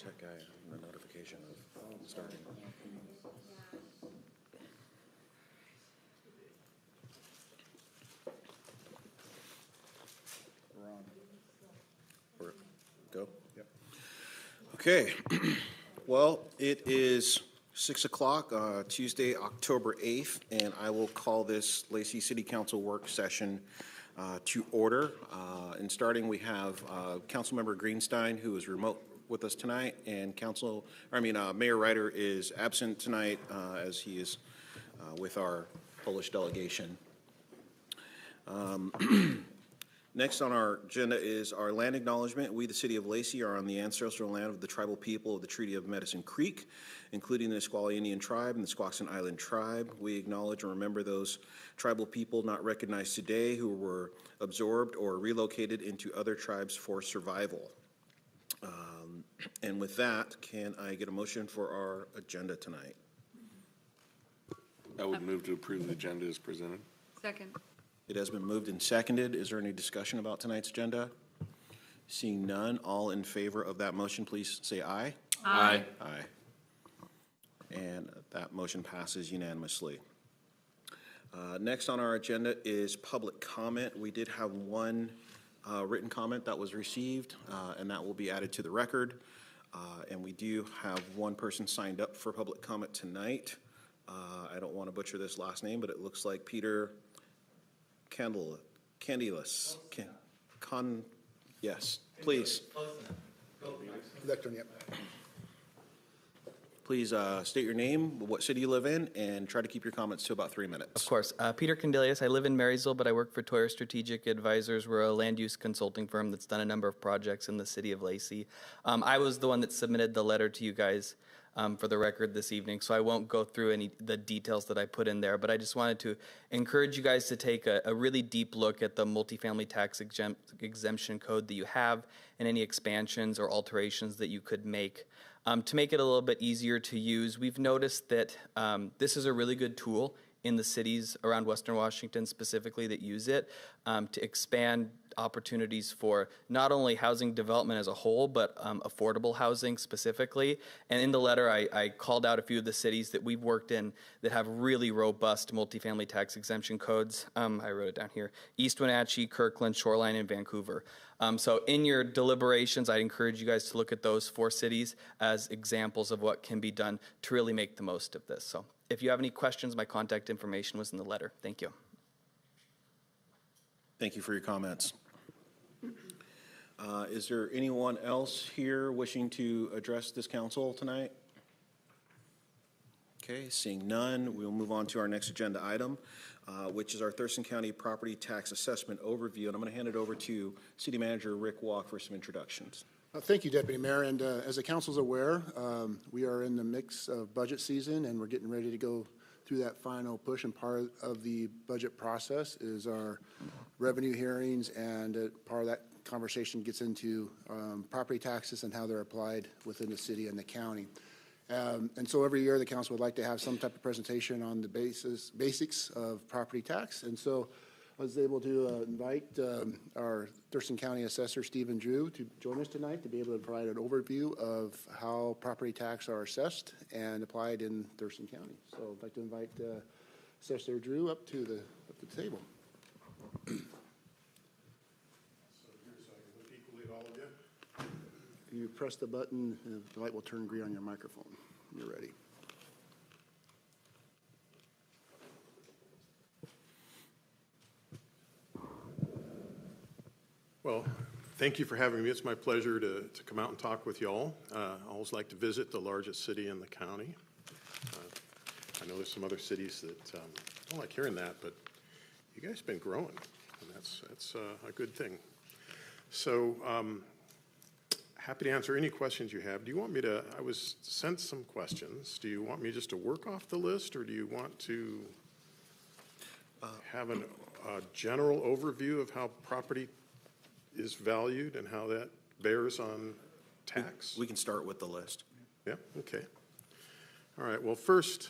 Tech guy, the notification of starting. We're on. Or go? Yep. Okay. Well, it is 6 o'clock, Tuesday, October 8th, and I will call this Lacey City Council work session to order. And starting, we have Councilmember Greenstein, who is remote with us tonight, and Mayor Ryder is absent tonight as he is with our Polish delegation. Next on our agenda is our land acknowledgement. We, the City of Lacey, are on the ancestral land of the tribal people of the Treaty of Medicine Creek, including the Nisqually Indian Tribe and the Squaxin Island Tribe. We acknowledge and remember those tribal people not recognized today who were absorbed or relocated into other tribes for survival. And with that, can I get a motion for our agenda tonight? I would move to approve the agenda as presented. Second. It has been moved and seconded. Is there any discussion about tonight's agenda? Seeing none, all in favor of that motion, please say aye. Aye. Aye. And that motion passes unanimously. Next on our agenda is public comment. We did have one written comment that was received, and that will be added to the record. And we do have one person signed up for public comment tonight. I don't want to butcher this last name, but it looks like Peter Candelas. Yes, please. Lectern, yep. Please state your name, what city you live in, and try to keep your comments to about 3 minutes. Of course. Peter Candelius. I live in Marysville, but I work for Toyer Strategic Advisors. We're a land use consulting firm that's done a number of projects in the city of Lacey. I was the one that submitted the letter to you guys for the record this evening, so I won't go through the details that I put in there, but I just wanted to encourage you guys to take a really deep look at the multifamily tax exemption code that you have and any expansions or alterations that you could make. To make it a little bit easier to use, we've noticed that this is a really good tool in the cities around Western Washington specifically that use it to expand opportunities for not only housing development as a whole, but affordable housing specifically. And in the letter, I called out a few of the cities that we've worked in that have really robust multifamily tax exemption codes. I wrote it down here: East Wenatchee, Kirkland, Shoreline, and Vancouver. So in your deliberations, I'd encourage you guys to look at those 4 cities as examples of what can be done to really make the most of this. So if you have any questions, my contact information was in the letter. Thank you. Thank you for your comments. Is there anyone else here wishing to address this council tonight? Okay, seeing none, we'll move on to our next agenda item, which is our Thurston County Property Tax Assessment Overview. And I'm going to hand it over to City Manager Rick Walk for some introductions. Thank you, Deputy Mayor. And as the council's aware, we are in the mix of budget season, and we're getting ready to go through that final push. And part of the budget process is our revenue hearings, and part of that conversation gets into property taxes and how they're applied within the city and the county. And so every year the council would like to have some type of presentation on the basics of property tax. And so I was able to invite our Thurston County Assessor, Stephen Drew, to join us tonight to be able to provide an overview of how property tax are assessed and applied in Thurston County. So I'd like to invite Assessor Drew up to the table. You press the button, and the light will turn green on your microphone. You're ready. Well, thank you for having me. It's my pleasure to come out and talk with y'all. I always like to visit the largest city in the county. I know there's some other cities that don't like hearing that, but you guys have been growing, and that's a good thing. So, happy to answer any questions you have. Do you want me to, I was sent some questions. Do you want me just to work off the list, or do you want to have a general overview of how property is valued and how that bears on tax? We can start with the list. Yeah, okay. All right, well, first,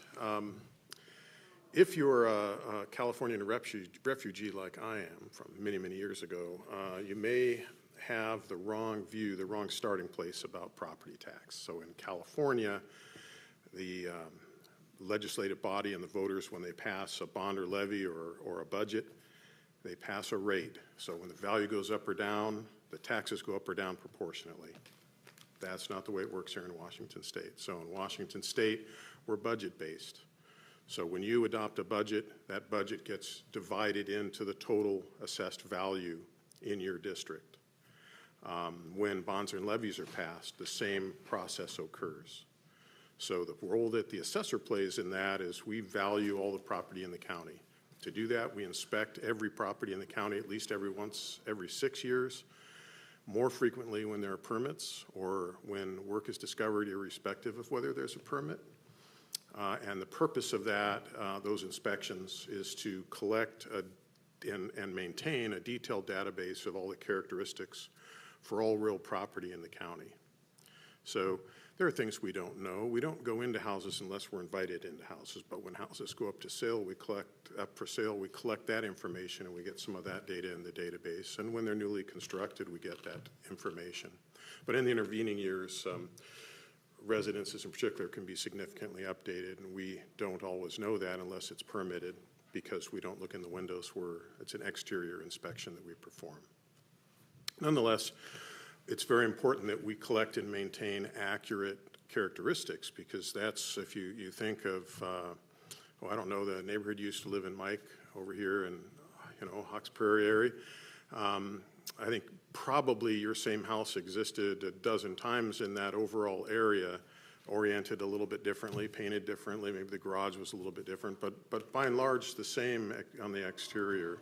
if you're a Californian refugee like I am from many, many years ago, you may have the wrong view, the wrong starting place about property tax. So in California, the legislative body and the voters, when they pass a bond or levy or a budget, they pass a rate. So when the value goes up or down, the taxes go up or down proportionately. That's not the way it works here in Washington State. So in Washington State, we're budget-based. So when you adopt a budget, that budget gets divided into the total assessed value in your district. When bonds and levies are passed, the same process occurs. So the role that the assessor plays in that is we value all the property in the county. To do that, we inspect every property in the county at least every 6 years, more frequently when there are permits or when work is discovered irrespective of whether there's a permit. And the purpose of that, those inspections, is to collect and maintain a detailed database of all the characteristics for all real property in the county. So there are things we don't know. We don't go into houses unless we're invited into houses, but when houses go up for sale, we collect that information and we get some of that data in the database. And when they're newly constructed, we get that information. But in the intervening years, residences in particular can be significantly updated, and we don't always know that unless it's permitted because we don't look in the windows where it's an exterior inspection that we perform. Nonetheless, it's very important that we collect and maintain accurate characteristics because that's, if you think of, I don't know, the neighborhood used to live in Mike over here in, Hawks Prairie area. I think probably your same house existed a dozen times in that overall area, oriented a little bit differently, painted differently, maybe the garage was a little bit different, but by and large the same on the exterior.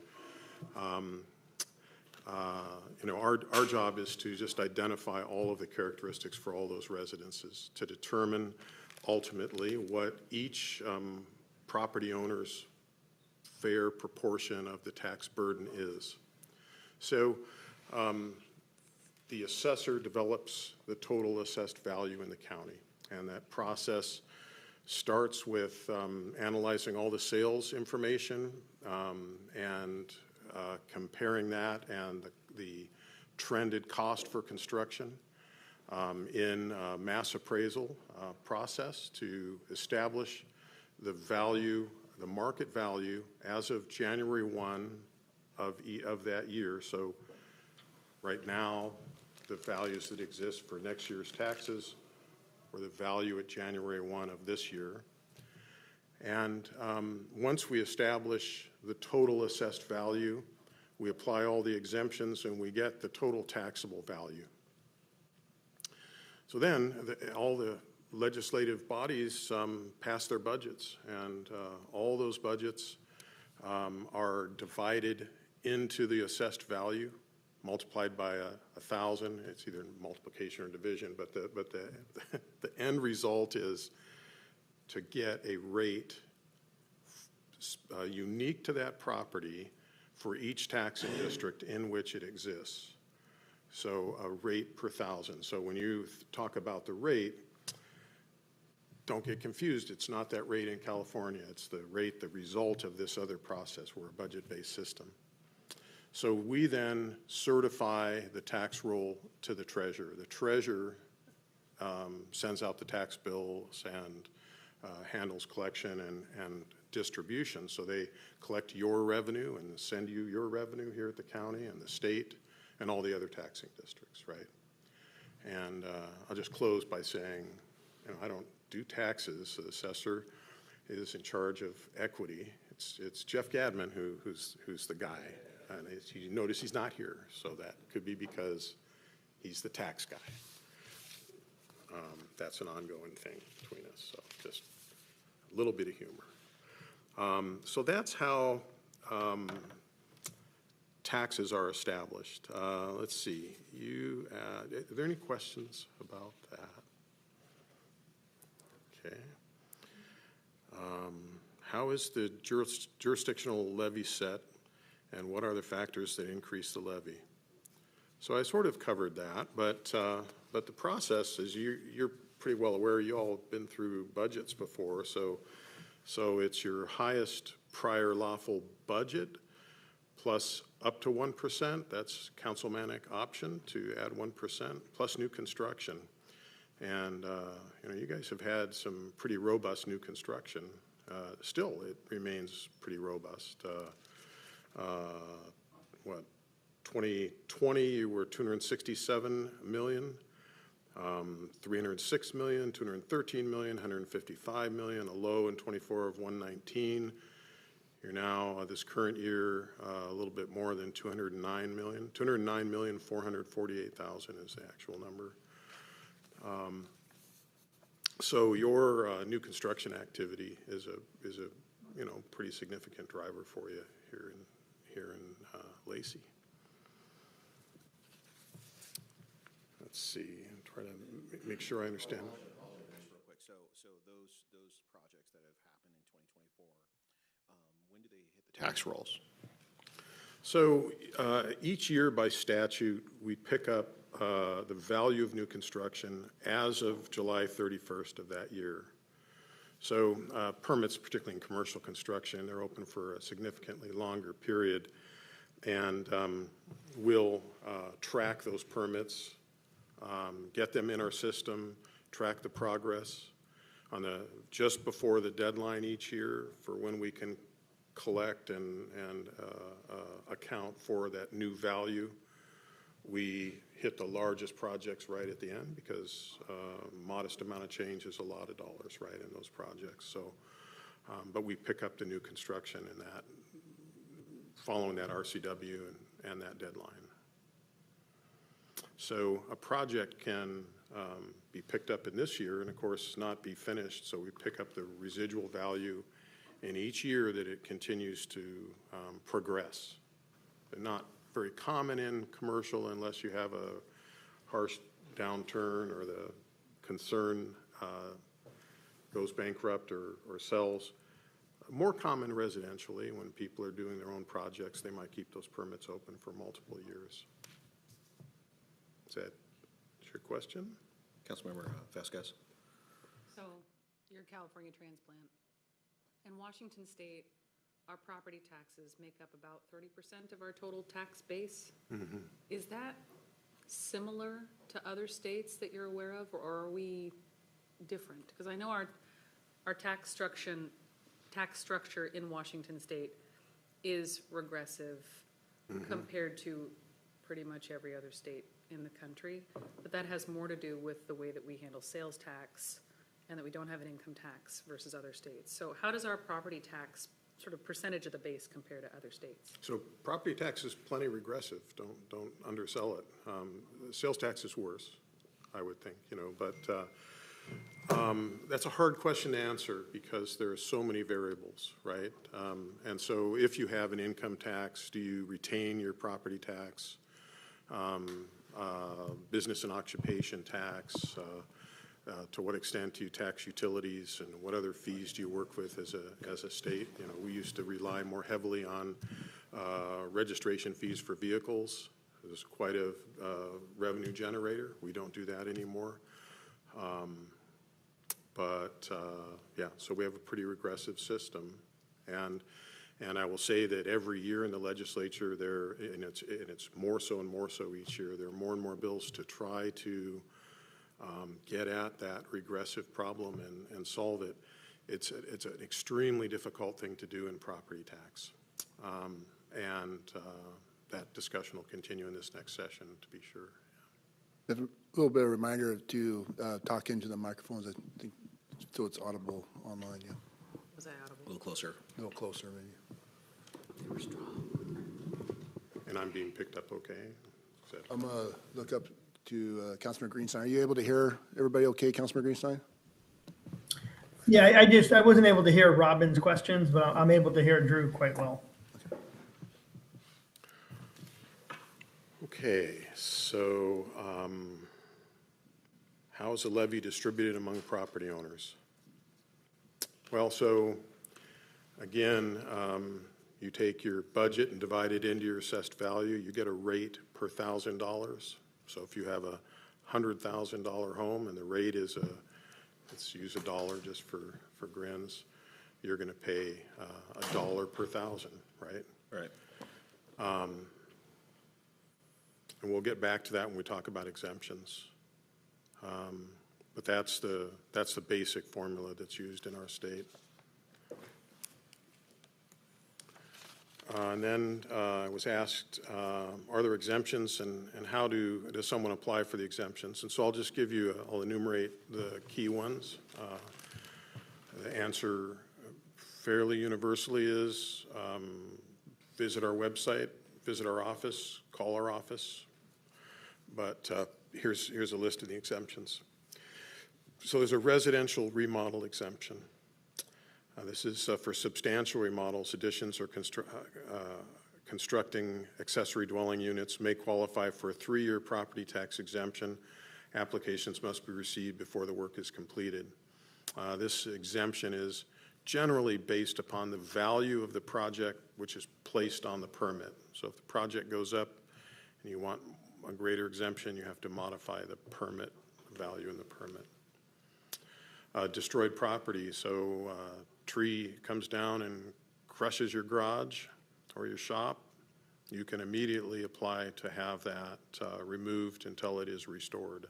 Our job is to just identify all of the characteristics for all those residences to determine ultimately what each property owner's fair proportion of the tax burden is. So the assessor develops the total assessed value in the county, and that process starts with analyzing all the sales information and comparing that and the trended cost for construction in a mass appraisal process to establish the value, the market value as of January 1 of that year. So right now, the values that exist for next year's taxes or the value at January 1 of this year. And once we establish the total assessed value, we apply all the exemptions and we get the total taxable value. So then all the legislative bodies pass their budgets, and all those budgets are divided into the assessed value, multiplied by 1,000. It's either multiplication or division, but the end result is to get a rate unique to that property for each taxing district in which it exists. So a rate per 1,000. So when you talk about the rate, don't get confused. It's not that rate in California. It's the rate, the result of this other process. We're a budget-based system. So we then certify the tax roll to the treasurer. The treasurer sends out the tax bills and handles collection and distribution. So they collect your revenue and send you your revenue here at the county and the state and all the other taxing districts, right? And I'll just close by saying, I don't do taxes. The assessor is in charge of equity. It's Jeff Gadman who's the guy. And you notice he's not here, so that could be because he's the tax guy. That's an ongoing thing between us, so just a little bit of humor. So that's how taxes are established. Let's see. Are there any questions about that? Okay. How is the jurisdictional levy set, and what are the factors that increase the levy? So I sort of covered that, but the process, as you're pretty well aware, you all have been through budgets before, so it's your highest prior lawful budget plus up to 1%. That's councilmanic option to add 1%, plus new construction. And, you guys have had some pretty robust new construction. Still, it remains pretty robust. 2020, you were 267 million, 306 million, 213 million, 155 million, a low in 24 of 119. You're now, this current year, a little bit more than 209 million. 209,448,000 is the actual number. So your new construction activity is a pretty significant driver for you here in Lacey. Let's see, I'm trying to make sure I understand. Real quick, so those projects that have happened in 2024, when do they hit the tax rolls? So each year by statute, we pick up the value of new construction as of July 31st of that year. So permits, particularly in commercial construction, they're open for a significantly longer period. And we'll track those permits, get them in our system, track the progress on just before the deadline each year for when we can collect and account for that new value. We hit the largest projects right at the end because modest amount of change is a lot of dollars, right, in those projects. So, but we pick up the new construction in that, following that RCW and that deadline. So a project can be picked up in this year and, of course, not be finished. So we pick up the residual value in each year that it continues to progress. But not very common in commercial unless you have a harsh downturn or the concern goes bankrupt or sells. More common residentially, when people are doing their own projects, they might keep those permits open for multiple years. Is that your question? Councilmember Vasquez. So you're a California transplant. In Washington State, our property taxes make up about 30% of our total tax base. Mm-hmm. Is that similar to other states that you're aware of, or are we different? Because I know our tax structure in Washington State is regressive compared to pretty much every other state in the country, but that has more to do with the way that we handle sales tax and that we don't have an income tax versus other states. So how does our property tax sort of percentage of the base compare to other states? So property tax is plenty regressive. Don't undersell it. Sales tax is worse, I would think, but that's a hard question to answer because there are so many variables, right? And so if you have an income tax, do you retain your property tax? Business and occupation tax, to what extent do you tax utilities, and what other fees do you work with as a state? We used to rely more heavily on registration fees for vehicles. It was quite a revenue generator. We don't do that anymore. So we have a pretty regressive system, and I will say that every year in the legislature, and it's more so and more so each year, there are more and more bills to try to get at that regressive problem and solve it. It's an extremely difficult thing to do in property tax, and that discussion will continue in this next session, to be sure. A little bit of reminder to talk into the microphones, I think, so it's audible online. Yeah. Was I audible? A little closer. A little closer, maybe. They were strong. And I'm being picked up okay? I'm going to look up to Councilman Greenstein. Are you able to hear everybody okay, Councilman Greenstein? Yeah, I wasn't able to hear Robin's questions, but I'm able to hear Drew quite well. Okay, so how is the levy distributed among property owners? Well, so again, you take your budget and divide it into your assessed value. You get a rate per $1,000. So if you have a $100,000 home and the rate is let's use $1 just for grins, you're going to pay $1 per 1,000, right? Right. And we'll get back to that when we talk about exemptions. But that's the basic formula that's used in our state. And then I was asked, are there exemptions and how does someone apply for the exemptions? And so I'll just give you, I'll enumerate the key ones. The answer fairly universally is visit our website, visit our office, call our office. But here's a list of the exemptions. So there's a residential remodel exemption. This is for substantial remodels, additions, or constructing accessory dwelling units may qualify for a 3-year property tax exemption. Applications must be received before the work is completed. This exemption is generally based upon the value of the project which is placed on the permit. So if the project goes up and you want a greater exemption, you have to modify the permit value in the permit. Destroyed property, so tree comes down and crushes your garage or your shop, you can immediately apply to have that removed until it is restored.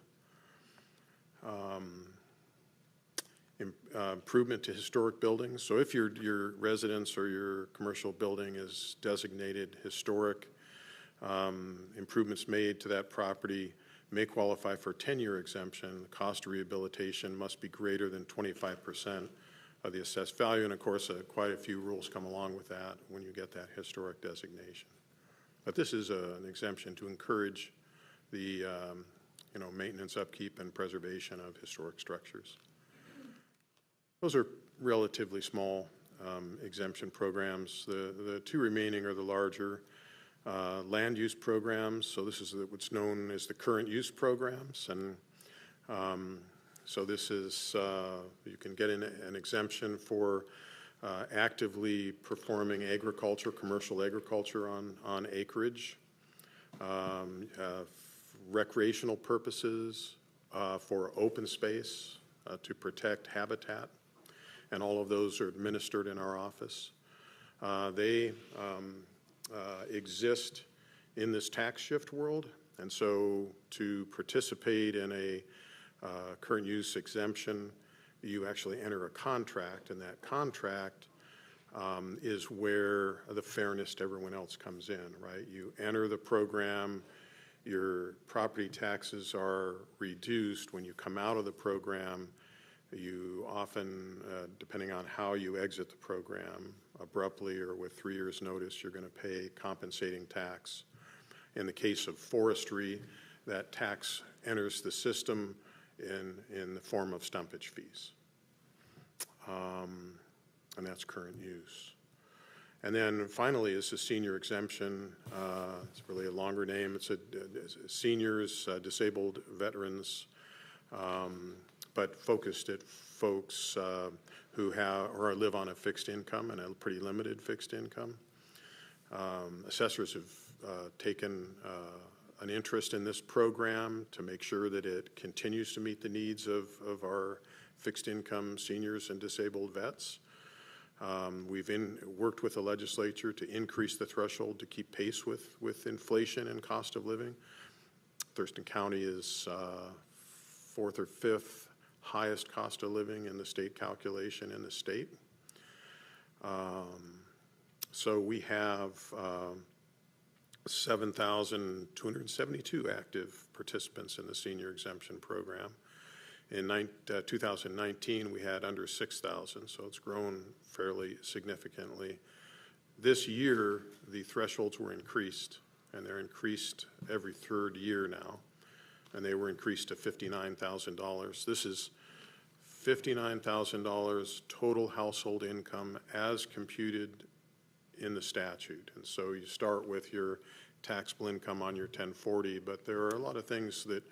Improvement to historic buildings. So if your residence or your commercial building is designated historic, improvements made to that property may qualify for a 10-year exemption. The cost of rehabilitation must be greater than 25% of the assessed value. And of course, quite a few rules come along with that when you get that historic designation. But this is an exemption to encourage the maintenance, upkeep, and preservation of historic structures. Those are relatively small exemption programs. The two remaining are the larger land use programs. So this is what's known as the current use programs. And so this is, you can get an exemption for actively performing agriculture, commercial agriculture on acreage, recreational purposes, for open space, to protect habitat. And all of those are administered in our office. They exist in this tax shift world, and so to participate in a current use exemption, you actually enter a contract, and that contract is where the fairness to everyone else comes in, right? You enter the program, your property taxes are reduced. When you come out of the program, you often, depending on how you exit the program, abruptly or with 3 years' notice, you're going to pay compensating tax. In the case of forestry, that tax enters the system in the form of stumpage fees. And that's current use. And then finally is the senior exemption. It's really a longer name. It's seniors, disabled veterans, but focused at folks who have or live on a fixed income and a pretty limited fixed income. Assessors have taken an interest in this program to make sure that it continues to meet the needs of our fixed income seniors and disabled vets. We've worked with the legislature to increase the threshold to keep pace with inflation and cost of living. Thurston County is 4th or 5th highest cost of living in the state calculation in the state. So we have 7,272 active participants in the senior exemption program. In 2019, we had under 6,000, so it's grown fairly significantly. This year, the thresholds were increased, and they're increased every 3rd year now, and they were increased to $59,000. This is $59,000 total household income as computed in the statute. And so you start with your taxable income on your 1040, but there are a lot of things that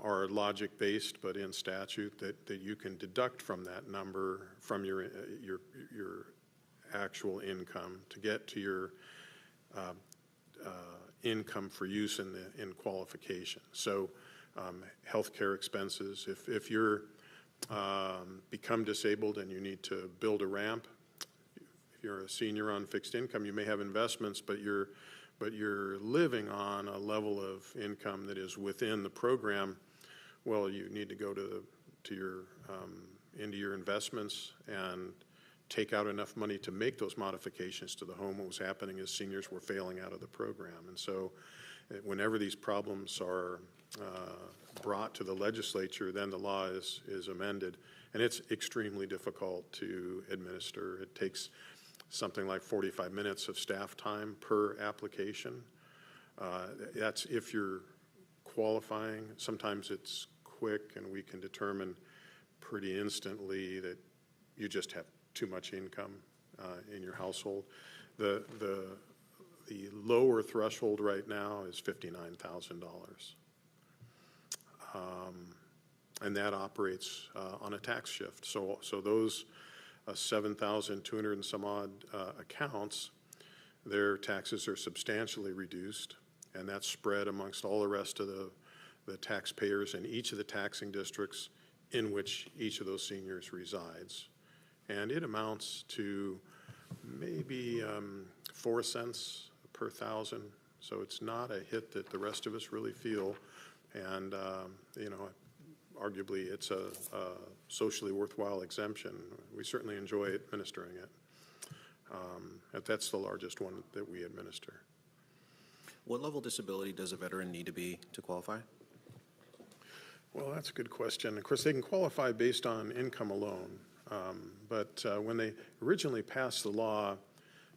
are logic-based, but in statute that you can deduct from that number from your actual income to get to your income for use in qualification. So healthcare expenses, if you're become disabled and you need to build a ramp, you're a senior on fixed income, you may have investments, but you're living on a level of income that is within the program. Well, you need to go into your investments and take out enough money to make those modifications to the home. What was happening is seniors were failing out of the program. And so whenever these problems are brought to the legislature, then the law is amended. And it's extremely difficult to administer. It takes something like 45 minutes of staff time per application. That's if you're qualifying. Sometimes it's quick and we can determine pretty instantly that you just have too much income in your household. The lower threshold right now is $59,000. And that operates on a tax shift. So those 7,200 and some odd accounts, their taxes are substantially reduced, and that's spread amongst all the rest of the taxpayers in each of the taxing districts in which each of those seniors resides. And it amounts to maybe 4 cents per thousand. So it's not a hit that the rest of us really feel. And, arguably it's a socially worthwhile exemption. We certainly enjoy administering it. That's the largest one that we administer. What level of disability does a veteran need to be to qualify? Well, that's a good question. Of course, they can qualify based on income alone. But when they originally passed the law,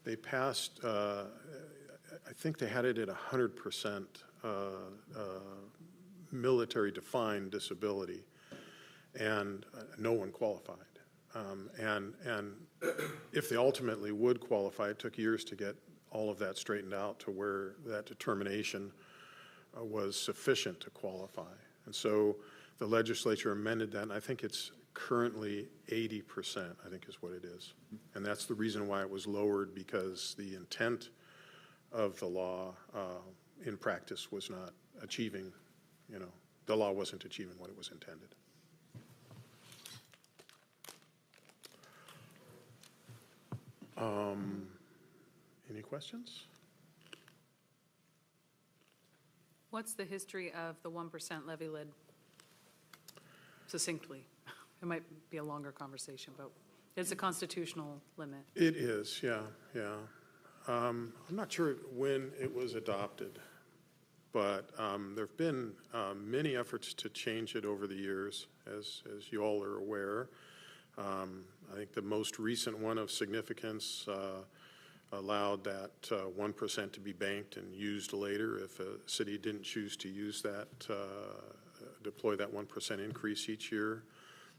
they passed, I think they had it at 100% military-defined disability, and no one qualified. And if they ultimately would qualify, it took years to get all of that straightened out to where that determination was sufficient to qualify. And so the legislature amended that, and I think it's currently 80%, I think is what it is. And that's the reason why it was lowered, because the intent of the law in practice was not achieving, the law wasn't achieving what it was intended. Any questions? What's the history of the 1% levy lid? Succinctly. It might be a longer conversation, but it's a constitutional limit. It is, yeah. I'm not sure when it was adopted, but there have been many efforts to change it over the years, as you all are aware. I think the most recent one of significance allowed that 1% to be banked and used later if a city didn't choose to use that, deploy that 1% increase each year.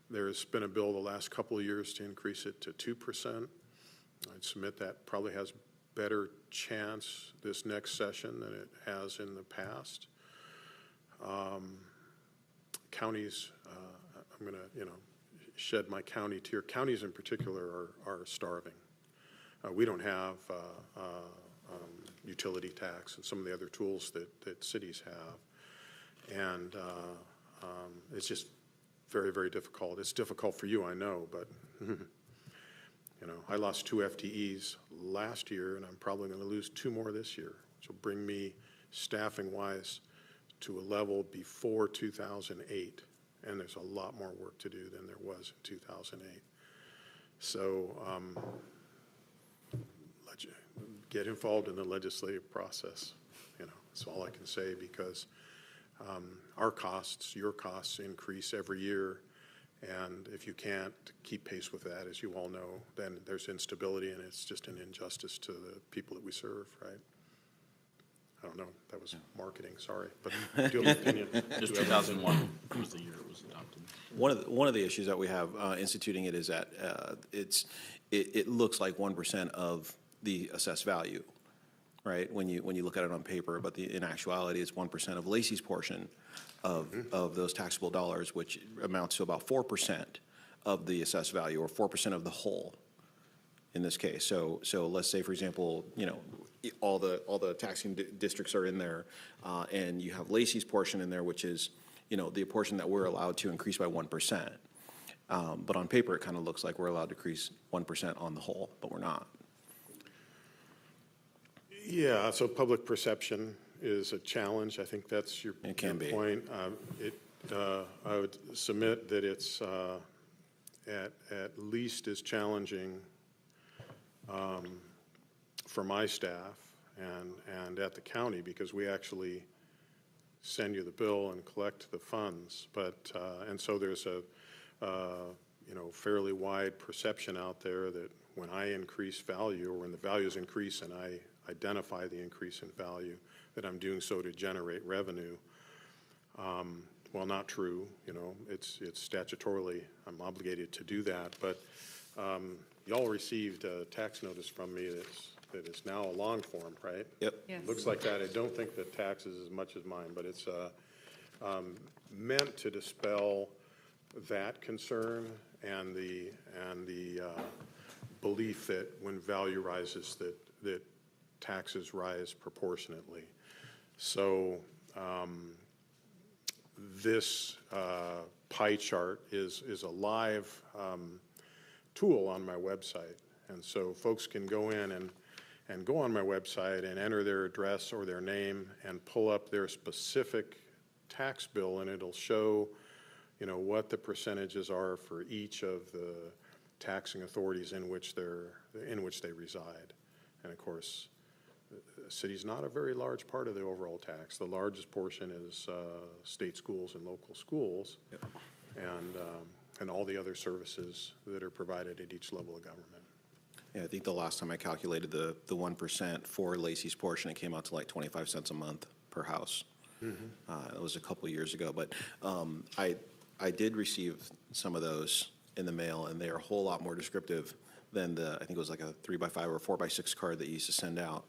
There's been a bill the last couple of years to increase it to 2%. I'd submit that probably has better chance this next session than it has in the past. Counties, I'm going to, shed my county tear. Counties in particular are starving. We don't have utility tax and some of the other tools that cities have. And it's just very, very difficult. It's difficult for you, I know, but I lost 2 FTEs last year, and I'm probably going to lose 2 more this year, which will bring me staffing-wise to a level before 2008. And there's a lot more work to do than there was in 2008. So get involved in the legislative process. That's all I can say, because our costs, your costs increase every year. And if you can't keep pace with that, as you all know, then there's instability, and it's just an injustice to the people that we serve, right? I don't know, that was marketing, sorry, but do you have an opinion? Just 2001 was the year it was adopted. One of the issues that we have instituting it is that it looks like 1% of the assessed value, right? When you look at it on paper, but in actuality, it's 1% of Lacey's portion of those taxable dollars, which amounts to about 4% of the assessed value, or 4% of the whole in this case. So let's say, for example, all the taxing districts are in there, and you have Lacey's portion in there, which is, the portion that we're allowed to increase by 1%. But on paper, it kind of looks like we're allowed to increase 1% on the whole, but we're not. Yeah, so public perception is a challenge. I think that's your It can be. point. I would submit that it's at least as challenging for my staff and at the county, because we actually send you the bill and collect the funds. But and so there's a fairly wide perception out there that when I increase value, or when the values increase and I identify the increase in value, that I'm doing so to generate revenue. Well, not true. It's statutorily, I'm obligated to do that. But y'all received a tax notice from me that is now a long form, right? Yep. Yes. Looks like that. I don't think the tax is as much as mine, but it's meant to dispel that concern and the belief that when value rises, that taxes rise proportionately. So this pie chart is a live tool on my website. And so folks can go in and go on my website and enter their address or their name and pull up their specific tax bill, and it'll show, what the percentages are for each of the taxing authorities in which they reside. And of course, the city's not a very large part of the overall tax. The largest portion is state schools and local schools, Yep. and all the other services that are provided at each level of government. Yeah, I think the last time I calculated the 1% for Lacey's portion, it came out to like 25 cents a month per house. That was a couple years ago, but I did receive some of those in the mail, and they are a whole lot more descriptive than I think it was like a 3x5 or 4x6 card that you used to send out.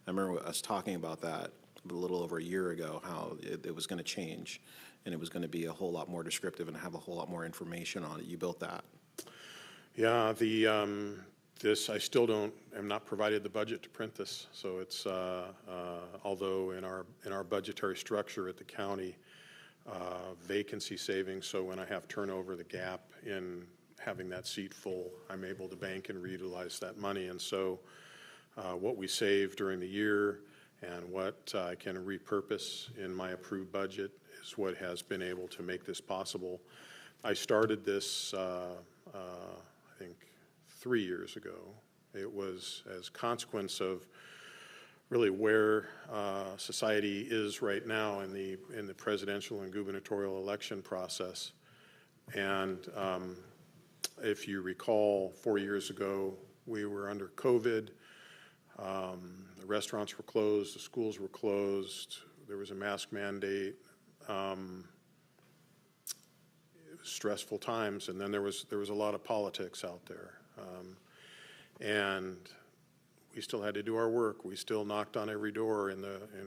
I remember us talking about that a little over a year ago, how it was going to change, and it was going to be a whole lot more descriptive and have a whole lot more information on it. You built that. Yeah, I still am not provided the budget to print this, so it's, although in our budgetary structure at the county, vacancy savings, so when I have turnover, the gap in having that seat full, I'm able to bank and reutilize that money. And so what we save during the year and what I can repurpose in my approved budget is what has been able to make this possible. I started this, I think, 3 years ago. It was as consequence of really where society is right now in the presidential and gubernatorial election process. And if you recall, 4 years ago, we were under COVID. The restaurants were closed, the schools were closed, there was a mask mandate. It was stressful times, and then there was a lot of politics out there. And we still had to do our work. We still knocked on every door in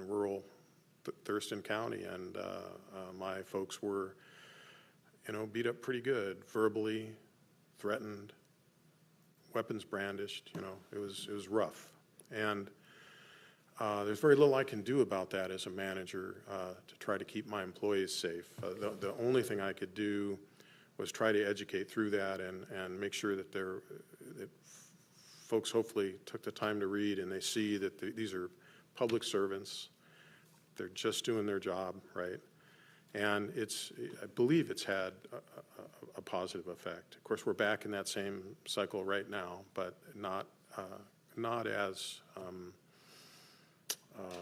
rural Thurston County, and my folks were, beat up pretty good, verbally threatened, weapons brandished. It was rough, and there's very little I can do about that as a manager to try to keep my employees safe. The only thing I could do was try to educate through that and make sure that that folks hopefully took the time to read and they see that these are public servants. They're just doing their job, right? And I believe it's had a positive effect. Of course, we're back in that same cycle right now, but not as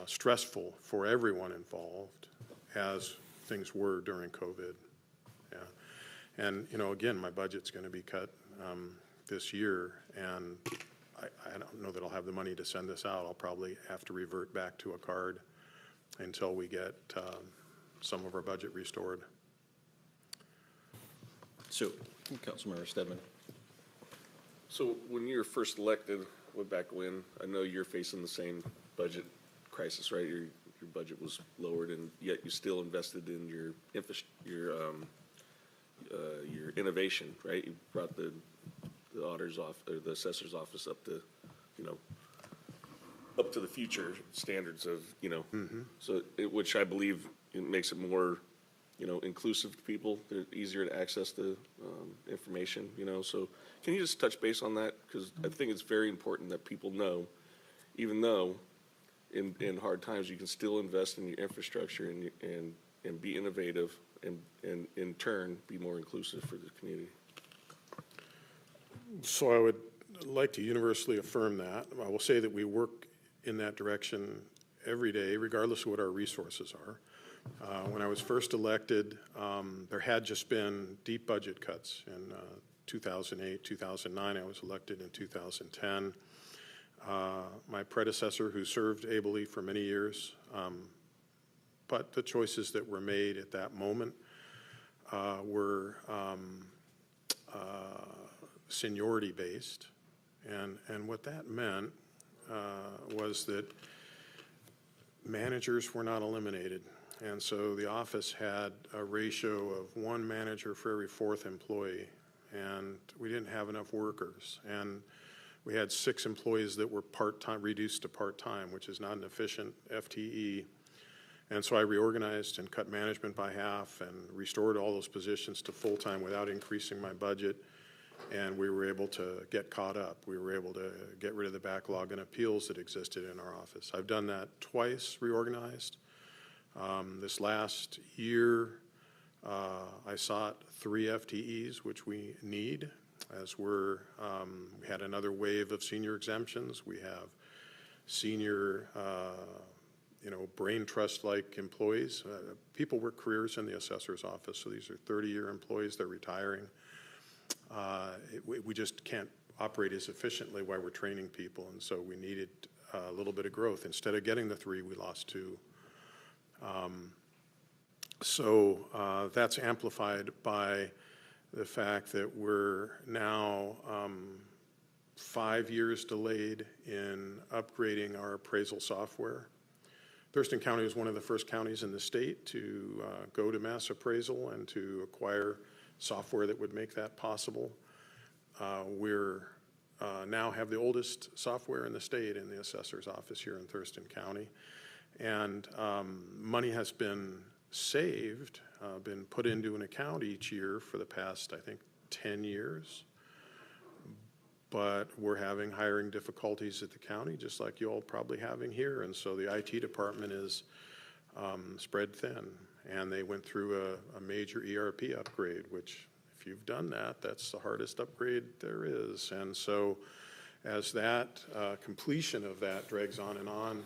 stressful for everyone involved as things were during COVID. Yeah. And, again, my budget's going to be cut this year, and I don't know that I'll have the money to send this out. I'll probably have to revert back to a card until we get some of our budget restored. So, Councilmember Stedman. So when you were first elected, way back when, I know you're facing the same budget crisis, right? Your budget was lowered, and yet you still invested in your innovation, right? You brought the auditor's office or the assessor's office up to, up to the future standards of, so which I believe it makes it more, inclusive to people. They're easier to access the information, So can you just touch base on that? Because I think it's very important that people know, even though in hard times, you can still invest in your infrastructure and be innovative and in turn, be more inclusive for the community. So I would like to universally affirm that. I will say that we work in that direction every day, regardless of what our resources are. When I was first elected, there had just been deep budget cuts in 2008, 2009. I was elected in 2010. My predecessor, who served ably for many years, but the choices that were made at that moment were seniority based, and what that meant was that managers were not eliminated, and so the office had a ratio of one manager for every fourth employee, and we didn't have enough workers, and we had 6 employees that were part-time, reduced to part-time, which is not an efficient FTE. And so I reorganized and cut management by half and restored all those positions to full-time without increasing my budget. And we were able to get caught up. We were able to get rid of the backlog and appeals that existed in our office. I've done that twice, reorganized. This last year, I sought 3 FTEs, which we need, as we had another wave of senior exemptions. We have senior brain trust-like employees. People work careers in the assessor's office, so these are 30-year employees. They're retiring. We just can't operate as efficiently while we're training people, and so we needed a little bit of growth. Instead of getting the 3, we lost 2. So that's amplified by the fact that we're now 5 years delayed in upgrading our appraisal software. Thurston County was one of the first counties in the state to go to mass appraisal and to acquire software that would make that possible. We're now have the oldest software in the state in the assessor's office here in Thurston County. And money has been saved, been put into an account each year for the past, I think, 10 years. But we're having hiring difficulties at the county, just like you all probably having here. And so the IT department is spread thin. And they went through a major ERP upgrade, which if you've done that, that's the hardest upgrade there is. And so as that completion of that drags on and on,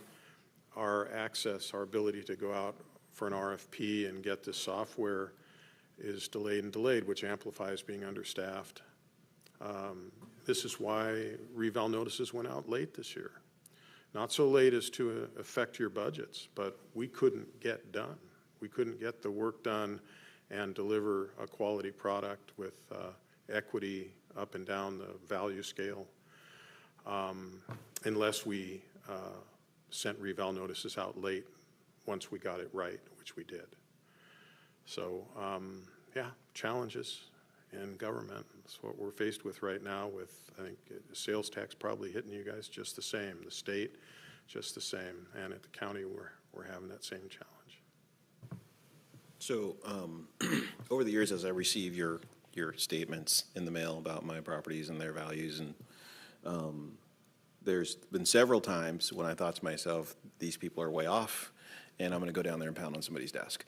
our access, our ability to go out for an RFP and get this software is delayed and delayed, which amplifies being understaffed. This is why reval notices went out late this year. Not so late as to affect your budgets, but we couldn't get done. We couldn't get the work done and deliver a quality product with equity up and down the value scale unless we sent reval notices out late once we got it right, which we did. So, challenges in government. That's what we're faced with right now with, I think, sales tax probably hitting you guys just the same, the state just the same, and at the county we're having that same challenge. So over the years, as I receive your statements in the mail about my properties and their values, and there's been several times when I thought to myself, these people are way off, and I'm going to go down there and pound on somebody's desk.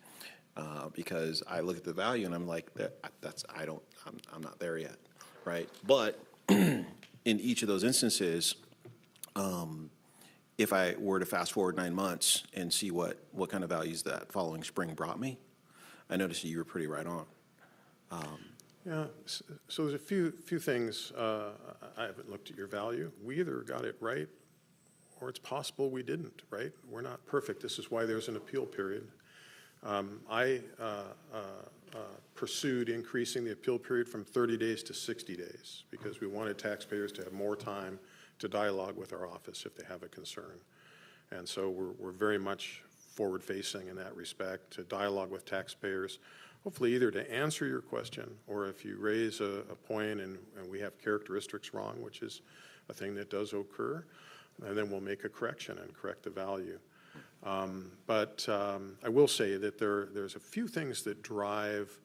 Because I look at the value and I'm like, I'm not there yet, right? But in each of those instances, if I were to fast forward 9 months and see what kind of values that following spring brought me, I noticed that you were pretty right on. So there's a few things. I haven't looked at your value. We either got it right or it's possible we didn't, right? We're not perfect. This is why there's an appeal period. I pursued increasing the appeal period from 30 days to 60 days because we wanted taxpayers to have more time to dialogue with our office if they have a concern. And so we're very much forward-facing in that respect to dialogue with taxpayers, hopefully either to answer your question or if you raise a point and we have characteristics wrong, which is a thing that does occur, and then we'll make a correction and correct the value. But I will say that there's a few things that drive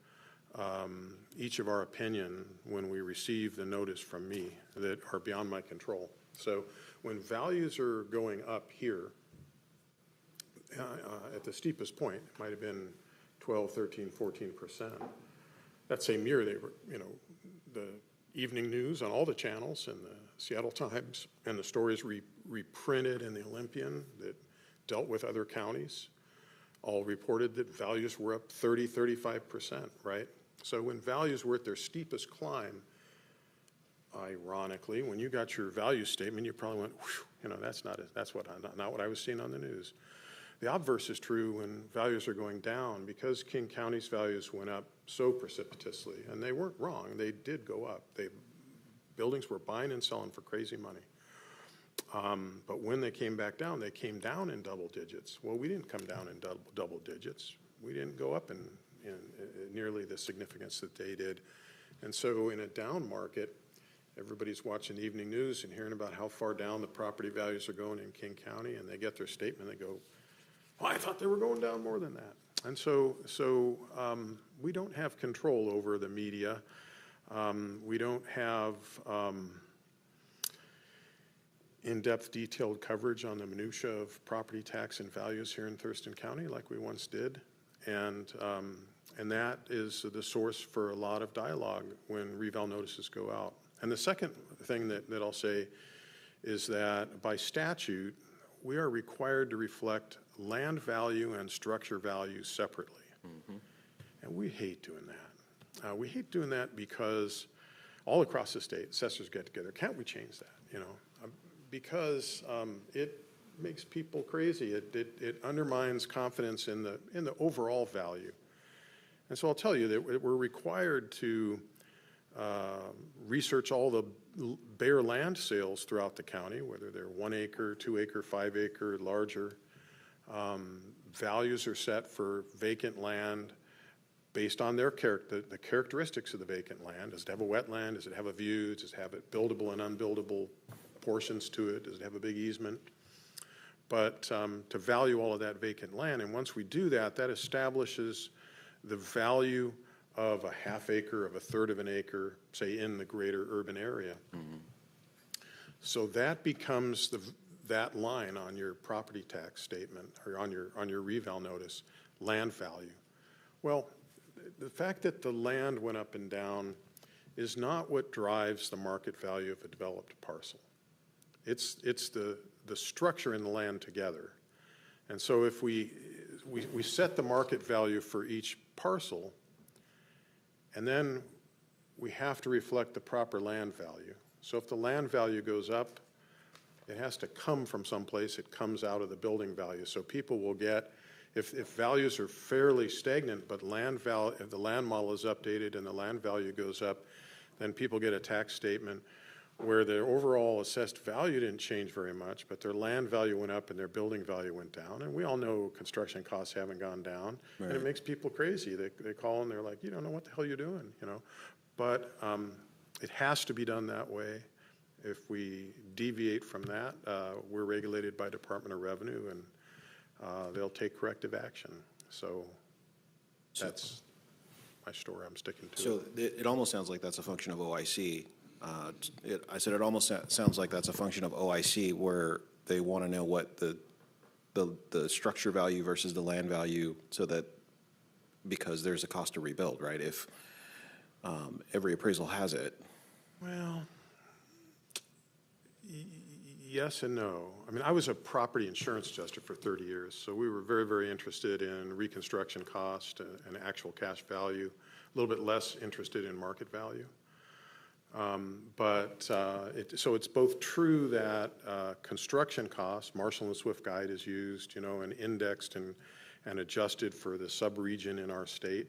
each of our opinion when we receive the notice from me that are beyond my control. So when values are going up here, at the steepest point, it might have been 12, 13, 14%. That same year, they were, the evening news on all the channels and the Seattle Times and the stories reprinted in the Olympian that dealt with other counties all reported that values were up 30, 35%, right? So when values were at their steepest climb, ironically, when you got your value statement, you probably went, whew, that's not what I was seeing on the news. The obverse is true when values are going down, because King County's values went up so precipitously, and they weren't wrong. They did go up. Buildings were buying and selling for crazy money. But when they came back down, they came down in double digits. Well, we didn't come down in double digits. We didn't go up in nearly the significance that they did. And so in a down market, everybody's watching the evening news and hearing about how far down the property values are going in King County, and they get their statement, they go, well, I thought they were going down more than that. And so we don't have control over the media. We don't have in-depth detailed coverage on the minutia of property tax and values here in Thurston County like we once did. And that is the source for a lot of dialogue when reval notices go out. And the second thing that I'll say is that by statute, we are required to reflect land value and structure value separately. Mm-hmm. And we hate doing that. We hate doing that because all across the state, assessors get together. Can't we change that? Because it makes people crazy. It undermines confidence in the overall value. And so I'll tell you that we're required to research all the bare land sales throughout the county, whether they're 1 acre, 2 acre, 5 acre, larger. Values are set for vacant land based on the characteristics of the vacant land. Does it have a wetland? Does it have a view? Does it have buildable and unbuildable portions to it? Does it have a big easement? But to value all of that vacant land, and once we do that, that establishes the value of a half acre, of a third of an acre, say in the greater urban area. Mm-hmm. So that becomes that line on your property tax statement or on your reval notice, land value. Well, the fact that the land went up and down is not what drives the market value of a developed parcel. It's the structure in the land together. And so if we set the market value for each parcel, and then we have to reflect the proper land value. So if the land value goes up, it has to come from someplace. It comes out of the building value. So people will get, if values are fairly stagnant, but if the land model is updated and the land value goes up, then people get a tax statement where their overall assessed value didn't change very much, but their land value went up and their building value went down. And we all know construction costs haven't gone down. Right. And it makes people crazy. They call and they're like, you don't know what the hell you're doing, But it has to be done that way. If we deviate from that, we're regulated by Department of Revenue, and they'll take corrective action. So that's my story. I'm sticking to it. So it almost sounds like that's a function of OIC. I said it almost sounds like that's a function of OIC, where they want to know what the structure value versus the land value, so that, because there's a cost to rebuild, right? If every appraisal has it. Well, yes and no. I mean, I was a property insurance adjuster for 30 years, so we were very, very interested in reconstruction cost and actual cash value, a little bit less interested in market value. So it's both true that construction costs, Marshall and Swift Guide is used, and indexed and adjusted for the sub-region in our state.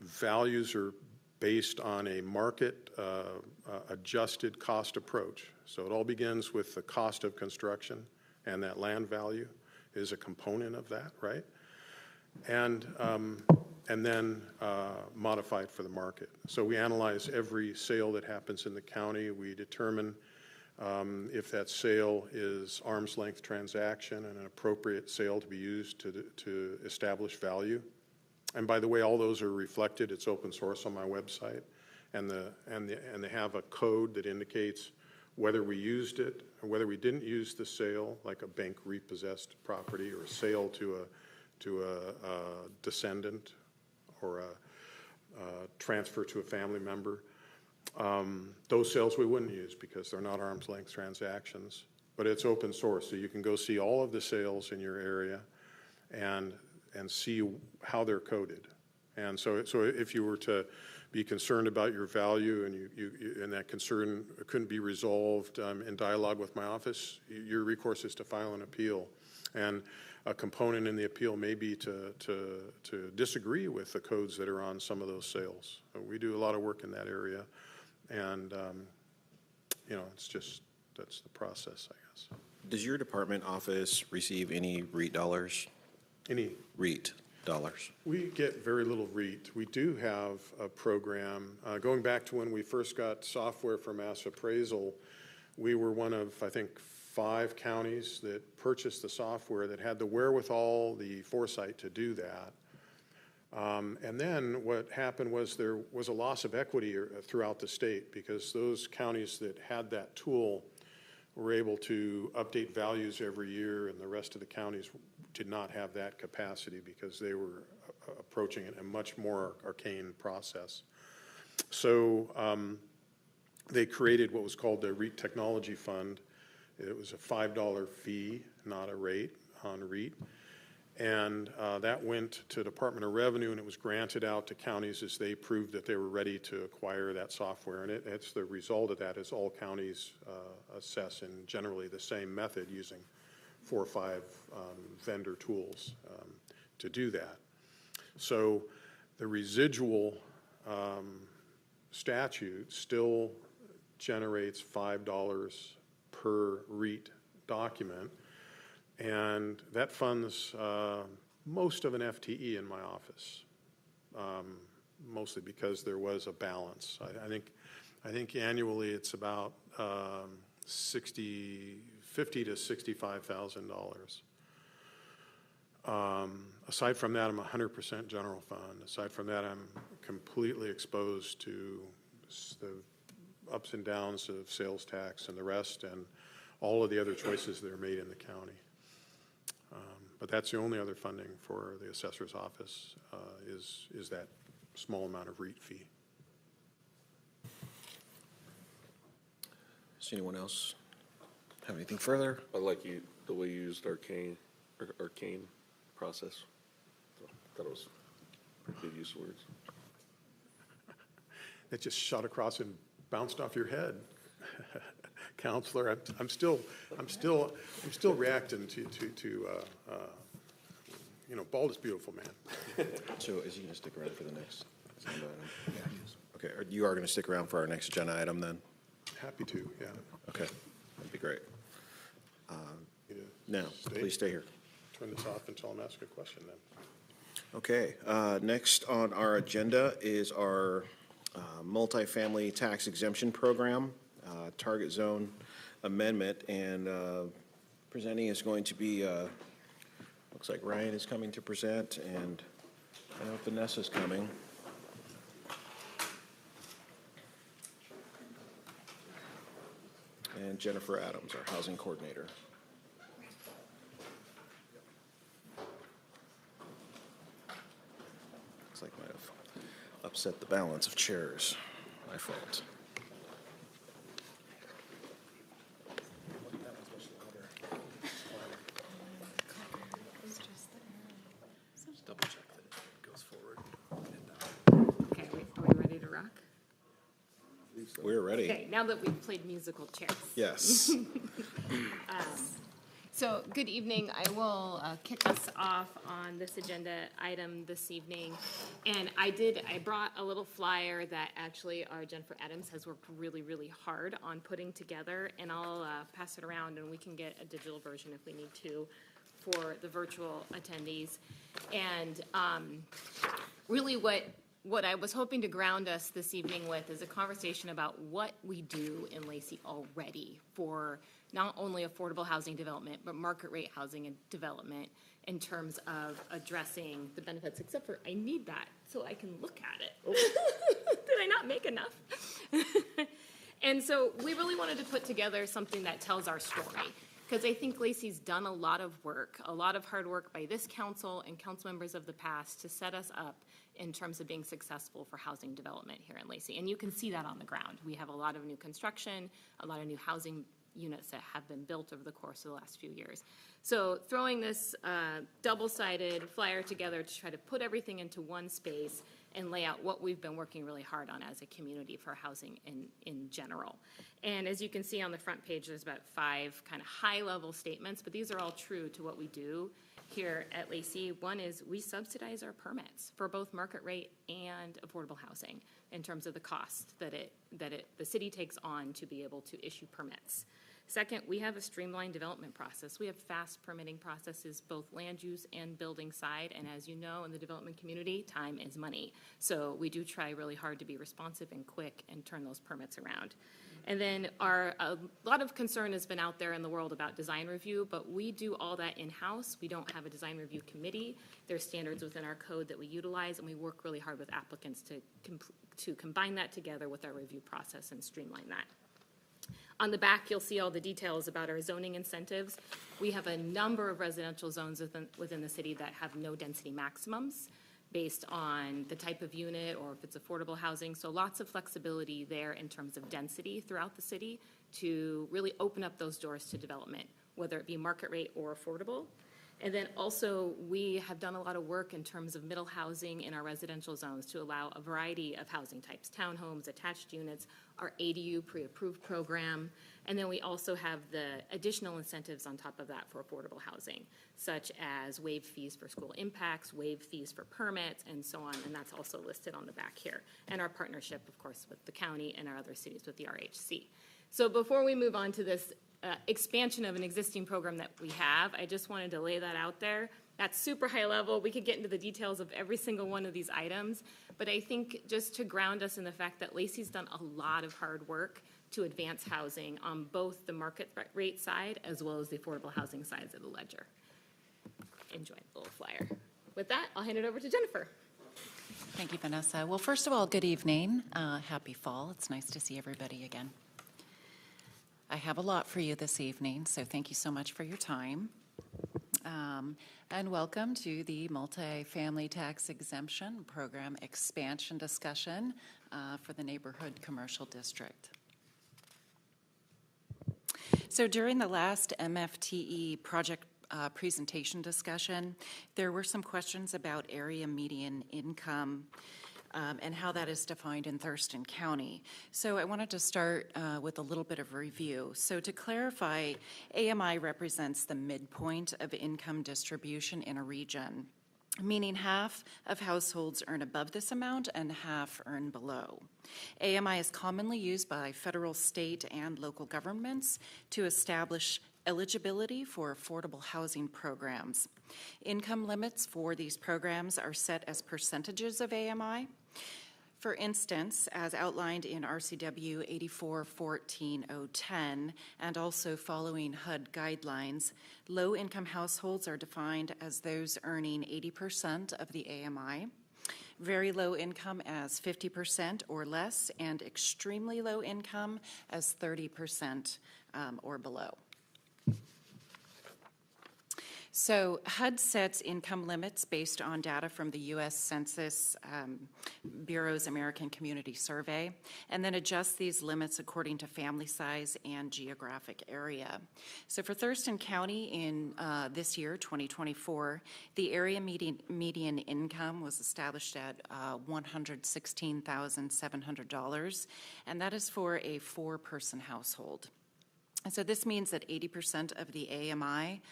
Values are based on a market adjusted cost approach. So it all begins with the cost of construction, and that land value is a component of that, right? And then modified for the market. So we analyze every sale that happens in the county. We determine if that sale is arm's length transaction and an appropriate sale to be used to establish value. And by the way, all those are reflected. It's open source on my website, and they have a code that indicates whether we used it or whether we didn't use the sale, like a bank repossessed property or a sale to a descendant or a transfer to a family member. Those sales we wouldn't use because they're not arm's length transactions, but it's open source. So you can go see all of the sales in your area and see how they're coded. And so if you were to be concerned about your value and that concern couldn't be resolved in dialogue with my office, your recourse is to file an appeal. And a component in the appeal may be to disagree with the codes that are on some of those sales. We do a lot of work in that area, and it's just, that's the process, I guess. Does your department office receive any REIT dollars? Any? REIT dollars? We get very little REIT. We do have a program, going back to when we first got software for mass appraisal, we were one of, I think, 5 counties that purchased the software that had the wherewithal, the foresight to do that. And then what happened was there was a loss of equity throughout the state because those counties that had that tool were able to update values every year, and the rest of the counties did not have that capacity because they were approaching a much more arcane process. So they created what was called the REIT Technology Fund. It was a $5 fee, not a rate, on REIT. And that went to Department of Revenue, and it was granted out to counties as they proved that they were ready to acquire that software. And it's the result of that is all counties assess in generally the same method using 4 or 5 vendor tools to do that. So the residual statute still generates $5 per REIT document, and that funds most of an FTE in my office, mostly because there was a balance. I think annually it's about $50,000 to $65,000. Aside from that, I'm 100% general fund. Aside from that, I'm completely exposed to the ups and downs of sales tax and the rest, and all of the other choices that are made in the county. But that's the only other funding for the assessor's office is that small amount of REIT fee. Does anyone else have anything further? I like the way you used arcane process. So, thought it was a pretty good use of words. It just shot across and bounced off your head. Counselor, I'm still reacting to bald is beautiful, man. So is he going to stick around for the next agenda item? Yeah, he is. Okay, you are going to stick around for our next agenda item then? Happy to, yeah. Okay, that'd be great. You Now, please stay here. Turn this off until I'm asking a question then. Okay, next on our agenda is our multifamily tax exemption program, target zone amendment, and presenting is going to be, looks like Ryan is coming to present, and I know Vanessa's coming. And Jennifer Adams, our housing coordinator. Looks like I might have upset the balance of chairs. My fault. Just double check that it goes forward. Okay, are we ready to rock? We're ready. Okay, now that we've played musical chairs. Yes. So, good evening. I will kick us off on this agenda item this evening. And I brought a little flyer that actually our Jennifer Adams has worked really, really hard on putting together. And I'll pass it around, and we can get a digital version if we need to for the virtual attendees. And really what I was hoping to ground us this evening with is a conversation about what we do in Lacey already for not only affordable housing development, but market rate housing and development in terms of addressing the benefits, except for I need that so I can look at it. Did I not make enough? And so we really wanted to put together something that tells our story. Because I think Lacey's done a lot of work, a lot of hard work by this council and council members of the past to set us up in terms of being successful for housing development here in Lacey. And you can see that on the ground. We have a lot of new construction, a lot of new housing units that have been built over the course of the last few years. So throwing this double-sided flyer together to try to put everything into one space and lay out what we've been working really hard on as a community for housing in general. And as you can see on the front page, there's about 5 kind of high-level statements, but these are all true to what we do here at Lacey. One is we subsidize our permits for both market rate and affordable housing in terms of the cost that the city takes on to be able to issue permits. Second, we have a streamlined development process. We have fast permitting processes, both land use and building side, and as you know, in the development community, time is money. So we do try really hard to be responsive and quick and turn those permits around. And then a lot of concern has been out there in the world about design review, but we do all that in-house. We don't have a design review committee. There's standards within our code that we utilize, and we work really hard with applicants to combine that together with our review process and streamline that. On the back, you'll see all the details about our zoning incentives. We have a number of residential zones within the city that have no density maximums based on the type of unit or if it's affordable housing. So lots of flexibility there in terms of density throughout the city to really open up those doors to development, whether it be market rate or affordable. And then also, we have done a lot of work in terms of middle housing in our residential zones to allow a variety of housing types, townhomes, attached units, our ADU pre-approved program, and then we also have the additional incentives on top of that for affordable housing, such as waived fees for school impacts, waived fees for permits, and so on, and that's also listed on the back here. And our partnership, of course, with the county and our other cities with the RHC. So before we move on to this expansion of an existing program that we have, I just wanted to lay that out there. That's super high level. We could get into the details of every single one of these items, but I think just to ground us in the fact that Lacey's done a lot of hard work to advance housing on both the market rate side as well as the affordable housing sides of the ledger. Enjoy the little flyer. With that, I'll hand it over to Jennifer. Thank you, Vanessa. Well, first of all, good evening. Happy fall. It's nice to see everybody again. I have a lot for you this evening, so thank you so much for your time. And welcome to the Multifamily Tax Exemption Program expansion discussion for the Neighborhood Commercial District. So during the last MFTE project presentation discussion, there were some questions about area median income and how that is defined in Thurston County. So I wanted to start with a little bit of review. So to clarify, AMI represents the midpoint of income distribution in a region, meaning half of households earn above this amount and half earn below. AMI is commonly used by federal, state, and local governments to establish eligibility for affordable housing programs. Income limits for these programs are set as percentages of AMI. For instance, as outlined in RCW 84-14-010 and also following HUD guidelines, low-income households are defined as those earning 80% of the AMI, very low income as 50% or less, and extremely low income as 30% or below. So HUD sets income limits based on data from the U.S. Census Bureau's American Community Survey, and then adjusts these limits according to family size and geographic area. So for Thurston County in this year, 2024, the area median income was established at $116,700, and that is for a 4-person household. And so this means that 80% of the AMI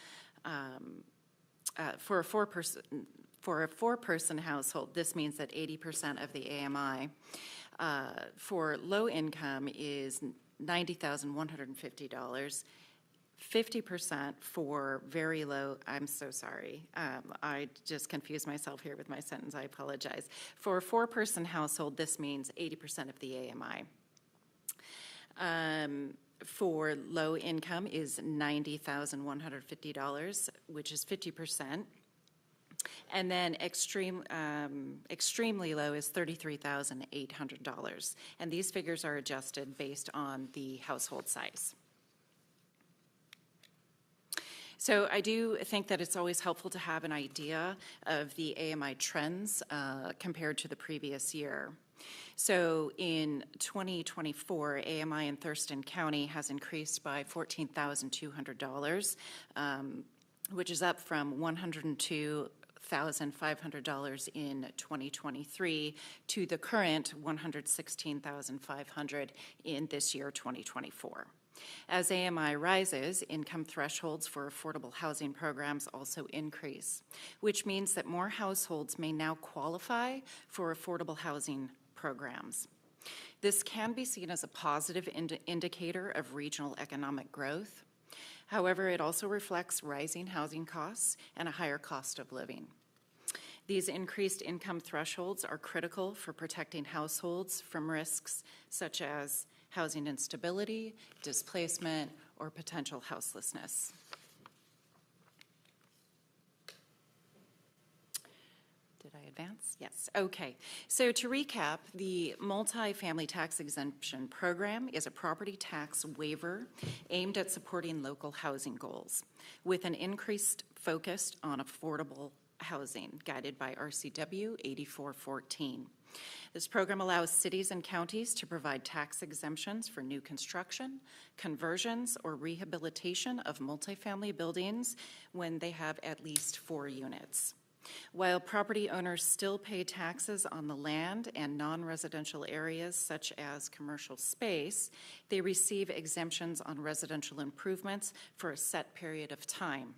for a four-person household, this means that 80% of the AMI for low income is $90,150. 50% for very low, I'm so sorry, I just confused myself here with my sentence, I apologize. For a 4-person household, this means 80% of the AMI. For low income is $90,150, which is 50%. And then extremely low is $33,800. And these figures are adjusted based on the household size. So I do think that it's always helpful to have an idea of the AMI trends compared to the previous year. So in 2024, AMI in Thurston County has increased by $14,200, which is up from $102,500 in 2023 to the current $116,500 in this year, 2024. As AMI rises, income thresholds for affordable housing programs also increase, which means that more households may now qualify for affordable housing programs. This can be seen as a positive indicator of regional economic growth. However, it also reflects rising housing costs and a higher cost of living. These increased income thresholds are critical for protecting households from risks such as housing instability, displacement, or potential houselessness. Did I advance? Yes. Okay. So to recap, the multifamily tax exemption program is a property tax waiver aimed at supporting local housing goals with an increased focus on affordable housing guided by RCW 8414. This program allows cities and counties to provide tax exemptions for new construction, conversions, or rehabilitation of multifamily buildings when they have at least 4 units. While property owners still pay taxes on the land and non-residential areas such as commercial space, they receive exemptions on residential improvements for a set period of time,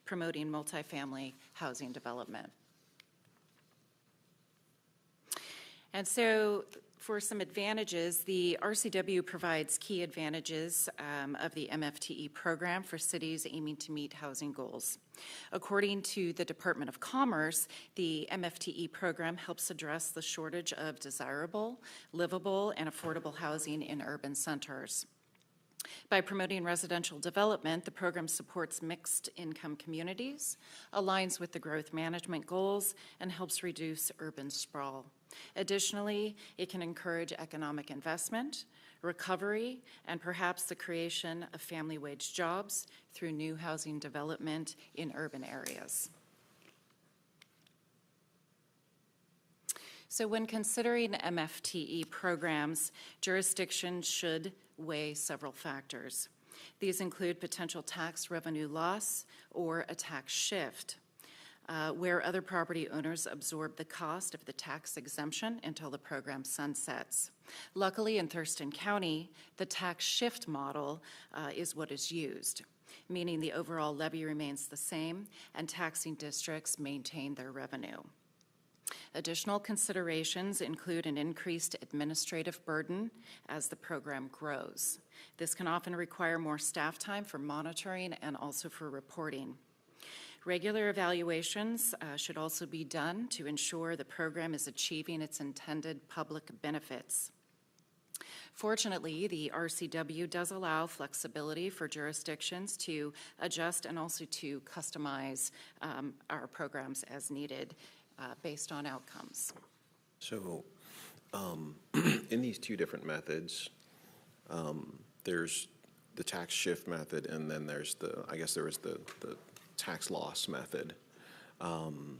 promoting multifamily housing development. And so for some advantages, the RCW provides key advantages of the MFTE program for cities aiming to meet housing goals. According to the Department of Commerce, the MFTE program helps address the shortage of desirable, livable, and affordable housing in urban centers. By promoting residential development, the program supports mixed income communities, aligns with the growth management goals, and helps reduce urban sprawl. Additionally, it can encourage economic investment, recovery, and perhaps the creation of family wage jobs through new housing development in urban areas. So when considering MFTE programs, jurisdictions should weigh several factors. These include potential tax revenue loss or a tax shift, where other property owners absorb the cost of the tax exemption until the program sunsets. Luckily, in Thurston County, the tax shift model is what is used, meaning the overall levy remains the same and taxing districts maintain their revenue. Additional considerations include an increased administrative burden as the program grows. This can often require more staff time for monitoring and also for reporting. Regular evaluations should also be done to ensure the program is achieving its intended public benefits. Fortunately, the RCW does allow flexibility for jurisdictions to adjust and also to customize our programs as needed based on outcomes. So in these two different methods, there's the tax shift method, and then there's the, I guess there was the tax loss method. In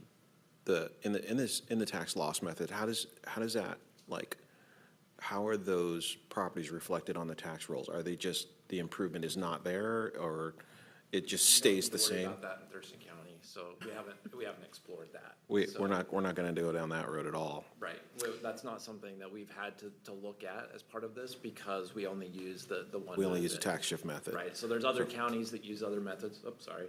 the tax loss method, how does that, like, how are those properties reflected on the tax rolls? Are they just, the improvement is not there, or it just stays the same? We don't about that in Thurston County, so we haven't explored that. We're not going to go down that road at all. Right. That's not something that we've had to look at as part of this because we only use the one. We only use a method. tax shift method. Right. So there's other counties that use other methods. Oops, sorry.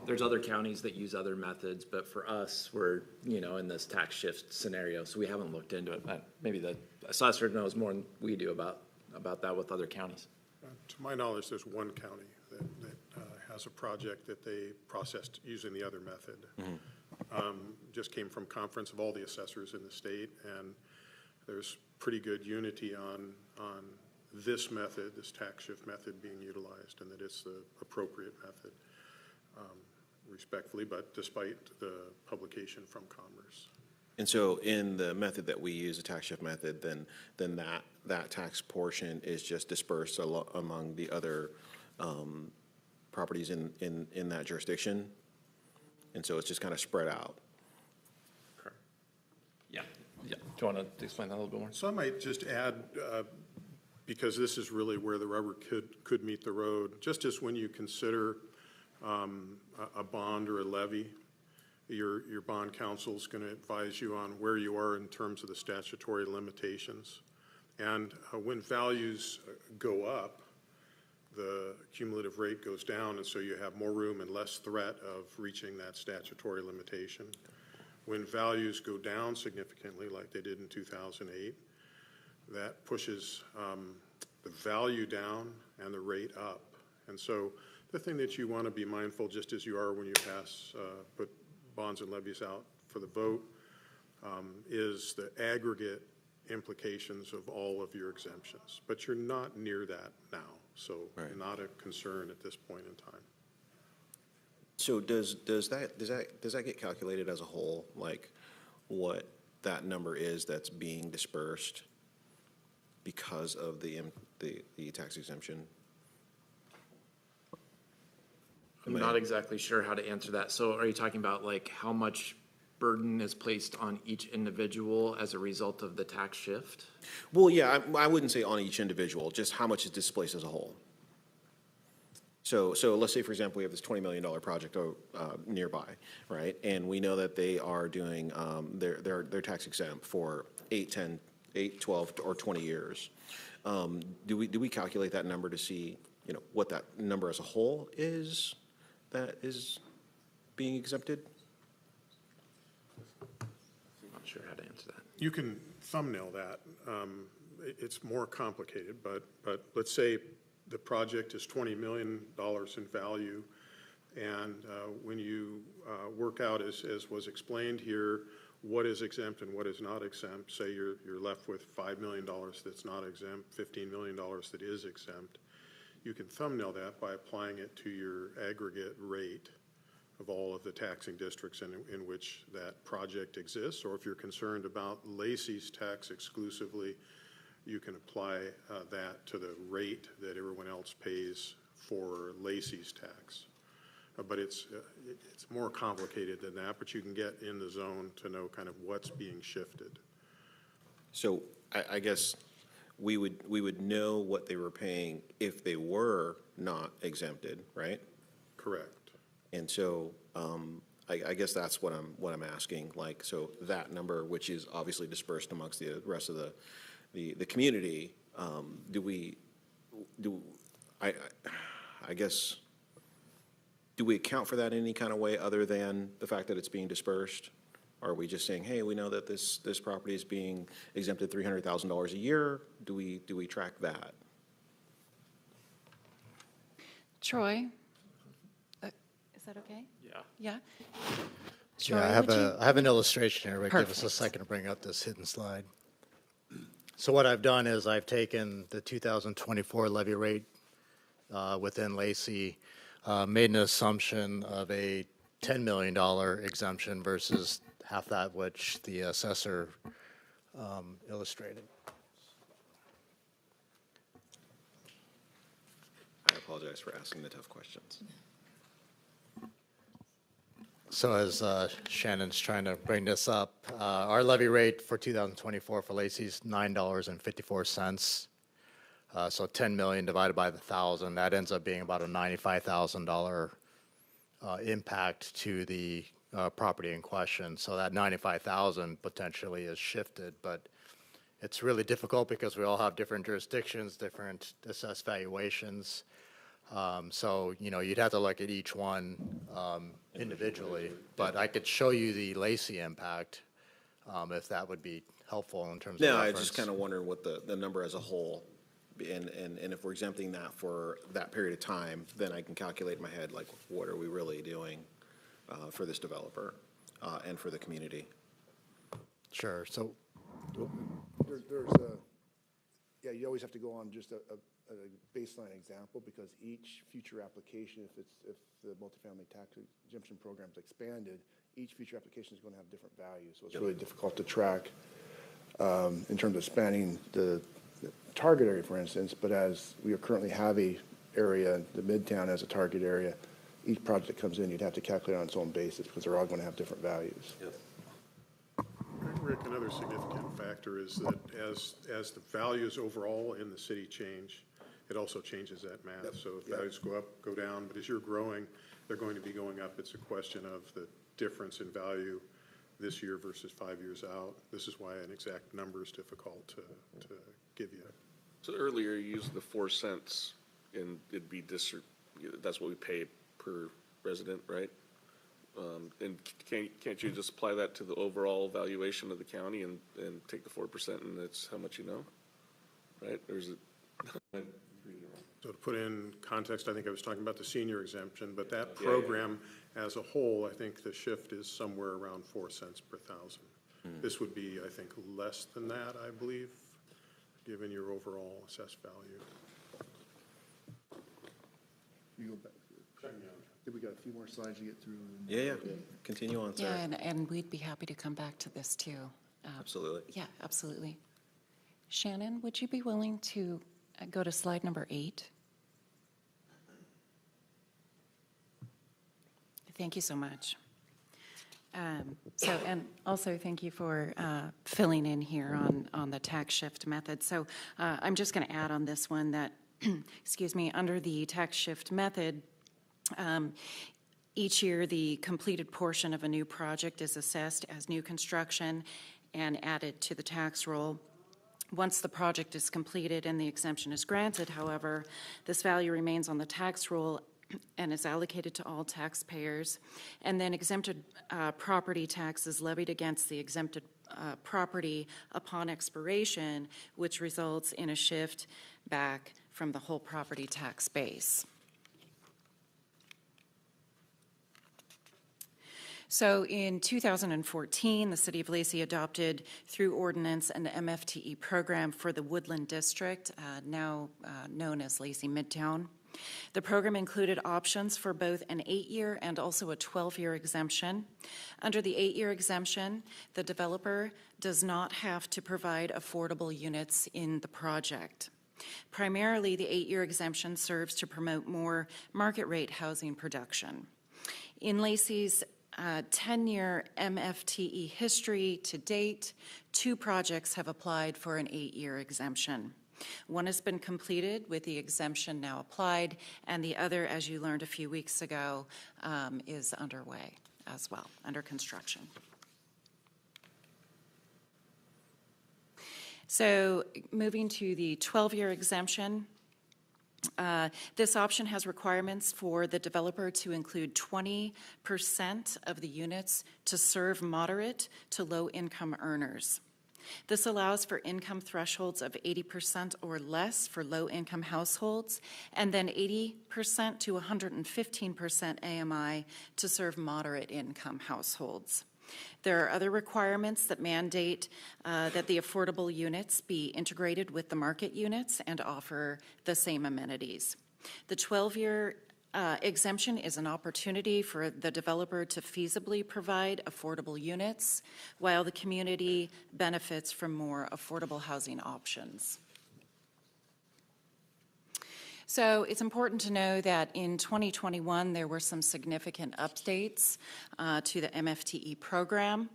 There's other counties that use other methods, but for us, we're, in this tax shift scenario, so we haven't looked into it. Maybe the assessor knows more than we do about that with other counties. To my knowledge, there's one county that has a project that they processed using the other method. Just came from conference of all the assessors in the state, and there's pretty good unity on this method, this tax shift method being utilized, and that it's the appropriate method. respectfully, but despite the publication from Commerce. And so in the method that we use, the tax shift method, then that tax portion is just dispersed among the other properties in that jurisdiction? And so it's just kind of spread out? Yeah. Yeah. Do you want to explain that a little bit more? So I might just add, because this is really where the rubber could meet the road, just as when you consider a bond or a levy, your bond counsel is going to advise you on where you are in terms of the statutory limitations. And when values go up, the cumulative rate goes down, and so you have more room and less threat of reaching that statutory limitation. When values go down significantly, like they did in 2008, that pushes the value down and the rate up. And so the thing that you want to be mindful, just as you are when you put bonds and levies out for the vote, is the aggregate implications of all of your exemptions. But you're not near that now, so Right. not a concern at this point in time. So does that get calculated as a whole, like what that number is that's being dispersed because of the tax exemption? I'm not exactly sure how to answer that. So are you talking about like how much burden is placed on each individual as a result of the tax shift? Well, yeah, I wouldn't say on each individual, just how much is displaced as a whole. So let's say, for example, we have this $20 million project nearby, right? And we know that they are doing, they're tax exempt for 8, 12, or 20 years. Do we calculate that number to see, what that number as a whole is that is being exempted? I'm not sure how to answer that. You can thumbnail that. It's more complicated, but let's say the project is $20 million in value, and when you work out, as was explained here, what is exempt and what is not exempt, say you're left with $5 million that's not exempt, $15 million that is exempt, you can thumbnail that by applying it to your aggregate rate of all of the taxing districts in which that project exists. Or if you're concerned about Lacey's tax exclusively, you can apply that to the rate that everyone else pays for Lacey's tax. But it's more complicated than that, but you can get in the zone to know kind of what's being shifted. So I guess we would know what they were paying if they were not exempted, right? Correct. And so I guess that's what I'm asking. Like, so that number, which is obviously dispersed amongst the rest of the community, I guess, do we account for that in any kind of way other than the fact that it's being dispersed? Or are we just saying, hey, we know that this property is being exempted $300,000 a year? Do we track that? Troy? Is that okay? Yeah. Yeah? Yeah, I have an illustration here, but give us a second to bring up this hidden slide. So what I've done is I've taken the 2024 levy rate within Lacey, made an assumption of a $10 million exemption versus half that which the assessor illustrated. I apologize for asking the tough questions. So as Shannon's trying to bring this up, our levy rate for 2024 for Lacey is $9.54. So 10 million divided by the 1,000, that ends up being about a $95,000 impact to the property in question. So that 95,000 potentially is shifted, but it's really difficult because we all have different jurisdictions, different assessed valuations. So, you'd have to look at each one individually, but I could show you the Lacey impact if that would be helpful in terms of No, I reference. just kind of wondering what the number as a whole, and if we're exempting that for that period of time, then I can calculate in my head, like, what are we really doing for this developer and for the community? Sure, so There's you always have to go on just a a baseline example because each future application, if the multifamily tax exemption program's expanded, each future application is going to have different values. So it's really difficult to track in terms of spanning the target area, for instance. But as we currently have a area, the Midtown as a target area, each project that comes in, you'd have to calculate on its own basis because they're all going to have different values. Rick, another significant factor is that as the values overall in the city change, it also changes that math. So if values go up, go down, but as you're growing, they're going to be going up. It's a question of the difference in value this year versus 5 years out. This is why an exact number is difficult to give you. So earlier you used the 4 cents and it'd be that's what we pay per resident, right? And can't you just apply that to the overall valuation of the county and take the 4% and that's how much you know, right? Or is it? So to put in context, I think I was talking about the senior exemption, but that program as a whole, I think the shift is somewhere around 4 cents per thousand. This would be, I think, less than that, I believe, given your overall assessed value. You go back. I think we got a few more slides to get through. Yeah. Continue on, Yeah, Sarah. and we'd be happy to come back to this too. Absolutely. Yeah, absolutely. Shannon, would you be willing to go to slide number 8? Thank you so much. And also thank you for filling in here on the tax shift method. So I'm just going to add on this one that, excuse me, under the tax shift method, each year the completed portion of a new project is assessed as new construction and added to the tax roll. Once the project is completed and the exemption is granted, however, this value remains on the tax roll and is allocated to all taxpayers. And then exempted property tax is levied against the exempted property upon expiration, which results in a shift back from the whole property tax base. So in 2014, the City of Lacey adopted through ordinance an MFTE program for the Woodland District, now known as Lacey Midtown. The program included options for both an 8-year and also a 12-year exemption. Under the 8-year exemption, the developer does not have to provide affordable units in the project. Primarily, the 8-year exemption serves to promote more market rate housing production. In Lacey's 10-year MFTE history to date, 2 projects have applied for an 8-year exemption. One has been completed with the exemption now applied, and the other, as you learned a few weeks ago, is underway as well, under construction. So moving to the 12-year exemption, this option has requirements for the developer to include 20% of the units to serve moderate to low-income earners. This allows for income thresholds of 80% or less for low-income households, and then 80% to 115% AMI to serve moderate-income households. There are other requirements that mandate that the affordable units be integrated with the market units and offer the same amenities. The 12-year exemption is an opportunity for the developer to feasibly provide affordable units while the community benefits from more affordable housing options. So it's important to know that in 2021, there were some significant updates to the MFTE program.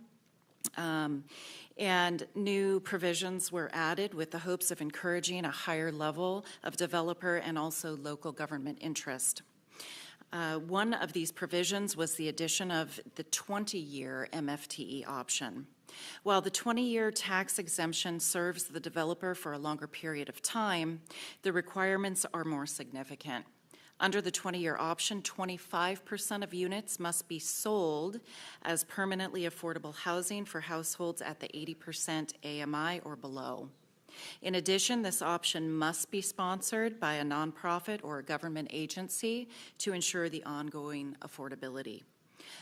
And new provisions were added with the hopes of encouraging a higher level of developer and also local government interest. One of these provisions was the addition of the 20-year MFTE option. While the 20-year tax exemption serves the developer for a longer period of time, the requirements are more significant. Under the 20-year option, 25% of units must be sold as permanently affordable housing for households at the 80% AMI or below. In addition, this option must be sponsored by a nonprofit or a government agency to ensure the ongoing affordability.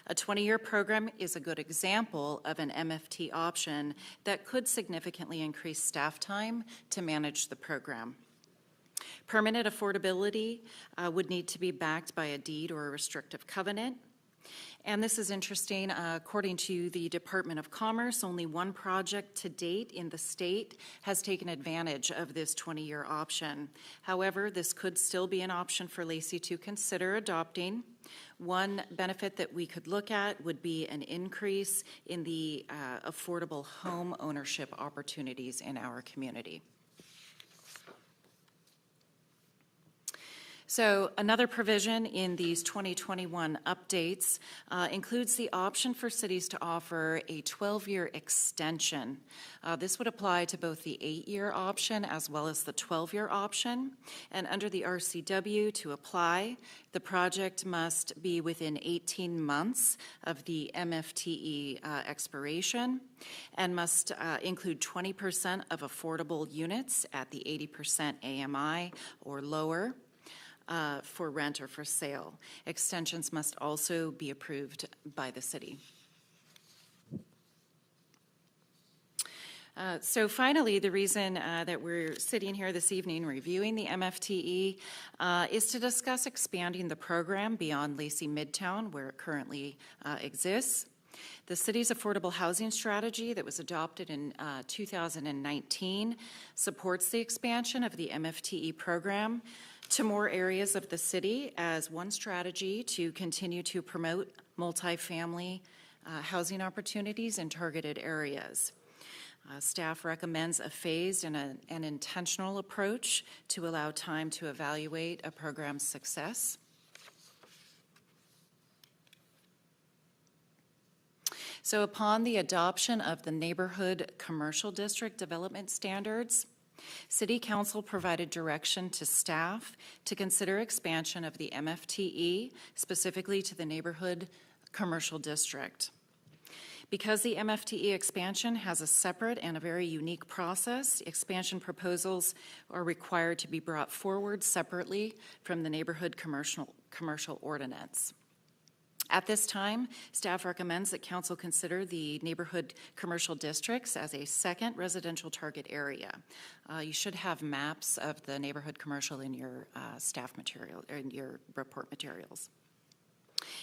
A 20-year program is a good example of an MFT option that could significantly increase staff time to manage the program. Permanent affordability would need to be backed by a deed or a restrictive covenant. And this is interesting. According to the Department of Commerce, only one project to date in the state has taken advantage of this 20-year option. However, this could still be an option for Lacey to consider adopting. One benefit that we could look at would be an increase in the affordable home ownership opportunities in our community. So another provision in these 2021 updates includes the option for cities to offer a 12-year extension. This would apply to both the 8-year option as well as the 12-year option. And under the RCW, to apply, the project must be within 18 months of the MFTE expiration and must include 20% of affordable units at the 80% AMI or lower. For rent or for sale. Extensions must also be approved by the city. So finally, the reason that we're sitting here this evening reviewing the MFTE is to discuss expanding the program beyond Lacey Midtown, where it currently exists. The city's affordable housing strategy that was adopted in 2019 supports the expansion of the MFTE program to more areas of the city as one strategy to continue to promote multifamily housing opportunities in targeted areas. Staff recommends a phased and an intentional approach to allow time to evaluate a program's success. So upon the adoption of the Neighborhood Commercial District Development Standards, City Council provided direction to staff to consider expansion of the MFTE, specifically to the Neighborhood Commercial District. Because the MFTE expansion has a separate and a very unique process, expansion proposals are required to be brought forward separately from the Neighborhood Commercial Ordinance. At this time, staff recommends that council consider the neighborhood commercial districts as a second residential target area. You should have maps of the neighborhood commercial in your staff material, or in your report materials.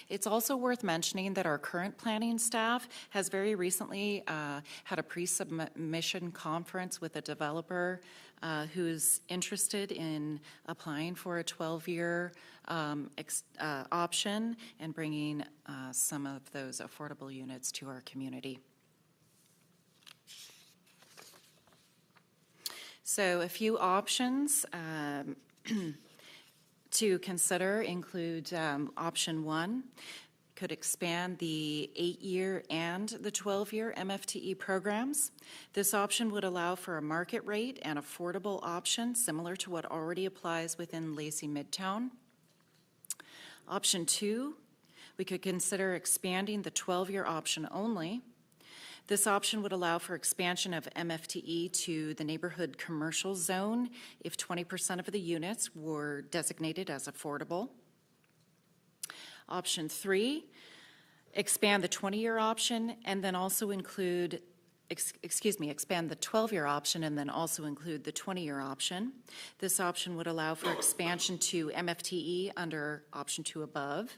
It's also worth mentioning that our current planning staff has very recently had a pre-submission conference with a developer who's interested in applying for a 12-year option and bringing some of those affordable units to our community. So a few options to consider include option one, could expand the 8-year and the 12-year MFTE programs. This option would allow for a market rate and affordable option similar to what already applies within Lacey Midtown. Option two, we could consider expanding the 12-year option only. This option would allow for expansion of MFTE to the neighborhood commercial zone if 20% of the units were designated as affordable. Option three, expand the 20-year option and then also include, expand the 12-year option and then also include the 20-year option. This option would allow for expansion to MFTE under option two above,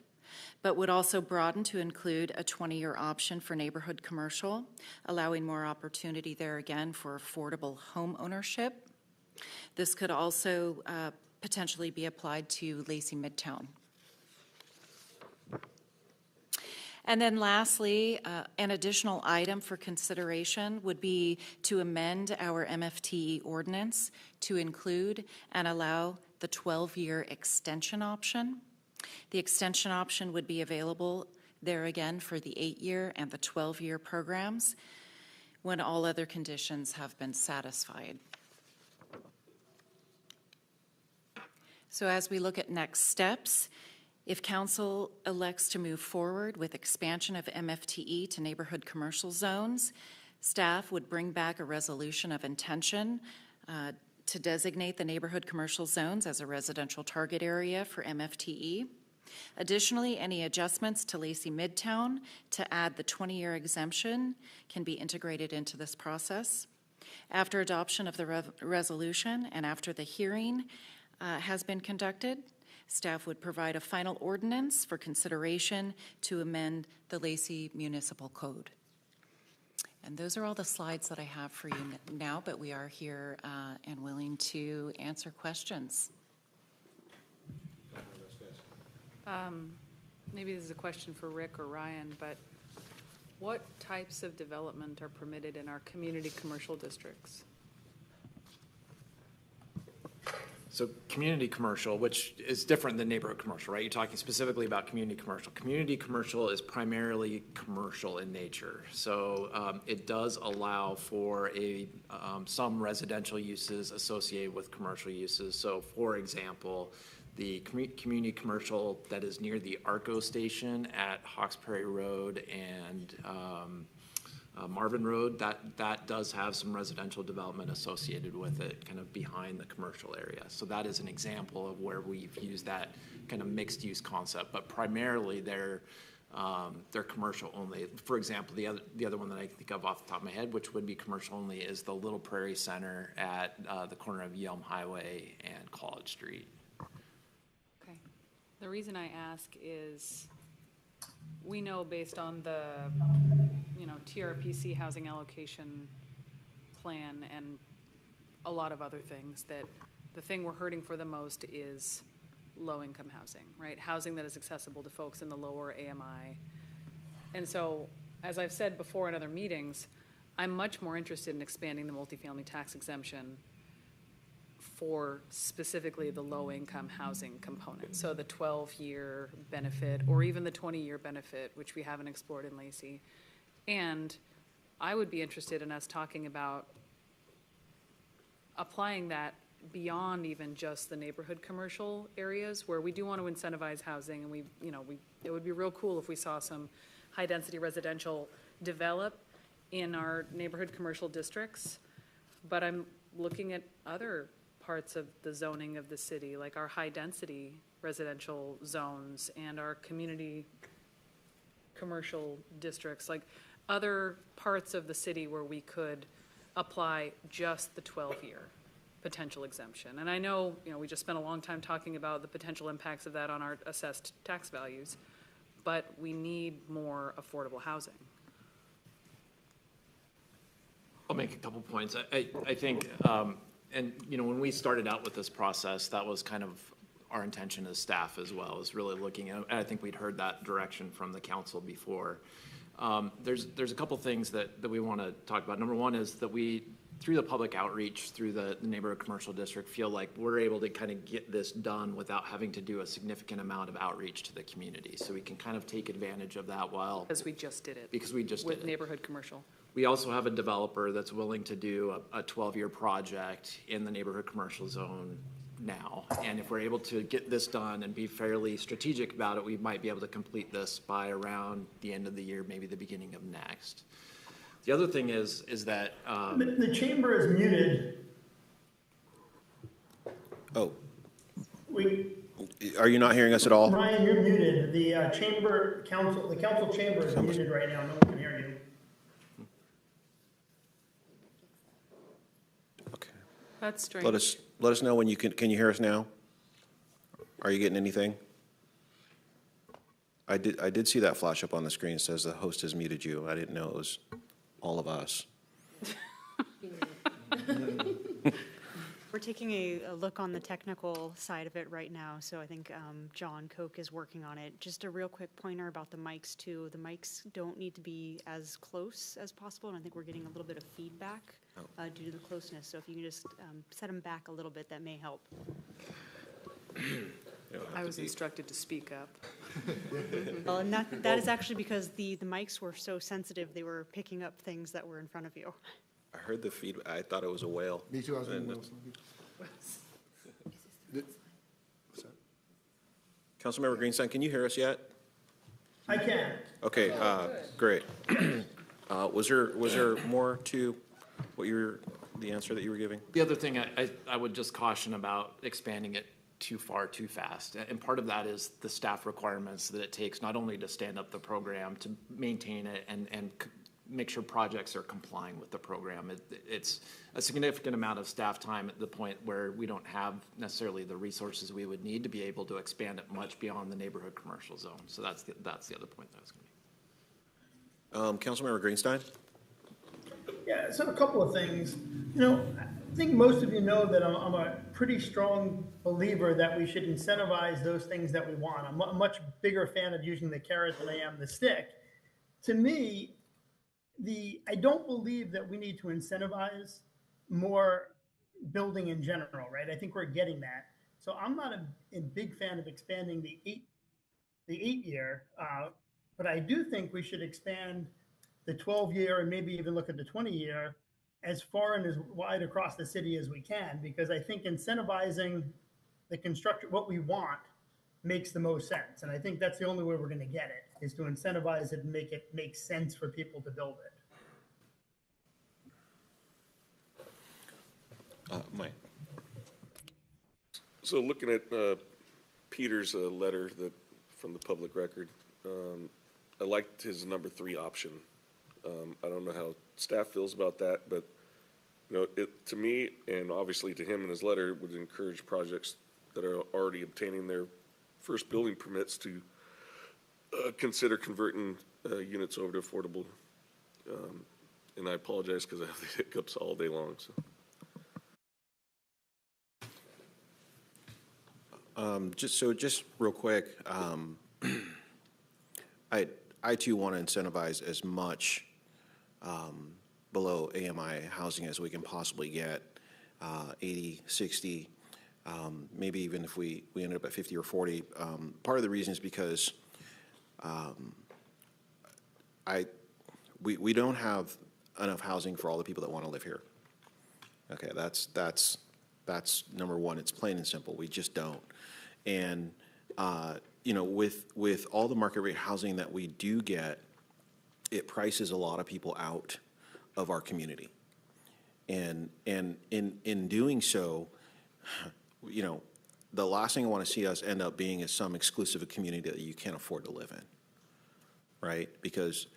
but would also broaden to include a 20-year option for neighborhood commercial, allowing more opportunity there again for affordable home ownership. This could also potentially be applied to Lacey Midtown. And then lastly, an additional item for consideration would be to amend our MFTE ordinance to include and allow the 12-year extension option. The extension option would be available there again for the 8-year and the 12-year programs when all other conditions have been satisfied. So as we look at next steps, if council elects to move forward with expansion of MFTE to neighborhood commercial zones, staff would bring back a resolution of intention to designate the neighborhood commercial zones as a residential target area for MFTE. Additionally, any adjustments to Lacey Midtown to add the 20-year exemption can be integrated into this process. After adoption of the resolution and after the hearing, has been conducted. Staff would provide a final ordinance for consideration to amend the Lacey Municipal Code. And those are all the slides that I have for you now, but we are here and willing to answer questions. Maybe this is a question for Rick or Ryan, but what types of development are permitted in our community commercial districts? So community commercial, which is different than neighborhood commercial, right? You're talking specifically about community commercial. Community commercial is primarily commercial in nature. So it does allow for some residential uses associated with commercial uses. So for example, the community commercial that is near the ARCO station at Hawks Prairie Road and Marvin Road, that does have some residential development associated with it, kind of behind the commercial area. So that is an example of where we've used that kind of mixed-use concept, but primarily they're commercial only. For example, the other one that I can think of off the top of my head, which would be commercial only, is the Little Prairie Center at the corner of Yelm Highway and College Street. Okay. The reason I ask is we know based on the, TRPC housing allocation plan and a lot of other things that the thing we're hurting for the most is low-income housing, right? Housing that is accessible to folks in the lower AMI. And so, as I've said before in other meetings, I'm much more interested in expanding the multifamily tax exemption for specifically the low-income housing component. So the 12-year benefit or even the 20-year benefit, which we haven't explored in Lacey. And I would be interested in us talking about applying that beyond even just the neighborhood commercial areas where we do want to incentivize housing, and it would be real cool if we saw some high-density residential develop in our neighborhood commercial districts. But I'm looking at other parts of the zoning of the city, like our high-density residential zones and our community commercial districts, like other parts of the city where we could apply just the 12-year potential exemption. And I know, we just spent a long time talking about the potential impacts of that on our assessed tax values, but we need more affordable housing. I'll make a couple points. I think, when we started out with this process, that was kind of our intention as staff as well, is really looking at, and I think we'd heard that direction from the council before. There's a couple things that we want to talk about. Number one is that we, through the public outreach, through the neighborhood commercial district, feel like we're able to kind of get this done without having to do a significant amount of outreach to the community. So we can kind of take advantage of that while. Because we just did it. With neighborhood commercial. We also have a developer that's willing to do a 12-year project in the neighborhood commercial zone now. And if we're able to get this done and be fairly strategic about it, we might be able to complete this by around the end of the year, maybe the beginning of next. The other thing is that The chamber is muted. Oh, are you not hearing us at all? Ryan, you're muted. The council chamber is muted right now. No one can hear you. Okay. That's strange. Let us know when you can you hear us now? Are you getting anything? I did see that flash up on the screen. It says the host has muted you. I didn't know it was all of us. We're taking a look on the technical side of it right now, so I think John Koch is working on it. Just a real quick pointer about the mics too. The mics don't need to be as close as possible, and I think we're getting a little bit of feedback due to the closeness. So if you can just set them back a little bit, that may help. I was instructed to speak up. Well, and that is actually because the mics were so sensitive, they were picking up things that were in front of you. I heard the feedback. I thought it was a whale. Me too, I was in the Councilmember Greenstein, can you hear us yet? I can. Okay, great. Was there more to the answer that you were giving? the other thing I would just caution about expanding it too far, too fast. And part of that is the staff requirements that it takes not only to stand up the program, to maintain it and make sure projects are complying with the program. It's a significant amount of staff time at the point where we don't have necessarily the resources we would need to be able to expand it much beyond the neighborhood commercial zone. So that's the other point that I was going to make. Councilmember Greenstein? Yeah, so a couple of things. You know, I think most of you know that I'm a pretty strong believer that we should incentivize those things that we want. I'm a much bigger fan of using the carrot than I am the stick. To me, I don't believe that we need to incentivize more building in general, right? I think we're getting that. So I'm not a big fan of expanding the eight year, but I do think we should expand the 12-year and maybe even look at the 20-year as far and as wide across the city as we can, because I think incentivizing the construction, what we want, makes the most sense. And I think that's the only way we're going to get it, is to incentivize it and make it make sense for people to build it. Mike? So looking at Peter's letter from the public record, I liked his number 3 option. I don't know how staff feels about that, but it, to me, and obviously to him in his letter, would encourage projects that are already obtaining their first building permits to consider converting units over to affordable. And I apologize because I have the hiccups all day long. So. Just real quick, I too want to incentivize as much below AMI housing as we can possibly get, 80, 60, maybe even if we ended up at 50 or 40. Part of the reason is because we don't have enough housing for all the people that want to live here. Okay, that's number one. It's plain and simple. We just don't. And with all the market rate housing that we do get, it prices a lot of people out of our community. And in doing so, the last thing I want to see us end up being is some exclusive community that you can't afford to live in, right? Because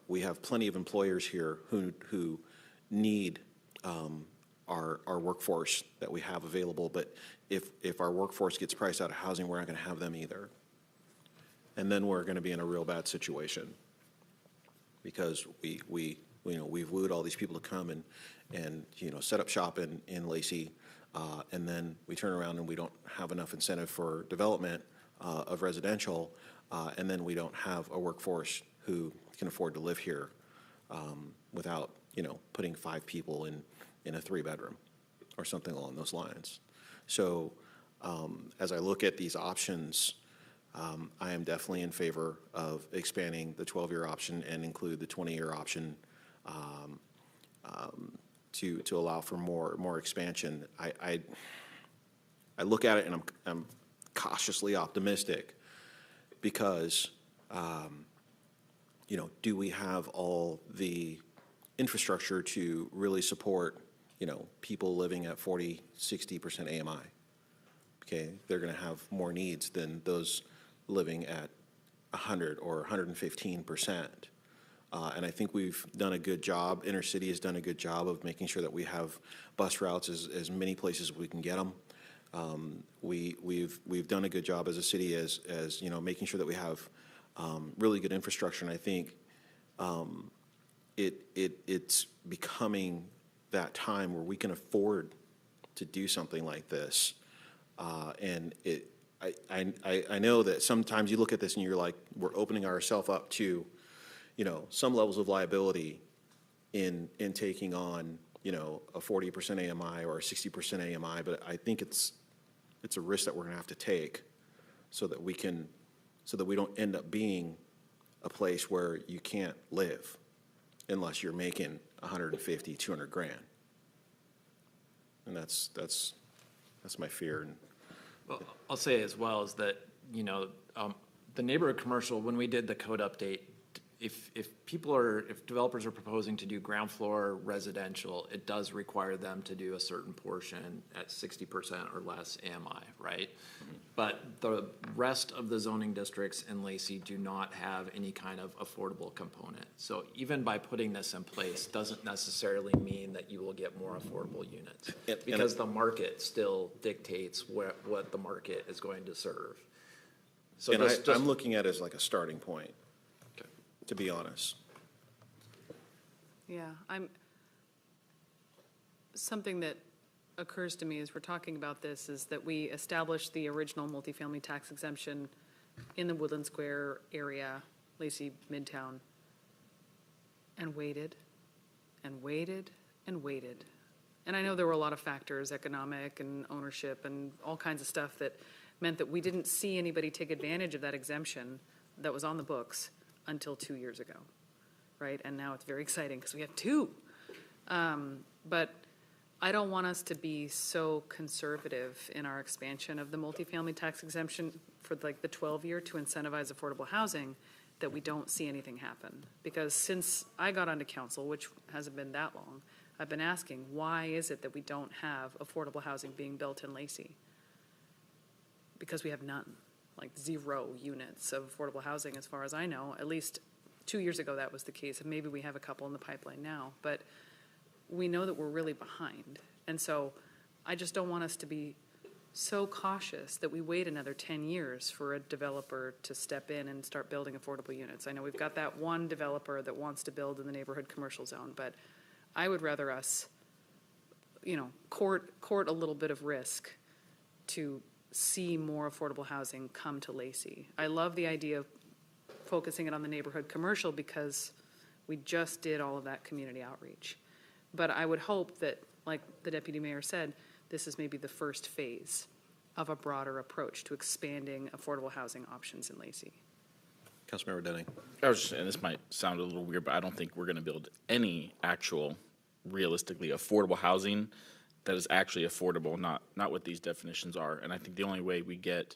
we have plenty of employers here who need our workforce that we have available, but if our workforce gets priced out of housing, we're not going to have them either. And then we're going to be in a real bad situation because we've wooed all these people to come and set up shop in Lacey, and then we turn around and we don't have enough incentive for development of residential, and then we don't have a workforce who can afford to live here without putting 5 people in a 3-bedroom or something along those lines. So as I look at these options, I am definitely in favor of expanding the 12-year option and include the 20-year option to allow for more expansion. I look at it and I'm cautiously optimistic because do we have all the infrastructure to really support people living at 40, 60% AMI? Okay, they're going to have more needs than those living at 100 or 115%. And I think we've done a good job. Intercity has done a good job of making sure that we have bus routes as many places as we can get them. We've done a good job as a city as making sure that we have really good infrastructure. And I think it's becoming that time where we can afford to do something like this. And I know that sometimes you look at this and you're like, we're opening ourselves up to, some levels of liability in taking on, a 40% AMI or a 60% AMI, but I think it's a risk that we're going to have to take so that we don't end up being a place where you can't live unless you're making 150, 200 grand. And that's my fear. And well, I'll say as well is that, the neighborhood commercial, when we did the code update, if developers are proposing to do ground floor residential, it does require them to do a certain portion at 60% or less AMI, right? But the rest of the zoning districts in Lacey do not have any kind of affordable component. So even by putting this in place doesn't necessarily mean that you will get more affordable units, because the market still dictates what the market is going to serve. So And I'm looking at it as like a starting point, to be honest. Yeah, something that occurs to me as we're talking about this is that we established the original multifamily tax exemption in the Woodland Square area, Lacey Midtown, and waited and waited and waited. And I know there were a lot of factors, economic and ownership and all kinds of stuff, that meant that we didn't see anybody take advantage of that exemption that was on the books until 2 years ago, right? And now it's very exciting because we have two. But I don't want us to be so conservative in our expansion of the multifamily tax exemption for like the 12-year to incentivize affordable housing that we don't see anything happen. Because since I got onto council, which hasn't been that long, I've been asking, why is it that we don't have affordable housing being built in Lacey? Because we have none, like 0 units of affordable housing as far as I know. At least 2 years ago that was the case, and maybe we have a couple in the pipeline now. But we know that we're really behind. And so I just don't want us to be so cautious that we wait another 10 years for a developer to step in and start building affordable units. I know we've got that one developer that wants to build in the neighborhood commercial zone, but I would rather us, court a little bit of risk to see more affordable housing come to Lacey. I love the idea of focusing it on the neighborhood commercial because we just did all of that community outreach. But I would hope that, like the deputy mayor said, this is maybe the first phase of a broader approach to expanding affordable housing options in Lacey. Councilmember Denning. I was just saying, this might sound a little weird, but I don't think we're going to build any actual, realistically affordable housing that is actually affordable, not what these definitions are. And I think the only way we get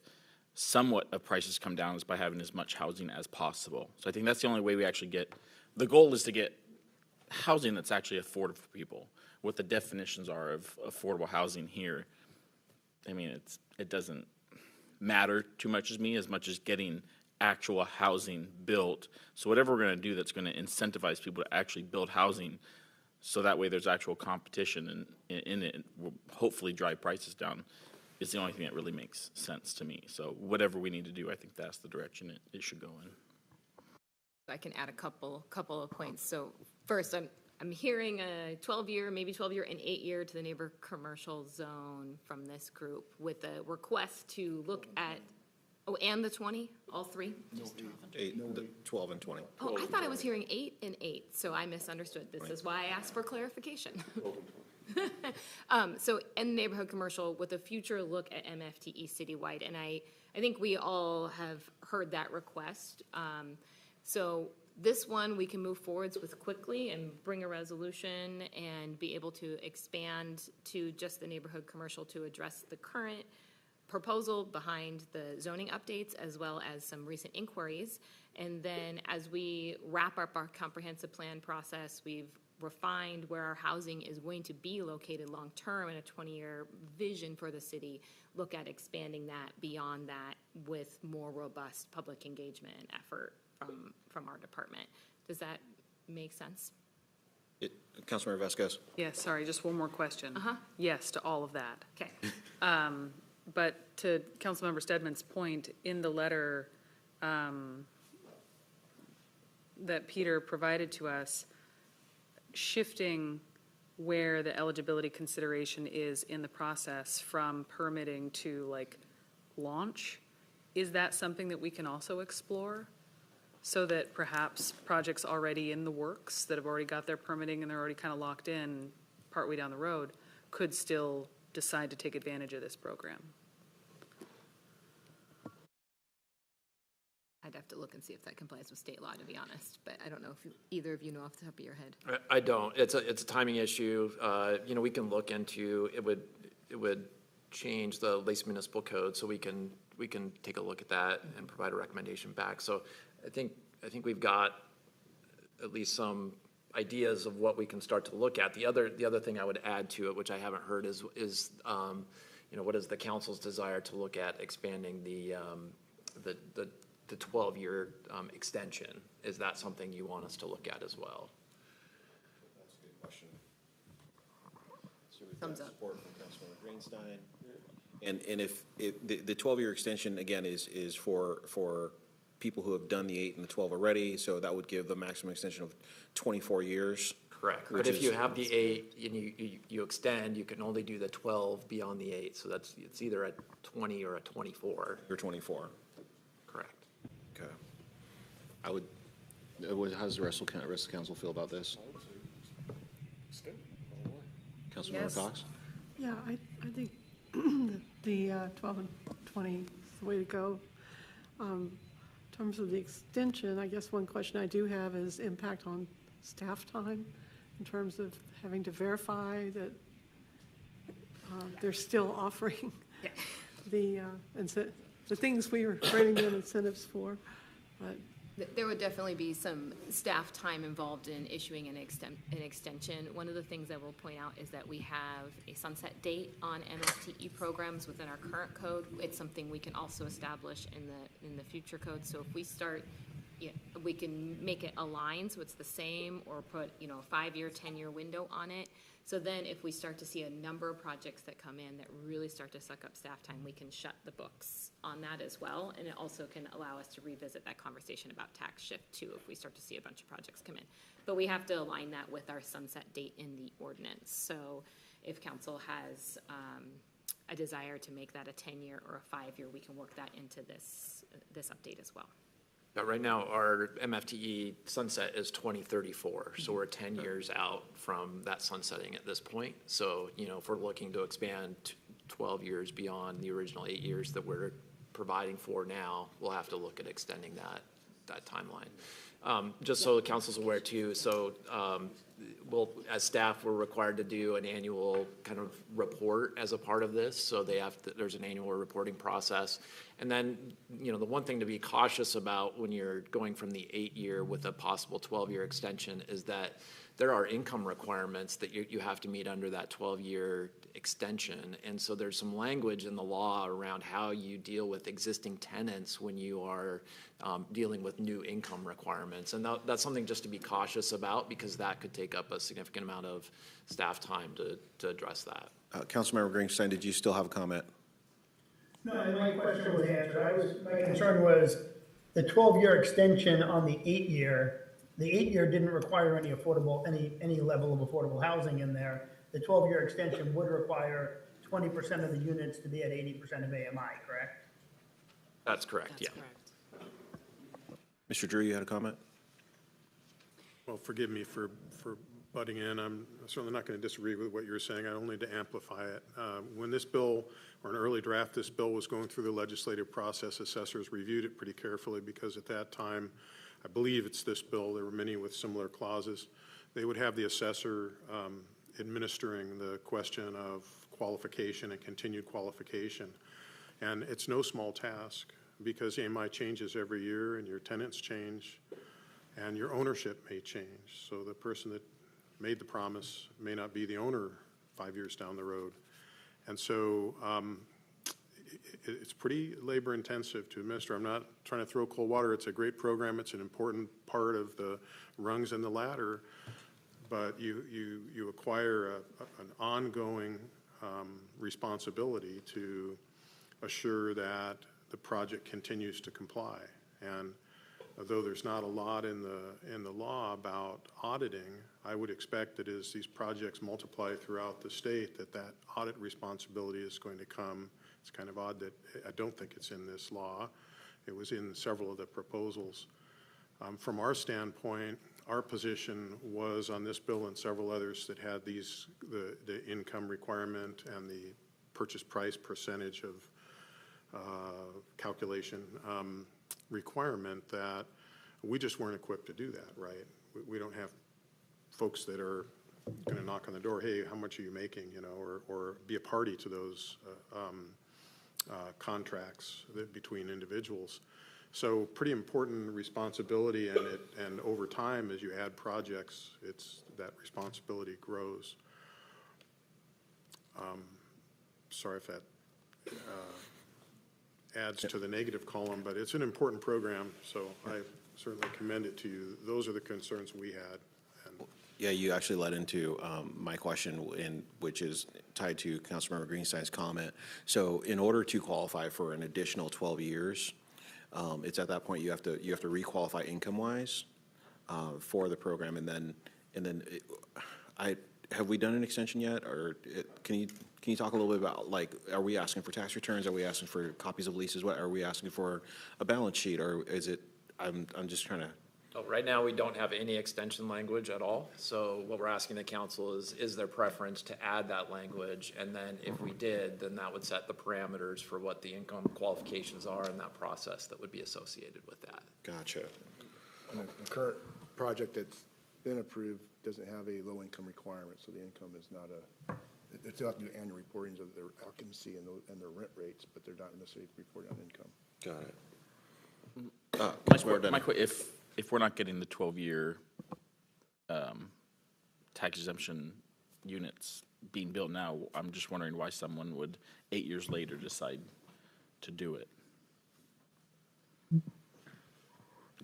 somewhat of prices come down is by having as much housing as possible. So I think that's the only way we actually get, the goal is to get housing that's actually affordable for people. What the definitions are of affordable housing here, I mean, it doesn't matter too much to me as much as getting actual housing built. So whatever we're going to do that's going to incentivize people to actually build housing, so that way there's actual competition in it, will hopefully drive prices down, is the only thing that really makes sense to me. So whatever we need to do, I think that's the direction it should go in. I can add a couple of points. So first, I'm hearing a 12-year, maybe 12-year and 8-year to the neighbor commercial zone from this group with a request to look at, and the 20, all three? 12 and 20. Oh, I thought I was hearing 8 and 8, so I misunderstood. This is why I asked for clarification. So in neighborhood commercial with a future look at MFTE citywide, and I think we all have heard that request. So this one we can move forwards with quickly and bring a resolution and be able to expand to just the neighborhood commercial to address the current proposal behind the zoning updates as well as some recent inquiries. And then as we wrap up our comprehensive plan process, we've refined where our housing is going to be located long-term in a 20-year vision for the city, look at expanding that beyond that with more robust public engagement and effort from our department. Does that make sense? Councilmember Vasquez. Yes, sorry, just one more question. Uh-huh. Yes to all of that. Okay. But to Councilmember Stedman's point, in the letter that Peter provided to us, shifting where the eligibility consideration is in the process from permitting to like launch, is that something that we can also explore? So that perhaps projects already in the works that have already got their permitting and they're already kind of locked in partway down the road could still decide to take advantage of this program? I'd have to look and see if that complies with state law, to be honest, but I don't know if either of you know off the top of your head. I don't. It's a timing issue. We can look into, it would change the Lacey Municipal Code, so we can take a look at that and provide a recommendation back. So I think we've got at least some ideas of what we can start to look at. The other thing I would add to it, which I haven't heard, is what is the council's desire to look at expanding the 12-year extension? Is that something you want us to look at as well? That's a good question. So we've Thumbs got up. support from Councilmember Greenstein. And if the 12-year extension, again, is for people who have done the 8 and the 12 already, so that would give the maximum extension of 24 years. Correct. But if you have the 8 and you extend, you can only do the 12 beyond the 8. So it's either a 20 or a 24. Or 24. Correct. Okay. How does the rest of the council feel about this? Councilmember Yes. Cox? Yeah, I think the 12 and 20 is the way to go. In terms of the extension, I guess one question I do have is impact on staff time in terms of having to verify that they're still offering the things we were writing in incentives for. But There would definitely be some staff time involved in issuing an extension. One of the things I will point out is that we have a sunset date on MFTE programs within our current code. It's something we can also establish in the future code. So if we start, we can make it align so it's the same, or put a 5-year, 10-year window on it. So then if we start to see a number of projects that come in that really start to suck up staff time, we can shut the books on that as well. And it also can allow us to revisit that conversation about tax shift too, if we start to see a bunch of projects come in. But we have to align that with our sunset date in the ordinance. So if council has a desire to make that a 10-year or a 5-year, we can work that into this update as well. But right now, our MFTE sunset is 2034, so we're 10 years out from that sunsetting at this point. So, if we're looking to expand 12 years beyond the original 8 years that we're providing for now, we'll have to look at extending that timeline. Just so the council's aware too, so as staff, we're required to do an annual kind of report as a part of this. So there's an annual reporting process. And then, the one thing to be cautious about when you're going from the 8-year with a possible 12-year extension is that there are income requirements that you have to meet under that 12-year extension. And so there's some language in the law around how you deal with existing tenants when you are dealing with new income requirements. And that's something just to be cautious about, because that could take up a significant amount of staff time to address that. Councilmember Greenstein, did you still have a comment? No, my question was answered. My concern was the 12-year extension on the 8-year. The 8-year didn't require any level of affordable housing in there. The 12-year extension would require 20% of the units to be at 80% of AMI, correct? That's correct, yeah. Mr. Drew, you had a comment? Well, forgive me for butting in. I'm certainly not going to disagree with what you're saying. I only to amplify it. When this bill, or an early draft, this bill was going through the legislative process, assessors reviewed it pretty carefully, because at that time, I believe it's this bill, there were many with similar clauses. They would have the assessor administering the question of qualification and continued qualification. And it's no small task, because AMI changes every year and your tenants change and your ownership may change. So the person that made the promise may not be the owner 5 years down the road. And so it's pretty labor intensive to administer. I'm not trying to throw cold water. It's a great program. It's an important part of the rungs in the ladder, but you acquire an ongoing responsibility to assure that the project continues to comply. And though there's not a lot in the law about auditing, I would expect that as these projects multiply throughout the state, that audit responsibility is going to come. It's kind of odd that I don't think it's in this law. It was in several of the proposals. From our standpoint, our position was on this bill and several others that had the income requirement and the purchase price percentage of calculation requirement, that we just weren't equipped to do that, right? We don't have folks that are going to knock on the door, hey, how much are you making, or be a party to those contracts between individuals. So pretty important responsibility, and over time, as you add projects, that responsibility grows. Sorry if that adds to the negative column, but it's an important program, so I certainly commend it to you. Those are the concerns we had. Yeah, you actually led into my question, which is tied to Councilmember Greenstein's comment. So in order to qualify for an additional 12 years, it's at that point you have to requalify income-wise for the program, and then have we done an extension yet, or can you talk a little bit about, like, are we asking for tax returns? Are we asking for copies of leases? What are we asking for, a balance sheet, or is it? I'm just trying to. Oh, right now, we don't have any extension language at all. So what we're asking the council is there preference to add that language? And then if we did, then that would set the parameters for what the income qualifications are and that process that would be associated with that. Gotcha. And the current project that's been approved doesn't have a low-income requirement, so the income is not they still have to do annual reportings of their occupancy and their rent rates, but they're not necessarily reporting on income. Got it. If we're not getting the 12-year tax exemption units being built now, I'm just wondering why someone would 8 years later decide to do it.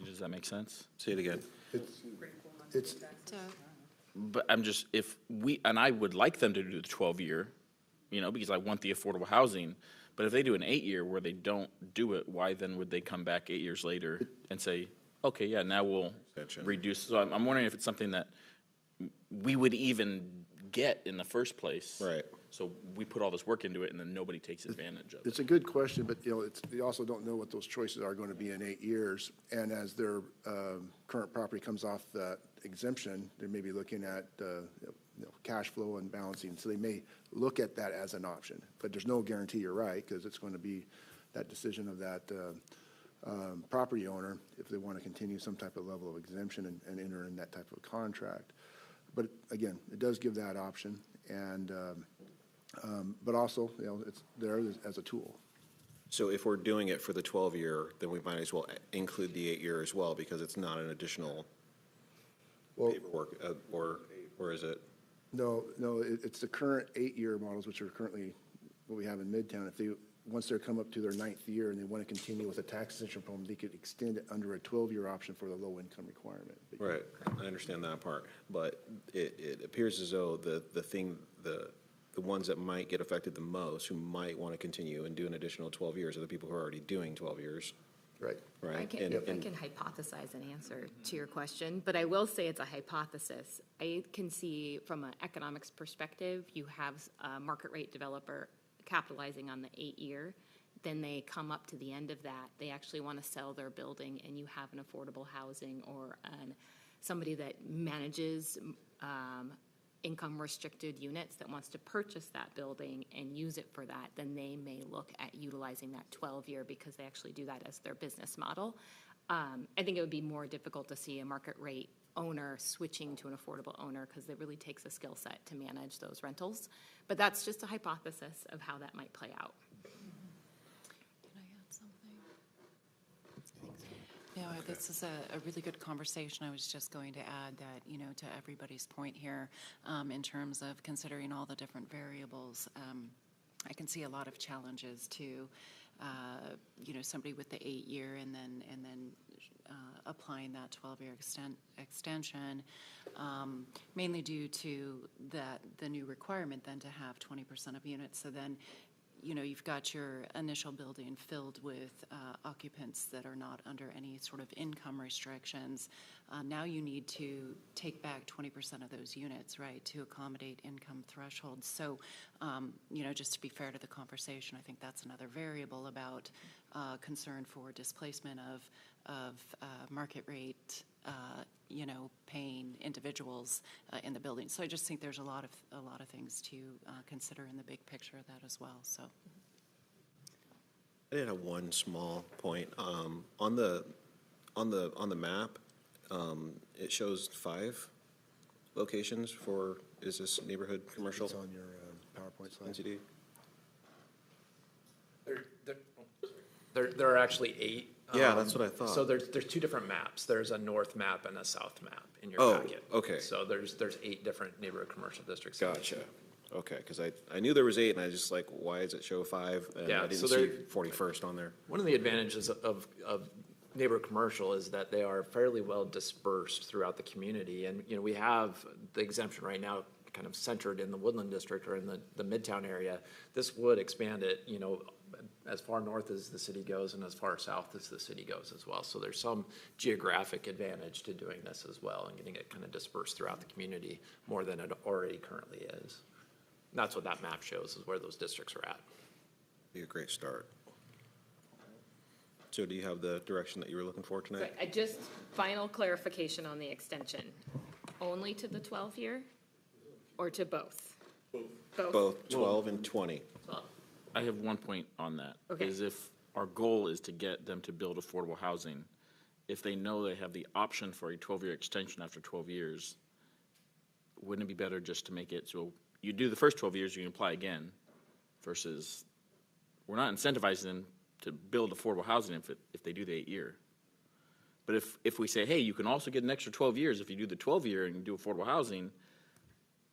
Does that make sense? Say it again. It's But I'm just, I would like them to do the 12-year, because I want the affordable housing. But if they do an 8-year where they don't do it, why then would they come back 8 years later and say, okay, yeah, now we'll reduce? So I'm wondering if it's something that we would even get in the first place. Right. So we put all this work into it and then nobody takes advantage of it. It's a good question, but you also don't know what those choices are going to be in 8 years. And as their current property comes off that exemption, they may be looking at cash flow and balancing. So they may look at that as an option, but there's no guarantee you're right, because it's going to be that decision of that property owner if they want to continue some type of level of exemption and enter in that type of contract. But again, it does give that option, and but also it's there as a tool. So if we're doing it for the 12-year, then we might as well include the 8-year as well, because it's not an additional paperwork, or is it? No, it's the current 8-year models, which are currently what we have in Midtown. Once they come up to their 9th year and they want to continue with a tax exemption program, they could extend it under a 12-year option for the low income requirement. Right, I understand that part, but it appears as though the ones that might get affected the most, who might want to continue and do an additional 12 years, are the people who are already doing 12 years. Right. Right. I can hypothesize an answer to your question, but I will say it's a hypothesis. I can see from an economics perspective, you have a market rate developer capitalizing on the 8-year, then they come up to the end of that, they actually want to sell their building, and you have an affordable housing or somebody that manages income restricted units that wants to purchase that building and use it for that, then they may look at utilizing that 12-year because they actually do that as their business model. I think it would be more difficult to see a market rate owner switching to an affordable owner, because it really takes a skill set to manage those rentals. But that's just a hypothesis of how that might play out. Can I add something? No, this is a really good conversation. I was just going to add that, to everybody's point here, in terms of considering all the different variables, I can see a lot of challenges to, somebody with the 8-year and then applying that 12-year extension, mainly due to the new requirement then to have 20% of units. So then, you've got your initial building filled with occupants that are not under any sort of income restrictions. Now you need to take back 20% of those units, right, to accommodate income thresholds. So, just to be fair to the conversation, I think that's another variable about concern for displacement of market rate, paying individuals in the building. So I just think there's a lot of things to consider in the big picture of that as well. So I did have one small point on the map. It shows 5 locations for, is this neighborhood commercial? It's on your PowerPoint slide. NCD? There are actually 8 Yeah, that's what I thought. So there's two different maps. There's a north map and a south map in your Oh, packet. okay. So there's 8 different neighborhood commercial districts. Gotcha. Okay, because I knew there was 8, and I just like, why does it show 5? And Yeah, I didn't so see there- 41st on there. One of the advantages of neighborhood commercial is that they are fairly well dispersed throughout the community. And, we have the exemption right now kind of centered in the Woodland District or in the Midtown area. This would expand it, as far north as the city goes and as far south as the city goes as well. So there's some geographic advantage to doing this as well and getting it kind of dispersed throughout the community more than it already currently is. And that's what that map shows, is where those districts are at. Be a great start. So do you have the direction that you were looking for tonight? I just, final clarification on the extension. Only to the 12-year or to both? Both. Both 12 and 20. 12. I have one point on that. Okay. Is if our goal is to get them to build affordable housing, if they know they have the option for a 12-year extension after 12 years, wouldn't it be better just to make it so you do the first 12 years, you can apply again, versus we're not incentivizing them to build affordable housing if they do the 8-year. But if we say, hey, you can also get an extra 12 years if you do the 12-year and you do affordable housing.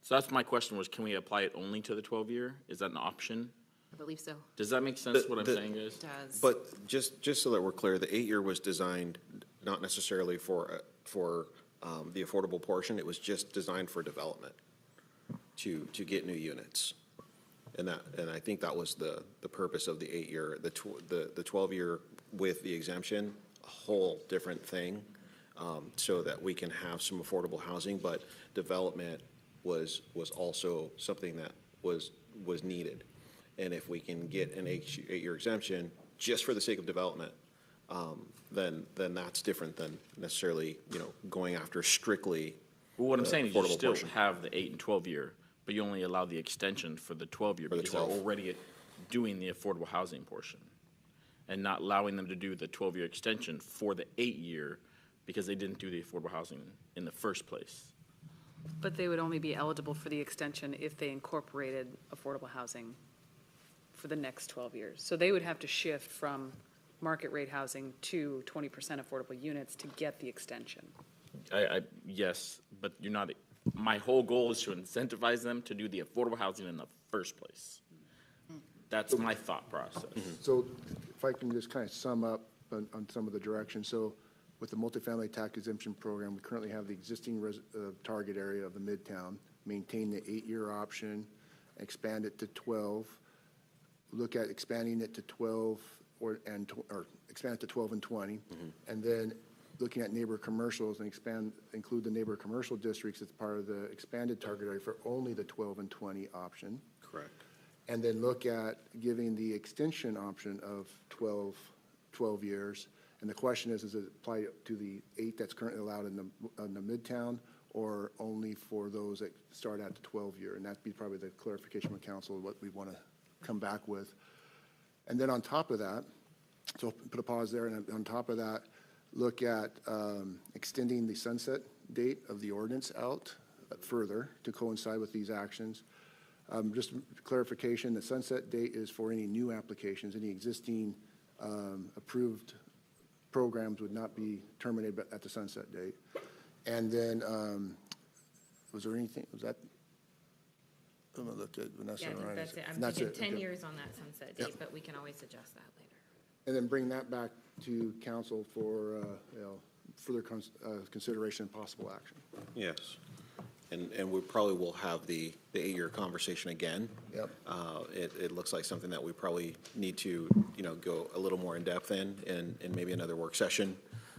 So that's my question was, can we apply it only to the 12-year? Is that an option? I believe so. Does that make sense, what I'm saying, guys? Does. But just so that we're clear, the 8-year was designed not necessarily for the affordable portion. It was just designed for development to get new units. And I think that was the purpose of the 8-year. The 12-year with the exemption, a whole different thing, so that we can have some affordable housing, but development was also something that was needed. And if we can get an 8-year exemption just for the sake of development, then that's different than necessarily, going after strictly. Well, what I'm saying is you affordable still portion. have the 8 and 12-year, but you only allow the extension for the 12-year For the because they're 12. already doing the affordable housing portion, and not allowing them to do the 12-year extension for the 8-year because they didn't do the affordable housing in the first place. But they would only be eligible for the extension if they incorporated affordable housing for the next 12 years. So they would have to shift from market rate housing to 20% affordable units to get the extension. Yes, but you're not, my whole goal is to incentivize them to do the affordable housing in the first place. That's my thought process. So if I can just kind of sum up on some of the directions. So with the multifamily tax exemption program, we currently have the existing target area of the Midtown, maintain the 8-year option, expand it to 12, look at expanding it to 12 or expand it to 12 and 20, and then looking at neighbor commercials and include the neighbor commercial districts as part of the expanded target area for only the 12 and 20 option. Correct. And then look at giving the extension option of 12 years. And the question is it apply to the 8 that's currently allowed in the Midtown, or only for those that start at the 12-year? And that'd be probably the clarification from council, what we want to come back with. And then on top of that, so put a pause there, and on top of that, look at extending the sunset date of the ordinance out further to coincide with these actions. Just clarification, the sunset date is for any new applications. Any existing approved programs would not be terminated at the sunset date. And then, was there anything, was that? I'm gonna look at Vanessa. Yeah, I think Ryan. that's it. I'm And that's thinking it, 10 okay. years on that sunset date, but we can always adjust that later. And then bring that back to council for, further consideration and possible action. Yes. And we probably will have the 8-year conversation again. Yep. It looks like something that we probably need to, go a little more in depth in maybe another work session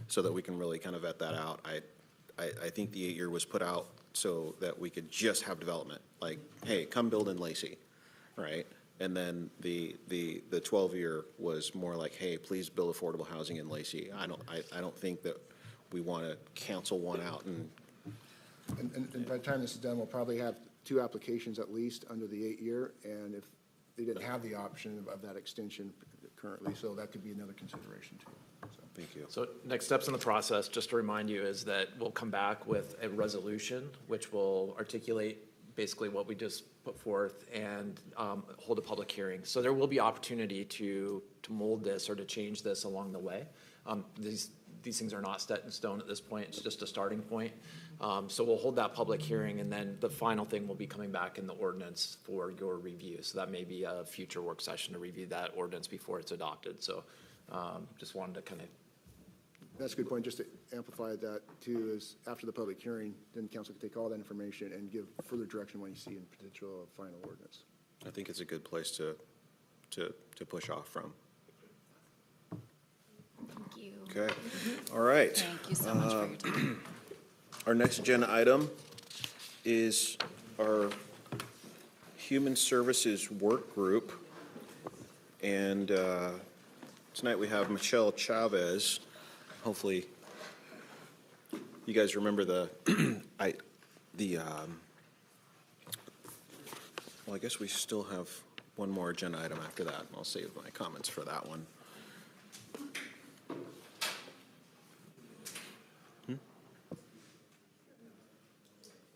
so that we can really kind of vet that out. I think the 8-year was put out so that we could just have development, like, hey, come build in Lacey, right? And then the 12-year was more like, hey, please build affordable housing in Lacey. I don't think that we want to cancel one out and And by the time this is done, we'll probably have 2 applications at least under the 8-year, and if they didn't have the option of that extension currently, so that could be another consideration too. So. Thank you. So next steps in the process, just to remind you, is that we'll come back with a resolution, which will articulate basically what we just put forth and hold a public hearing. So there will be opportunity to mold this or to change this along the way. These things are not set in stone at this point. It's just a starting point. So we'll hold that public hearing, and then the final thing will be coming back in the ordinance for your review. So that may be a future work session to review that ordinance before it's adopted. So just wanted to kind of. That's a good point. Just to amplify that too, is after the public hearing, then council can take all that information and give further direction when you see in potential final ordinance. I think it's a good place to push off from. Thank you. Okay, all right. Thank you so much for your time. Our next agenda item is our Human Services Work Group. And tonight we have Michelle Chavez. Hopefully, you guys remember well, I guess we still have one more agenda item after that, and I'll save my comments for that one.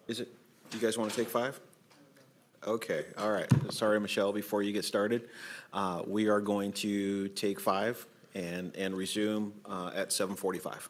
Is it, you guys want to take 5? Okay, all right. Sorry, Michelle, before you get started. We are going to take 5 and resume at 7:45.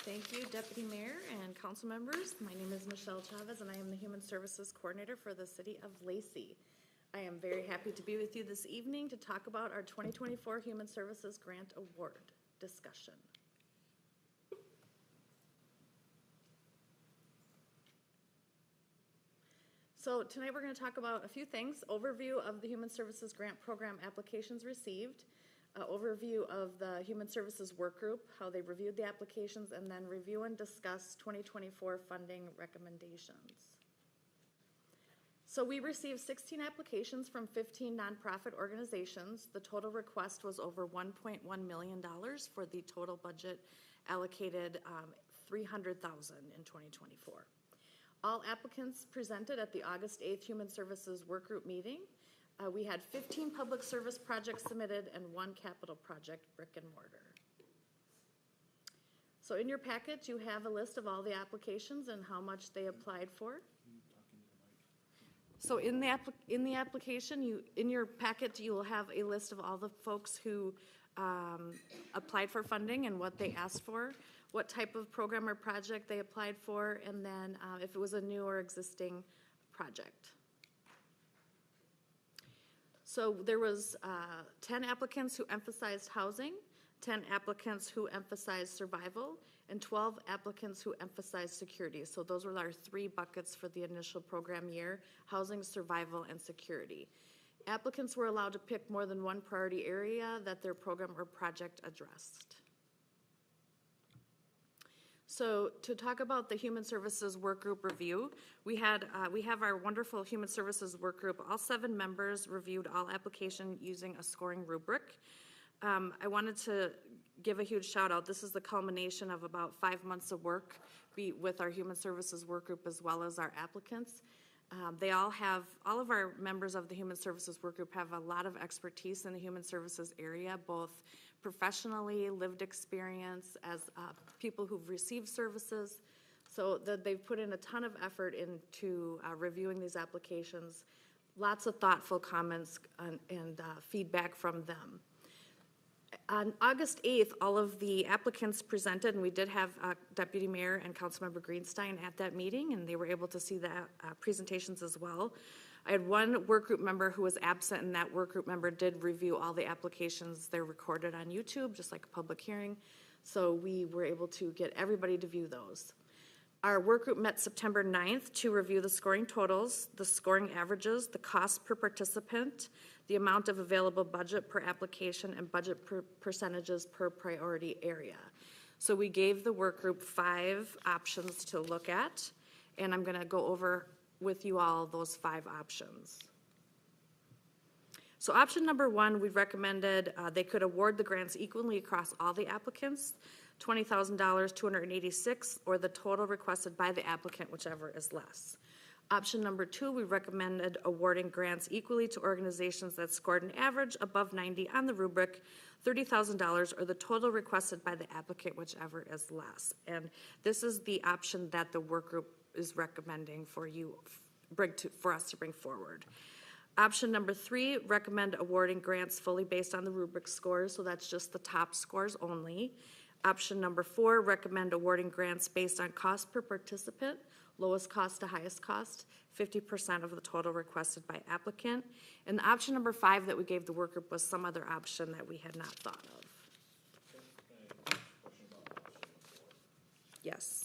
Thank you, Deputy Mayor and council members. My name is Michelle Chavez, and I am the Human Services Coordinator for the City of Lacey. I am very happy to be with you this evening to talk about our 2024 Human Services Grant Award discussion. So tonight we're going to talk about a few things: overview of the Human Services Grant Program applications received, overview of the Human Services Work Group, how they reviewed the applications, and then review and discuss 2024 funding recommendations. So we received 16 applications from 15 nonprofit organizations. The total request was over $1.1 million for the total budget allocated $300,000 in 2024. All applicants presented at the August 8th Human Services Work Group meeting. We had 15 public service projects submitted and 1 capital project, brick and mortar. So in your packet, you have a list of all the applications and how much they applied for. So in the application, in your packet, you will have a list of all the folks who applied for funding and what they asked for, what type of program or project they applied for, and then if it was a new or existing project. So there was 10 applicants who emphasized housing, 10 applicants who emphasized survival, and 12 applicants who emphasized security. So those were our 3 buckets for the initial program year: housing, survival, and security. Applicants were allowed to pick more than 1 priority area that their program or project addressed. So to talk about the Human Services Work Group review, we have our wonderful Human Services Work Group. All 7 members reviewed all application using a scoring rubric. I wanted to give a huge shout out. This is the culmination of about 5 months of work with our Human Services Work Group as well as our applicants. All of our members of the Human Services Work Group have a lot of expertise in the human services area, both professionally, lived experience as people who've received services. So they've put in a ton of effort into reviewing these applications, lots of thoughtful comments and feedback from them. On August 8th, all of the applicants presented, and we did have Deputy Mayor and Councilmember Greenstein at that meeting, and they were able to see the presentations as well. I had 1 work group member who was absent, and that work group member did review all the applications. They're recorded on YouTube, just like a public hearing, so we were able to get everybody to view those. Our work group met September 9th to review the scoring totals, the scoring averages, the cost per participant, the amount of available budget per application, and budget percentages per priority area. So we gave the work group 5 options to look at, and I'm going to go over with you all those 5 options. So option number 1, we recommended they could award the grants equally across all the applicants, $20,000, $286, or the total requested by the applicant, whichever is less. Option number 2, we recommended awarding grants equally to organizations that scored an average above 90 on the rubric, $30,000, or the total requested by the applicant, whichever is less. And this is the option that the work group is recommending for us to bring forward. Option number 3, recommend awarding grants fully based on the rubric scores, so that's just the top scores only. Option number 4, recommend awarding grants based on cost per participant, lowest cost to highest cost, 50% of the total requested by applicant. And the option number 5 that we gave the work group was some other option that we had not thought of. Yes.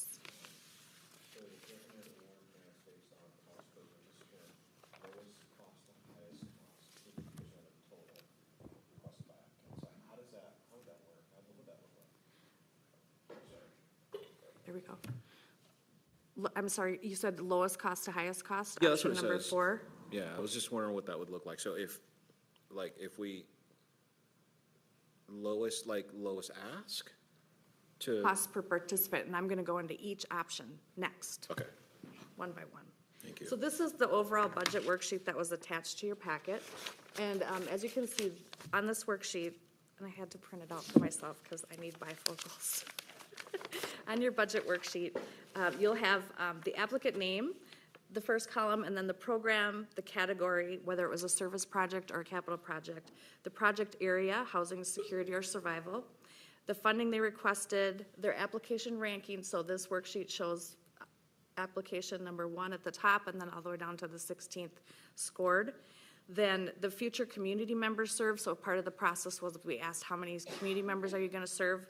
There we go. I'm sorry, you said lowest cost to highest cost? Yeah, that's what it Option number says. 4? Yeah, I was just wondering what that would look like. So if we lowest ask to. Cost per participant, and I'm gonna go into each option next. Okay, One by one. thank you. So this is the overall budget worksheet that was attached to your packet. And as you can see on this worksheet, and I had to print it out for myself because I need bifocals. On your budget worksheet, you'll have the applicant name, the first column, and then the program, the category, whether it was a service project or a capital project, the project area, housing, security, or survival, the funding they requested, their application ranking, so this worksheet shows application number 1 at the top and then all the way down to the 16th scored. Then the future community members served, so part of the process was we asked how many community members are you going to serve.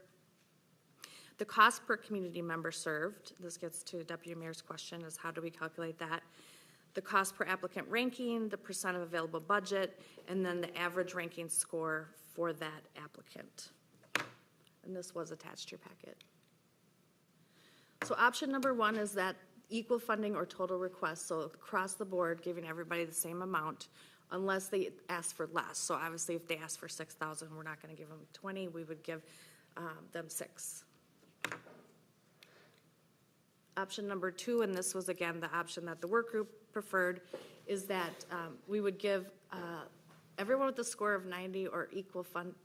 The cost per community member served, this gets to Deputy Mayor's question, is how do we calculate that? The cost per applicant ranking, the percent of available budget, and then the average ranking score for that applicant. And this was attached to your packet. So option number 1 is that equal funding or total request, so across the board, giving everybody the same amount, unless they ask for less. So obviously, if they ask for 6,000, we're not going to give them 20. We would give them 6. Option number 2, and this was again the option that the work group preferred, is that we would give everyone with a score of 90 or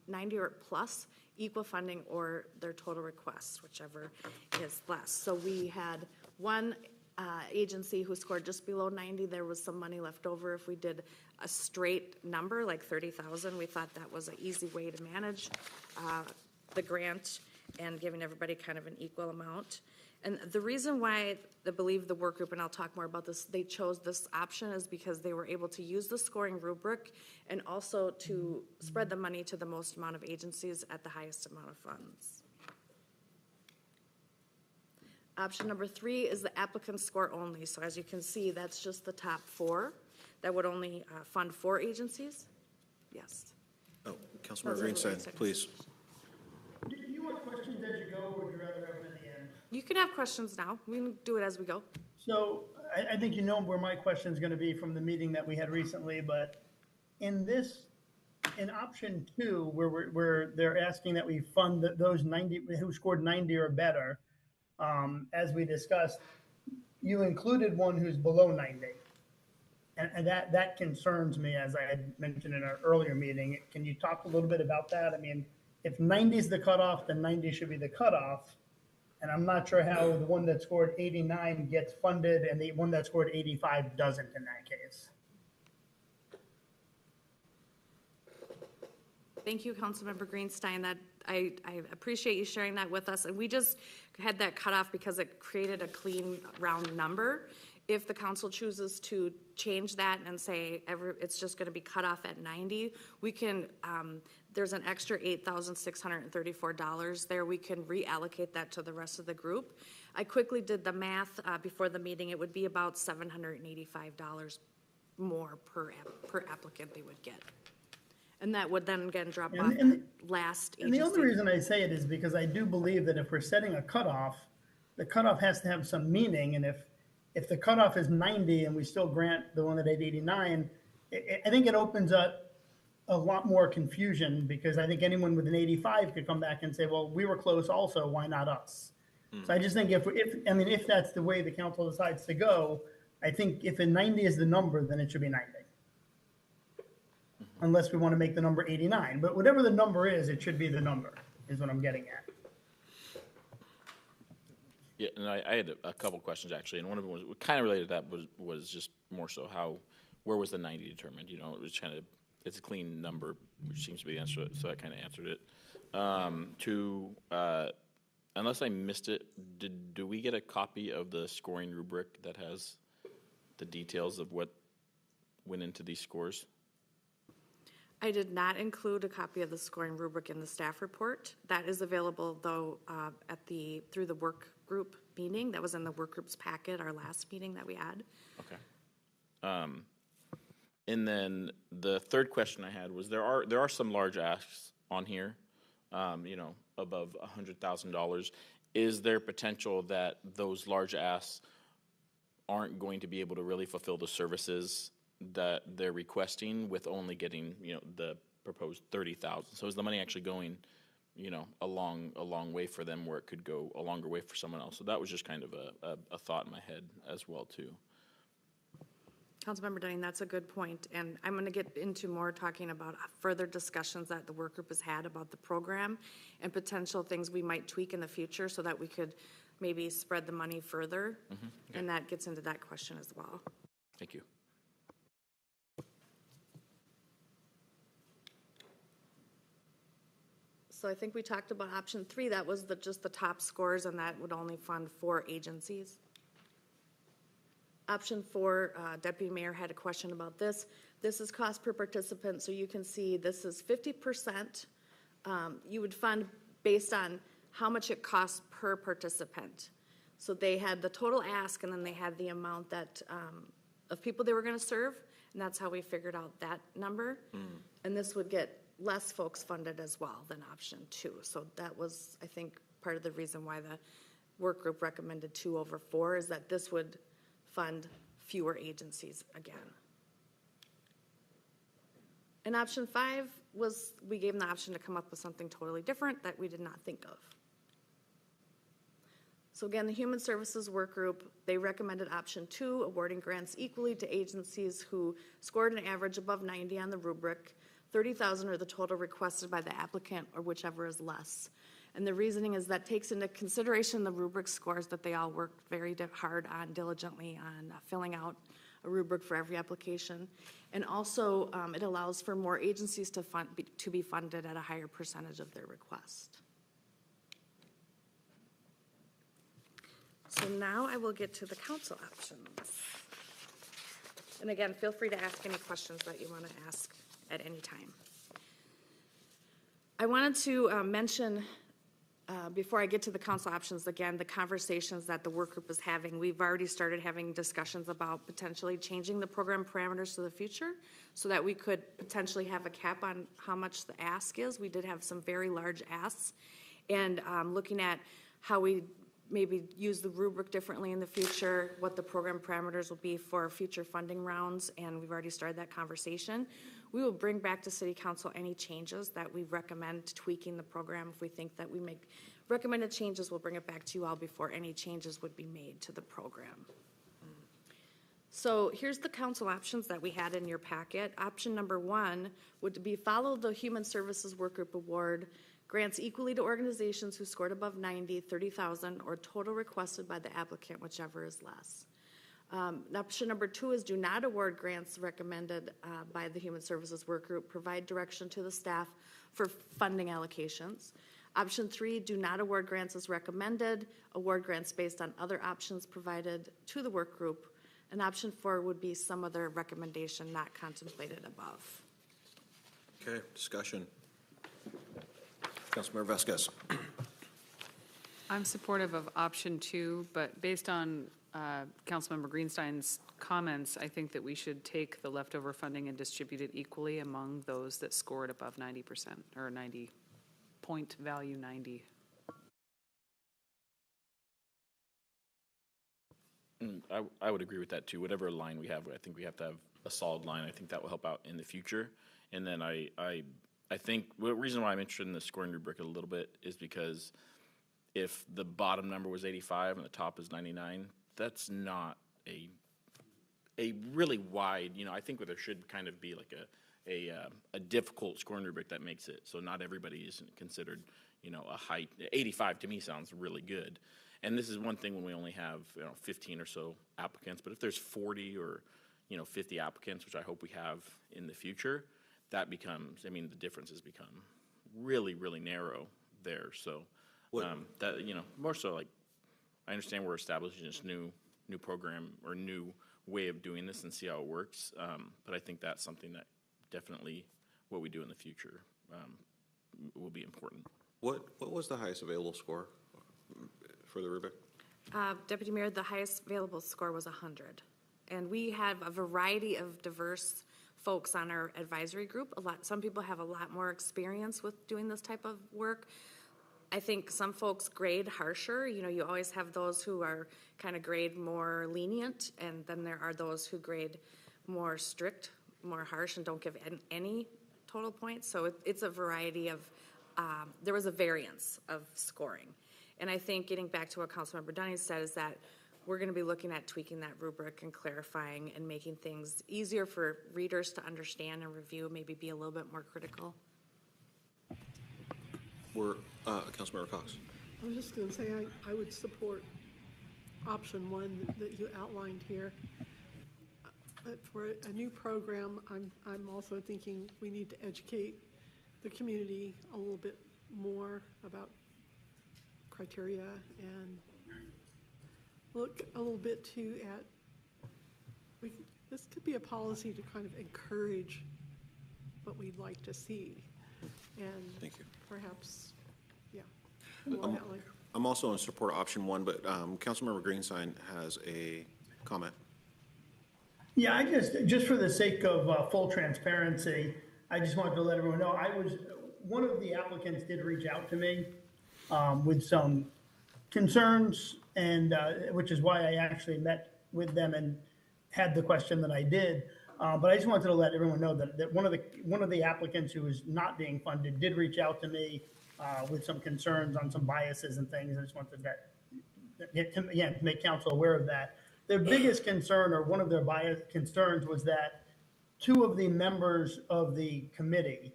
90 or plus equal funding or their total requests, whichever is less. So we had one agency who scored just below 90. There was some money left over. If we did a straight number like 30,000, we thought that was an easy way to manage the grant and giving everybody kind of an equal amount. And the reason why I believe the work group, and I'll talk more about this, they chose this option is because they were able to use the scoring rubric and also to spread the money to the most amount of agencies at the highest amount of funds. Option number 3 is the applicant score only. So as you can see, that's just the top 4. That would only fund 4 agencies. Yes. Oh, Councilmember Greenstein, please. Do you want questions as you go, or would you rather have them at the end? You can have questions now. We can do it as we go. So I think you know where my question is going to be from the meeting that we had recently, but in option 2, where they're asking that we fund those 90 who scored 90 or better, as we discussed, you included one who's below 90. And that concerns me, as I had mentioned in our earlier meeting. Can you talk a little bit about that? I mean, if 90 is the cutoff, then 90 should be the cutoff. And I'm not sure how the one that scored 89 gets funded and the one that scored 85 doesn't in that case. Thank you, Councilmember Greenstein. That I appreciate you sharing that with us. And we just had that cutoff because it created a clean, round number. If the council chooses to change that and say it's just going to be cut off at 90, we can. There's an extra $8,634 there. We can reallocate that to the rest of the group. I quickly did the math before the meeting. It would be about $785 more per applicant they would get. And that would then again drop off the last agency. And the only reason I say it is because I do believe that if we're setting a cutoff, the cutoff has to have some meaning. And if the cutoff is 90 and we still grant the one that had 89, I think it opens up a lot more confusion, because I think anyone with an 85 could come back and say, well, we were close also, why not us? So I just think if that's the way the council decides to go, I think if a 90 is the number, then it should be 90. Unless we want to make the number 89. But whatever the number is, it should be the number, is what I'm getting at. Yeah, and I had a couple questions actually, and one of them was kind of related to that was just more so where was the 90 determined? You know, it was kind of, it's a clean number, which seems to be the answer, so I kind of answered it. Unless I missed it, do we get a copy of the scoring rubric that has the details of what went into these scores? I did not include a copy of the scoring rubric in the staff report. That is available though through the work group meeting. That was in the work group's packet, our last meeting that we had. Okay. And then the third question I had was there are some large asks on here, above $100,000. Is there potential that those large asks aren't going to be able to really fulfill the services that they're requesting with only getting, the proposed 30,000? So is the money actually going, a long way for them where it could go a longer way for someone else? So that was just kind of a thought in my head as well too. Councilmember Dunning, that's a good point, and I'm going to get into more talking about further discussions that the work group has had about the program and potential things we might tweak in the future so that we could maybe spread the money further, okay. And that gets into that question as well. Thank you. So I think we talked about option 3, that was just the top scores, and that would only fund 4 agencies. Option 4, Deputy Mayor had a question about this. This is cost per participant, so you can see this is 50%. You would fund based on how much it costs per participant. So they had the total ask, and then they had the amount that of people they were going to serve, and that's how we figured out that number. And this would get less folks funded as well than option 2. So that was, I think, part of the reason why the work group recommended 2 over 4 is that this would fund fewer agencies again. And option 5 was, we gave them the option to come up with something totally different that we did not think of. So again, the Human Services Work Group, they recommended option 2, awarding grants equally to agencies who scored an average above 90 on the rubric, 30,000 or the total requested by the applicant, or whichever is less. And the reasoning is that takes into consideration the rubric scores that they all worked very hard on, diligently on filling out a rubric for every application. And also, it allows for more agencies to be funded at a higher percentage of their request. So now I will get to the council options. And again, feel free to ask any questions that you want to ask at any time. I wanted to mention, before I get to the council options, again, the conversations that the work group is having. We've already started having discussions about potentially changing the program parameters to the future so that we could potentially have a cap on how much the ask is. We did have some very large asks, and looking at how we maybe use the rubric differently in the future, what the program parameters will be for future funding rounds, and we've already started that conversation. We will bring back to City Council any changes that we recommend tweaking the program. If we think that we make recommended changes, we'll bring it back to you all before any changes would be made to the program. So here's the council options that we had in your packet. Option number 1 would be follow the Human Services Work Group Award, grants equally to organizations who scored above 90, 30,000, or total requested by the applicant, whichever is less. Option number 2 is do not award grants recommended by the Human Services Work Group. Provide direction to the staff for funding allocations. Option 3, do not award grants as recommended. Award grants based on other options provided to the work group. And option 4 would be some other recommendation not contemplated above. Okay, discussion. Councilmember Vasquez. I'm supportive of option 2, but based on Councilmember Greenstein's comments, I think that we should take the leftover funding and distribute it equally among those that scored above 90% or 90 point value 90. I would agree with that too. Whatever line we have, I think we have to have a solid line. I think that will help out in the future. And then I think the reason why I'm interested in the scoring rubric a little bit is because if the bottom number was 85 and the top is 99, that's not a really wide, I think there should kind of be like a difficult scoring rubric that makes it so not everybody is considered, a height. 85 to me sounds really good. And this is one thing when we only have 15 or so applicants, but if there's 40 or 50 applicants, which I hope we have in the future, that becomes, the differences become really, really narrow there. So that, more so like, I understand we're establishing this new program or new way of doing this and see how it works. But I think that's something that definitely what we do in the future will be important. What was the highest available score for the rubric? Deputy Mayor, the highest available score was 100. And we have a variety of diverse folks on our advisory group. Some people have a lot more experience with doing this type of work. I think some folks grade harsher. You always have those who are kind of grade more lenient, and then there are those who grade more strict, more harsh, and don't give any total points. So it's a variety of, there was a variance of scoring. And I think getting back to what Councilmember Dunning said is that we're going to be looking at tweaking that rubric and clarifying and making things easier for readers to understand and review, maybe be a little bit more critical. Councilmember Cox. I was just going to say I would support option 1 that you outlined here. But for a new program, I'm also thinking we need to educate the community a little bit more about criteria and look a little bit too at, this could be a policy to kind of encourage what we'd like to see. And Thank you. perhaps, yeah. more that way. I'm also in support of option one, but Councilmember Greenstein has a comment. Yeah, I just for the sake of full transparency, I just wanted to let everyone know, one of the applicants did reach out to me with some concerns, and which is why I actually met with them and had the question that I did. But I just wanted to let everyone know that one of the applicants who is not being funded did reach out to me with some concerns on some biases and things. I just wanted to make council aware of that. Their biggest concern, or one of their bias concerns, was that two of the members of the committee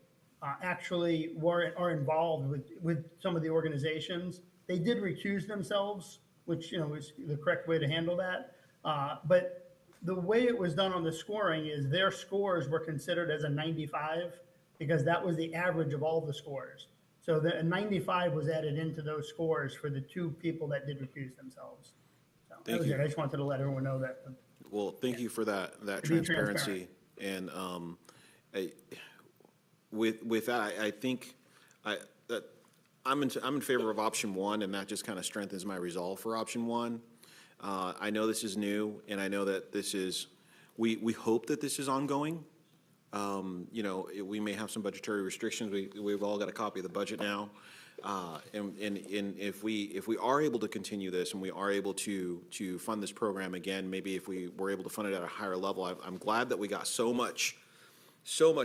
actually are involved with some of the organizations. They did recuse themselves, which was the correct way to handle that. But the way it was done on the scoring is their scores were considered as a 95 because that was the average of all the scores. So a 95 was added into those scores for the two people that did recuse themselves. So that was it. I just wanted to let everyone know that. Well, thank you for that To be transparency. And with that, I think that I'm in favor of option one, and that just kind of strengthens my resolve for option one. I know this is new, and I know that this is, we hope that this is ongoing. We may have some budgetary restrictions. We've all got a copy of the budget now. And if we are able to continue this and we are able to fund this program again, maybe if we were able to fund it at a higher level, I'm glad that we got so much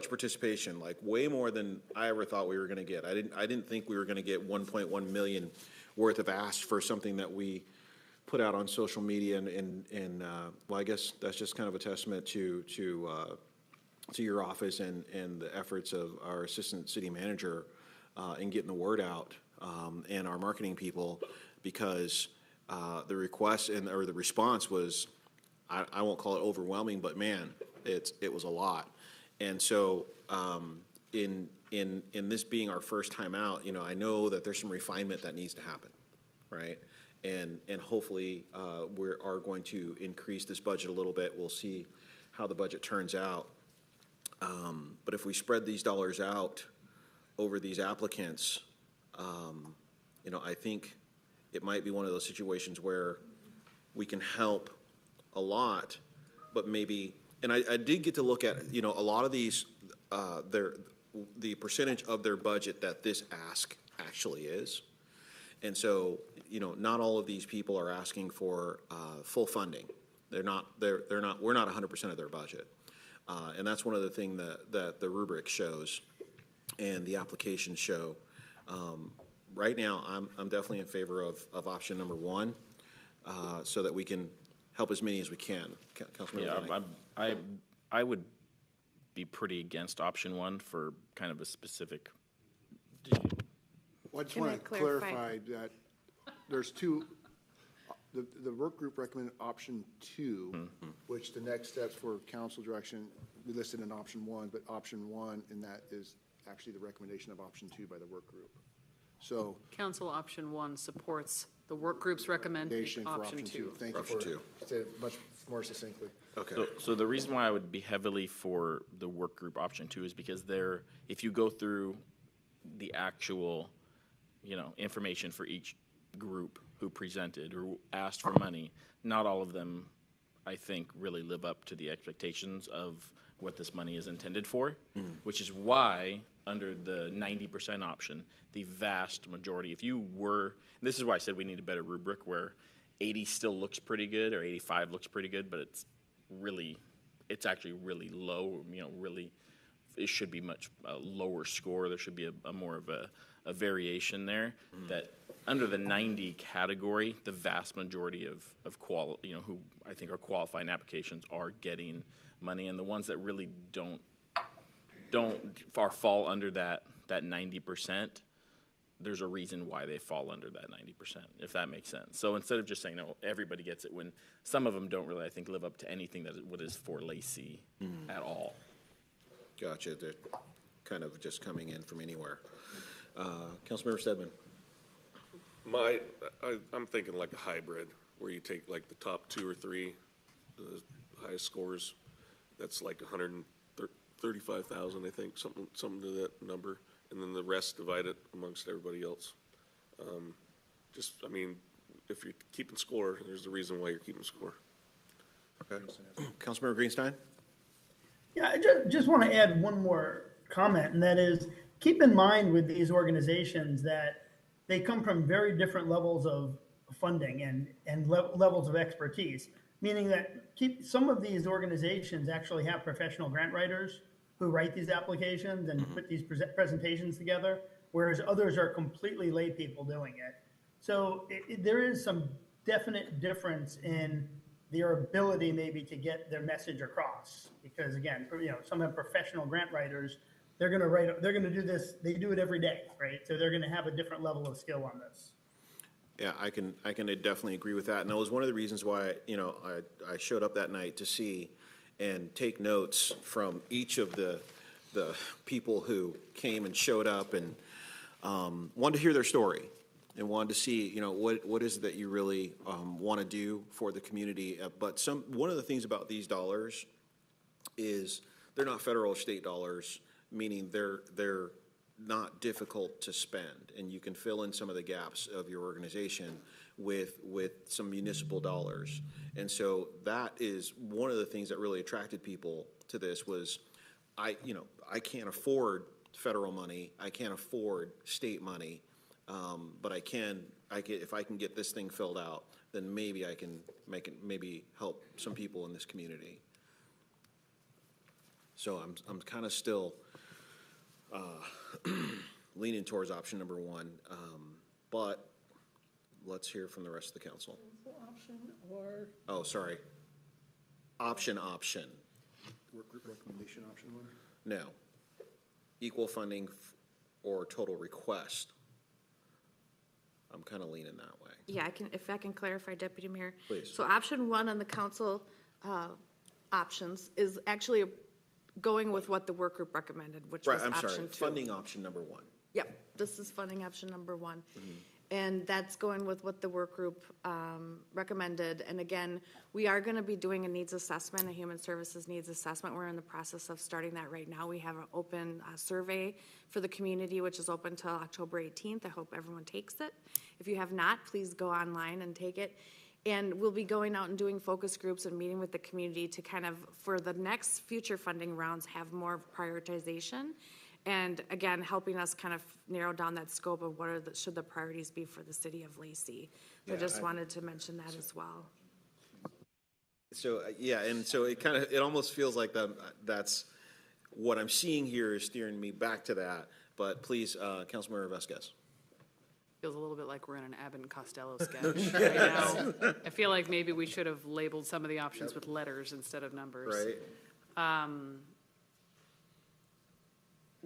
participation, like way more than I ever thought we were going to get. I didn't think we were going to get 1.1 million worth of asks for something that we put out on social media, and well, I guess that's just kind of a testament to your office and the efforts of our assistant city manager in getting the word out, and our marketing people, because the request or the response was, I won't call it overwhelming, but man, it was a lot. And so in this being our first time out, I know that there's some refinement that needs to happen, right? And hopefully we are going to increase this budget a little bit. We'll see how the budget turns out. But if we spread these dollars out over these applicants, I think it might be one of those situations where we can help a lot, but maybe, and I did get to look at, a lot of these, the percentage of their budget that this ask actually is. And so, not all of these people are asking for full funding. We're not 100% of their budget. And that's one of the things that the rubric shows and the applications show. Right now, I'm definitely in favor of option number one, so that we can help as many as we can. Councilmember Dunning. I would be pretty against option one for kind of a specific. Well, I just want to clarify that there's two. The work group recommended option two, which the next steps for council direction we listed in option one, but option one in that is actually the recommendation of option two by the work group. So Council option one supports the work group's recommendation for option two. Thank you for saying it much more succinctly. Okay. So the reason why I would be heavily for the work group option two is because if you go through the actual, information for each group who presented or asked for money, not all of them, I think, really live up to the expectations of what this money is intended for, which is why under the 90% option, the vast majority, this is why I said we need a better rubric where 80 still looks pretty good or 85 looks pretty good, but it's actually really low, really, it should be much lower score. There should be a more of a variation there that under the 90 category, the vast majority of who I think are qualifying applications are getting money, and the ones that really don't fall under that 90%, there's a reason why they fall under that 90%, if that makes sense. So instead of just saying, no, everybody gets it, when some of them don't really, I think, live up to anything what is for Lacey at all. Gotcha. They're kind of just coming in from anywhere. Councilmember Stedman. I'm thinking like a hybrid, where you take like the top 2 or 3, the highest scores. That's like 135,000, I think, something to that number, and then the rest divide it amongst everybody else. I mean, if you're keeping score, there's a reason why you're keeping score. Okay. Councilmember Greenstein? Yeah, I just want to add one more comment, and that is, keep in mind with these organizations that they come from very different levels of funding and levels of expertise, meaning that some of these organizations actually have professional grant writers who write these applications and put these presentations together, whereas others are completely lay people doing it. So there is some definite difference in their ability maybe to get their message across, because again, some have professional grant writers. They're going to do this. They do it every day, right? So they're going to have a different level of skill on this. Yeah, I can definitely agree with that. And that was one of the reasons why, I showed up that night to see and take notes from each of the people who came and showed up, and wanted to hear their story and wanted to see, what is it that you really want to do for the community. But one of the things about these dollars is they're not federal or state dollars, meaning they're not difficult to spend, and you can fill in some of the gaps of your organization with some municipal dollars. And so that is one of the things that really attracted people to this was, I can't afford federal money, I can't afford state money, but if I can get this thing filled out, then maybe I can maybe help some people in this community. So I'm kind of still leaning towards option number 1, but let's hear from the rest of the council. Option or? Oh, sorry. Option. Work group recommendation option 1? No. Equal funding or total request. I'm kind of leaning that way. Yeah, if I can clarify, Deputy Mayor. Please. So option 1 on the council options is actually going with what the work group recommended, which was Right, I'm option sorry, 2. funding option number 1. Yep, this is funding option number 1. Mm-hmm. And that's going with what the work group recommended. And again, we are going to be doing a needs assessment, a human services needs assessment. We're in the process of starting that right now. We have an open survey for the community, which is open till October 18th. I hope everyone takes it. If you have not, please go online and take it. And we'll be going out and doing focus groups and meeting with the community to kind of, for the next future funding rounds, have more prioritization. And again, helping us kind of narrow down that scope of what should the priorities be for the city of Lacey. So I just wanted to mention that as well. So, and so it almost feels like that's what I'm seeing here is steering me back to that. But please, Councilmember Vasquez. Feels a little bit like we're in an Abbott and Costello sketch right now. I feel like maybe we should have labeled some of the options with letters instead of numbers. Right.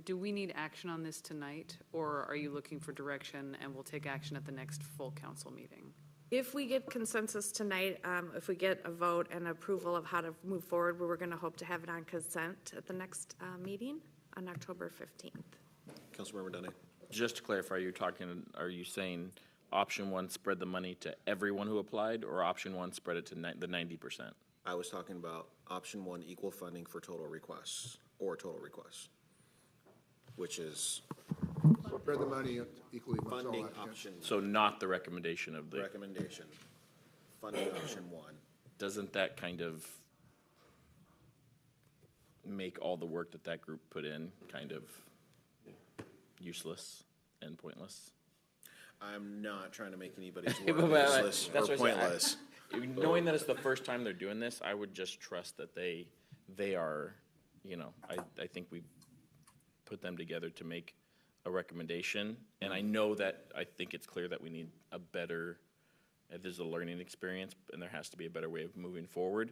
Do we need action on this tonight, or are you looking for direction and we'll take action at the next full council meeting? If we get consensus tonight, if we get a vote and approval of how to move forward, we're going to hope to have it on consent at the next meeting on October 15th. Councilmember Dunne. Just to clarify, are you saying option 1, spread the money to everyone who applied, or option 1, spread it to the 90%? I was talking about option 1, equal funding for total requests, or total requests, which is Spread the money equally amongst all funding applicants. option. So not the recommendation of the. Recommendation. Funding option 1. Doesn't that kind of make all the work that group put in kind of useless and pointless? I'm not trying to make anybody's work useless or pointless. Knowing that it's the first time they're doing this, I would just trust that they are, I think we put them together to make a recommendation. And I know that, I think it's clear that we need a better, there's a learning experience, and there has to be a better way of moving forward.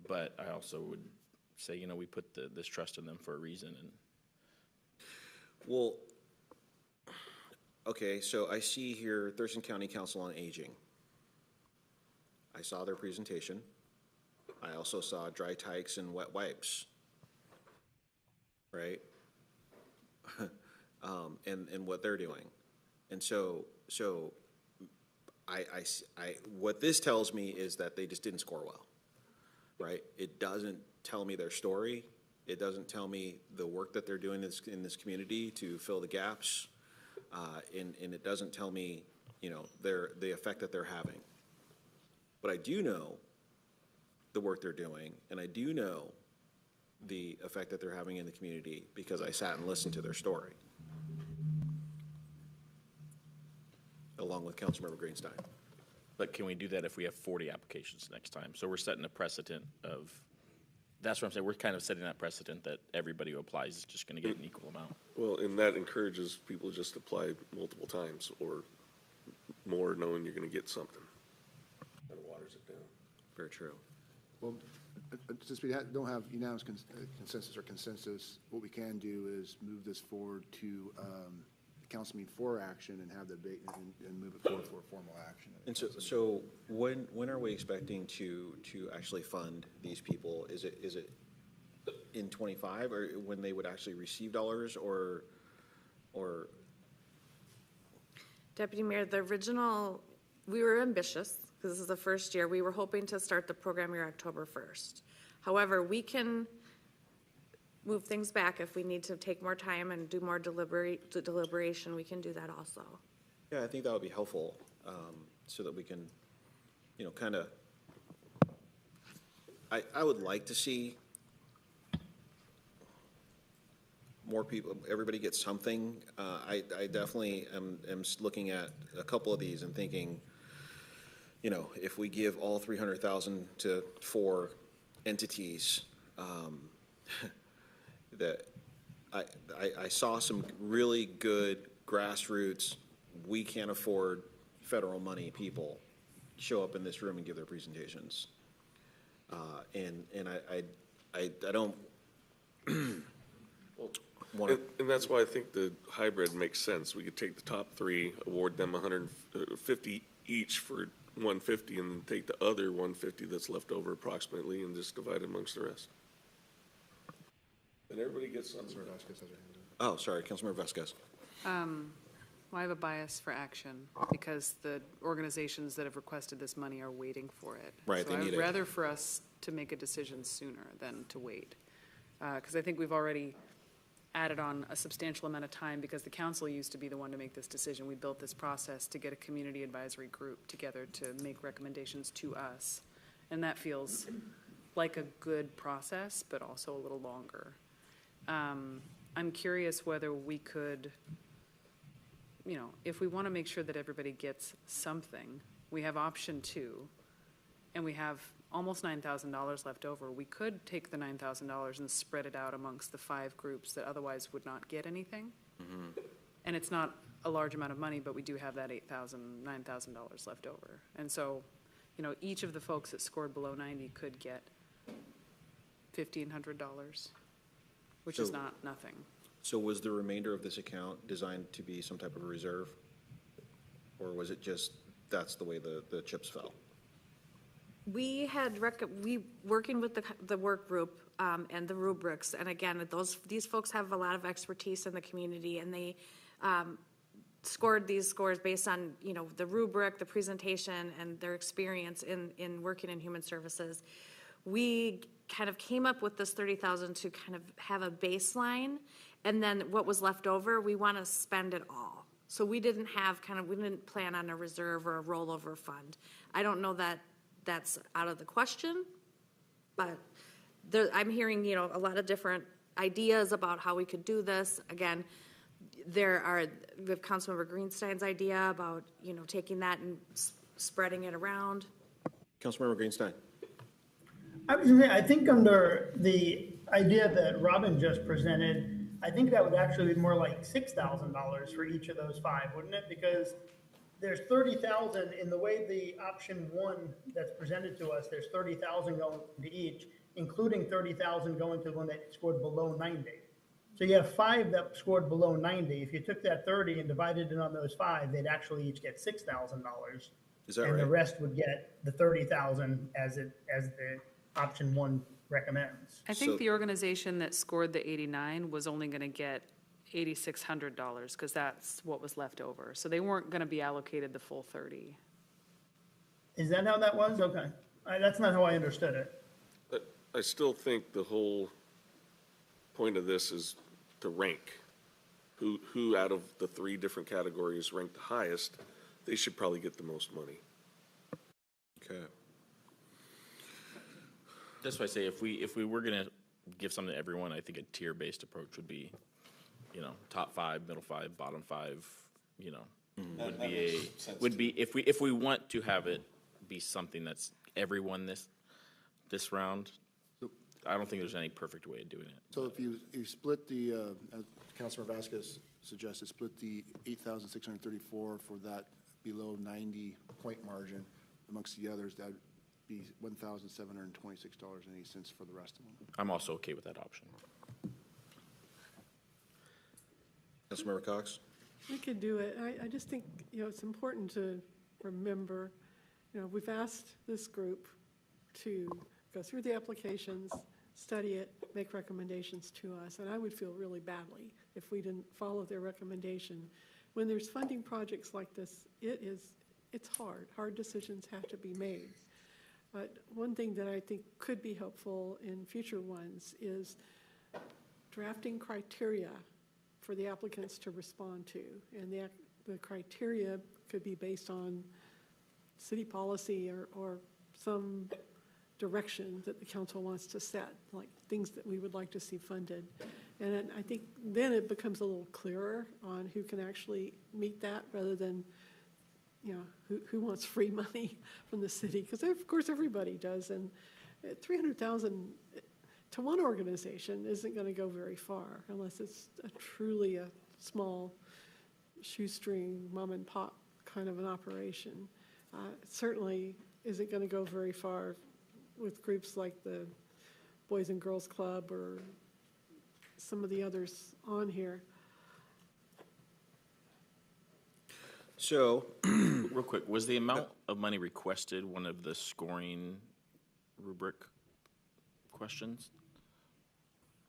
But I also would say, we put this trust in them for a reason. And Well, okay, so I see here Thurston County Council on Aging. I saw their presentation. I also saw dry tykes and wet wipes. Right? and what they're doing. And so what this tells me is that they just didn't score well, right? It doesn't tell me their story. It doesn't tell me the work that they're doing in this community to fill the gaps. And it doesn't tell me, the effect that they're having. But I do know the work they're doing, and I do know the effect that they're having in the community because I sat and listened to their story, along with Councilmember Greenstein. But can we do that if we have 40 applications next time? So we're setting a precedent of, that's what I'm saying, we're kind of setting that precedent that everybody who applies is just going to get an equal amount. Well, and that encourages people just to apply multiple times or more, knowing you're going to get something. That waters it down. Very true. Well, since we don't have unanimous consensus, what we can do is move this forward to council meeting for action and have the debate and move it forward for formal action. And so when are we expecting to actually fund these people? Is it in 25 or when they would actually receive dollars or? Deputy Mayor, the original, we were ambitious because this is the first year. We were hoping to start the program year October 1st. However, we can move things back if we need to take more time and do more deliberation. We can do that also. Yeah, I think that would be helpful so that we can, kind of, I would like to see more people, everybody gets something. I definitely am looking at a couple of these and thinking, if we give all 300,000 to 4 entities, that I saw some really good grassroots, we can't afford federal money people show up in this room and give their presentations. And I don't want to. And that's why I think the hybrid makes sense. We could take the top 3, award them 150 each for 150, and then take the other 150 that's left over approximately and just divide it amongst the rest. And everybody gets something. Oh, sorry, Councilmember Vasquez. Well, I have a bias for action because the organizations that have requested this money are waiting for it. Right, they need it. So I would rather for us to make a decision sooner than to wait. Because I think we've already added on a substantial amount of time because the council used to be the one to make this decision. We built this process to get a community advisory group together to make recommendations to us. And that feels like a good process, but also a little longer. I'm curious whether we could, if we want to make sure that everybody gets something, we have option 2, and we have almost $9,000 left over. We could take the $9,000 and spread it out amongst the 5 groups that otherwise would not get anything. Mm-hmm. And it's not a large amount of money, but we do have that $9,000 left over. And so, each of the folks that scored below 90 could get $1,500, which is not nothing. So was the remainder of this account designed to be some type of a reserve? Or was it just, that's the way the chips fell? We had working with the work group and the rubrics, and again, these folks have a lot of expertise in the community, and they scored these scores based on the rubric, the presentation, and their experience in working in human services. We kind of came up with this 30,000 to kind of have a baseline, and then what was left over, we want to spend it all. So we didn't plan on a reserve or a rollover fund. I don't know that that's out of the question, but I'm hearing, a lot of different ideas about how we could do this. Again, we have Councilmember Greenstein's idea about, taking that and spreading it around. Councilmember Greenstein. I think under the idea that Robin just presented, I think that would actually be more like $6,000 for each of those 5, wouldn't it? Because there's 30,000 in the way the option 1 that's presented to us. There's 30,000 going to each, including 30,000 going to the one that scored below 90. So you have 5 that scored below 90. If you took that 30 and divided it on those 5, they'd actually each get $6,000. Is that right? And the rest would get the 30,000 as the option 1 recommends. I think the organization that scored the 89 was only going to get $8,600, because that's what was left over. So they weren't going to be allocated the full 30. Is that how that was? Okay. That's not how I understood it. But I still think the whole point of this is to rank. Who out of the three different categories ranked the highest, they should probably get the most money. Okay. That's why I say if we were gonna give something to everyone, I think a tier-based approach would be, top 5, middle 5, bottom 5, would be if we want to have it be something that's everyone this round. I don't think there's any perfect way of doing it. So if you split the, as Councilor Vasquez suggested, split the 8,634 for that below 90 point margin amongst the others, that'd be $1,726.80 for the rest of them. I'm also okay with that option. Councilmember Cox? We could do it. I just think, it's important to remember, we've asked this group to go through the applications, study it, make recommendations to us, and I would feel really badly if we didn't follow their recommendation. When there's funding projects like this, it's hard. Hard decisions have to be made. But one thing that I think could be helpful in future ones is drafting criteria for the applicants to respond to. And the criteria could be based on city policy or some direction that the council wants to set, like things that we would like to see funded. And I think then it becomes a little clearer on who can actually meet that rather than, who wants free money from the city, because of course everybody does. And $300,000 to one organization isn't going to go very far unless it's truly a small shoestring mom and pop kind of an operation. It certainly isn't going to go very far with groups like the Boys and Girls Club or some of the others on here. So, Real quick, was the amount of money requested one of the scoring rubric questions?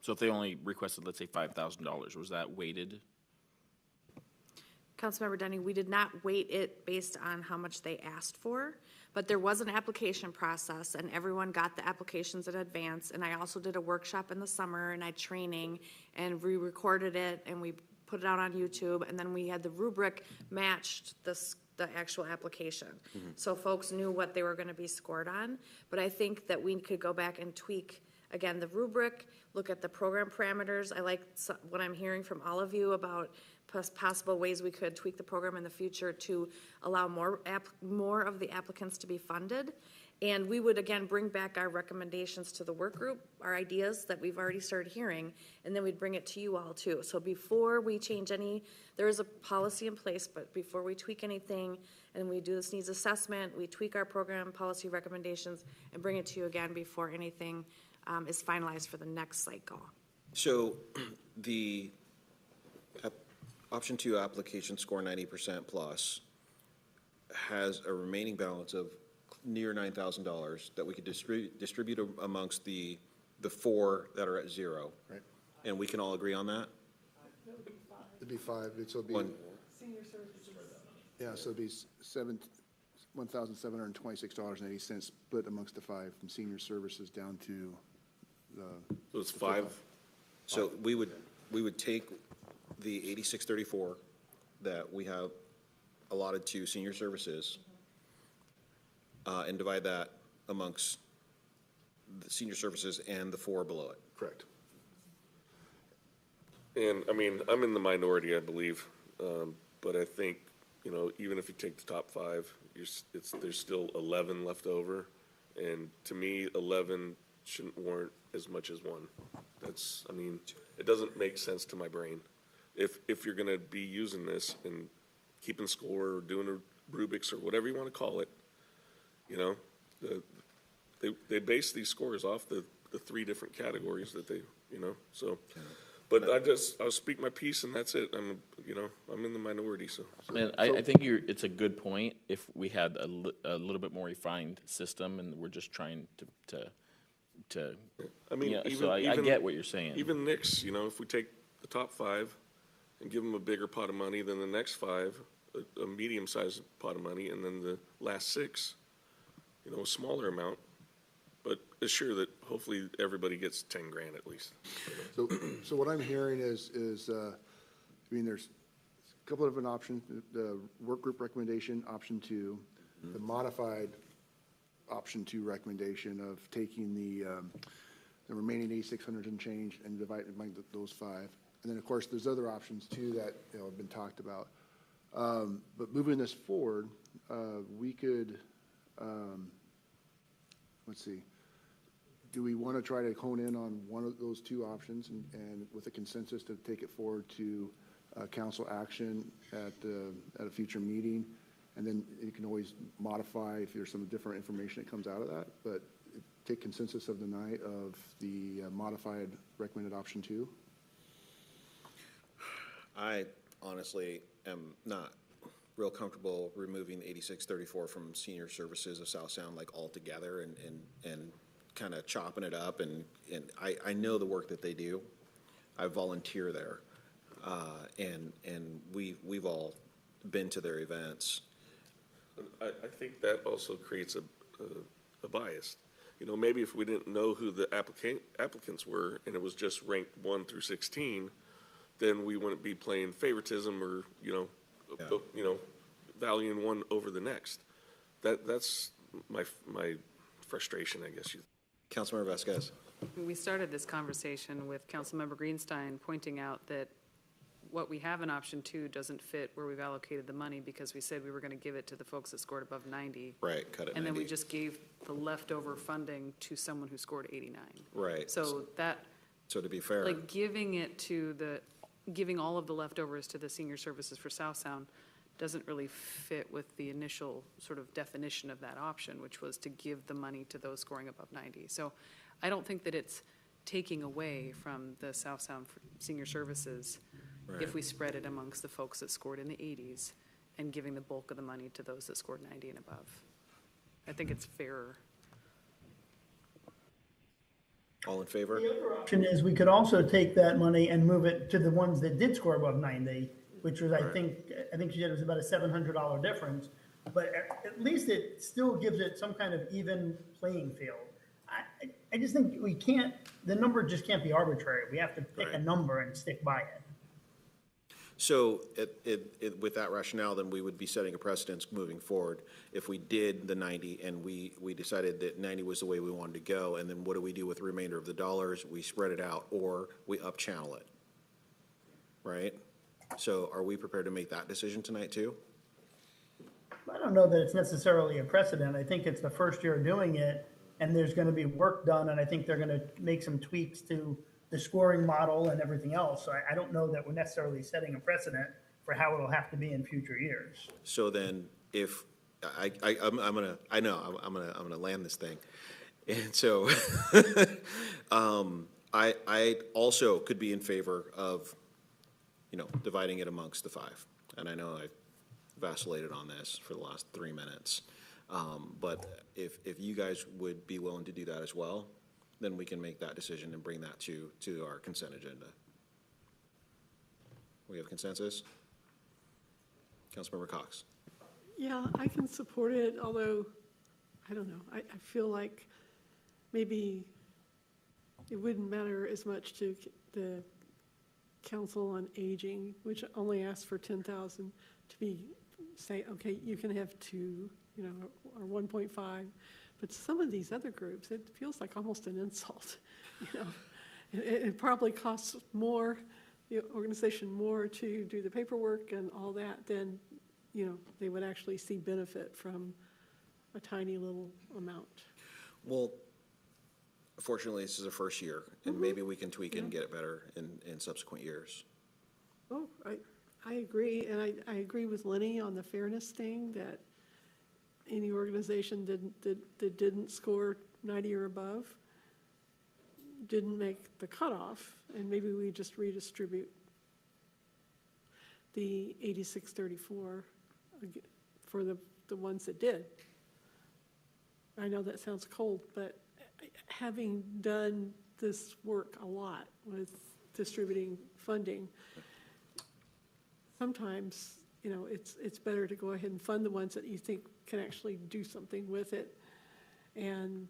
So if they only requested, let's say, $5,000, was that weighted? Councilmember Denny, we did not weight it based on how much they asked for, but there was an application process and everyone got the applications in advance. And I also did a workshop in the summer and I training and we recorded it and we put it out on YouTube, and then we had the rubric matched the actual application. So folks knew what they were going to be scored on. But I think that we could go back and tweak, again, the rubric, look at the program parameters. I like what I'm hearing from all of you about possible ways we could tweak the program in the future to allow more of the applicants to be funded. And we would, again, bring back our recommendations to the work group, our ideas that we've already started hearing, and then we'd bring it to you all too. So before we change there is a policy in place, but before we tweak anything and we do this needs assessment, we tweak our program policy recommendations and bring it to you again before anything is finalized for the next cycle. So the option 2 application score 90% plus has a remaining balance of near $9,000 that we could distribute amongst the 4 that are at 0. Right. And we can all agree on that? It'd be 5, it'll be. Senior services. Yeah, so it'd be $1,726.80 split amongst the 5 from senior services down to the. So it's 5? So we would take the 8634 that we have allotted to senior services and divide that amongst the senior services and the 4 below it. Correct. And, I mean, I'm in the minority, I believe, but I think, even if you take the top 5, there's still 11 left over, and to me, 11 shouldn't warrant as much as 1. It doesn't make sense to my brain. If you're gonna be using this and keeping score or doing a rubrics or whatever you want to call it, they base these scores off the 3 different categories that they, so. But I'll speak my piece and that's it. I'm in the minority, so. Man, I think it's a good point if we had a little bit more refined system and we're just trying to I mean, so I get what you're saying. Even Nick's, if we take the top 5 and give them a bigger pot of money than the next 5, a medium-sized pot of money, and then the last 6, a smaller amount, but assure that hopefully everybody gets 10 grand at least. So what I'm hearing is, there's a couple of different options. The work group recommendation, option 2, the modified option 2 recommendation of taking the remaining 8,600 and change and dividing it among those 5. And then, of course, there's other options too that have been talked about. But moving this forward, we could, let's see, do we want to try to hone in on one of those 2 options and with a consensus to take it forward to council action at a future meeting? And then you can always modify if there's some different information that comes out of that, but take consensus of the night of the modified recommended option 2. I honestly am not real comfortable removing the 8634 from senior services of South Sound like altogether and kind of chopping it up. And I know the work that they do. I volunteer there. And we've all been to their events. I think that also creates a bias. Maybe if we didn't know who the applicants were and it was just ranked 1 through 16, then we wouldn't be playing favoritism or, valuing one over the next. That's my frustration, I guess. Councilmember Vasquez. We started this conversation with Councilmember Greenstein pointing out that what we have in option 2 doesn't fit where we've allocated the money because we said we were going to give it to the folks that scored above 90. Right, cut it 90. And then we just gave the leftover funding to someone who scored 89. Right. So to be fair. like giving all of the leftovers to the senior services for South Sound doesn't really fit with the initial sort of definition of that option, which was to give the money to those scoring above 90. So I don't think that it's taking away from the South Sound senior services if we spread it amongst the folks that scored in the 80s and giving the bulk of the money to those that scored 90 and above. I think it's fairer. All in favor? The other option is we could also take that money and move it to the ones that did score above 90, which was, I think she said it was about a $700 difference. But at least it still gives it some kind of even playing field. I just think the number just can't be arbitrary. We have to pick a number and stick by it. So with that rationale, then we would be setting a precedence moving forward. If we did the 90 and we decided that 90 was the way we wanted to go, and then what do we do with the remainder of the dollars? We spread it out or we up-channel it, right? So are we prepared to make that decision tonight too? I don't know that it's necessarily a precedent. I think it's the first year doing it, and there's going to be work done, and I think they're going to make some tweaks to the scoring model and everything else. So I don't know that we're necessarily setting a precedent for how it'll have to be in future years. So then, if I'm gonna land this thing, and so I also could be in favor of dividing it amongst the 5. And I know I've vacillated on this for the last 3 minutes, but if you guys would be willing to do that as well, then we can make that decision and bring that to our consent agenda. We have consensus? Councilmember Cox. Yeah, I can support it, although, I don't know, I feel like maybe it wouldn't matter as much to the Council on Aging, which only asks for 10,000 to say, okay, you can have 2, or 1.5. But some of these other groups, it feels like almost an insult. It probably costs more, the organization more to do the paperwork and all that than, they would actually see benefit from a tiny little amount. Well, fortunately, this is the first year, and maybe we can tweak it and get it better in subsequent years. Oh, I agree, and I agree with Lenny on the fairness thing, that any organization that didn't score 90 or above didn't make the cutoff, and maybe we just redistribute the 8634 for the ones that did. I know that sounds cold, but having done this work a lot with distributing funding, sometimes, it's better to go ahead and fund the ones that you think can actually do something with it. And,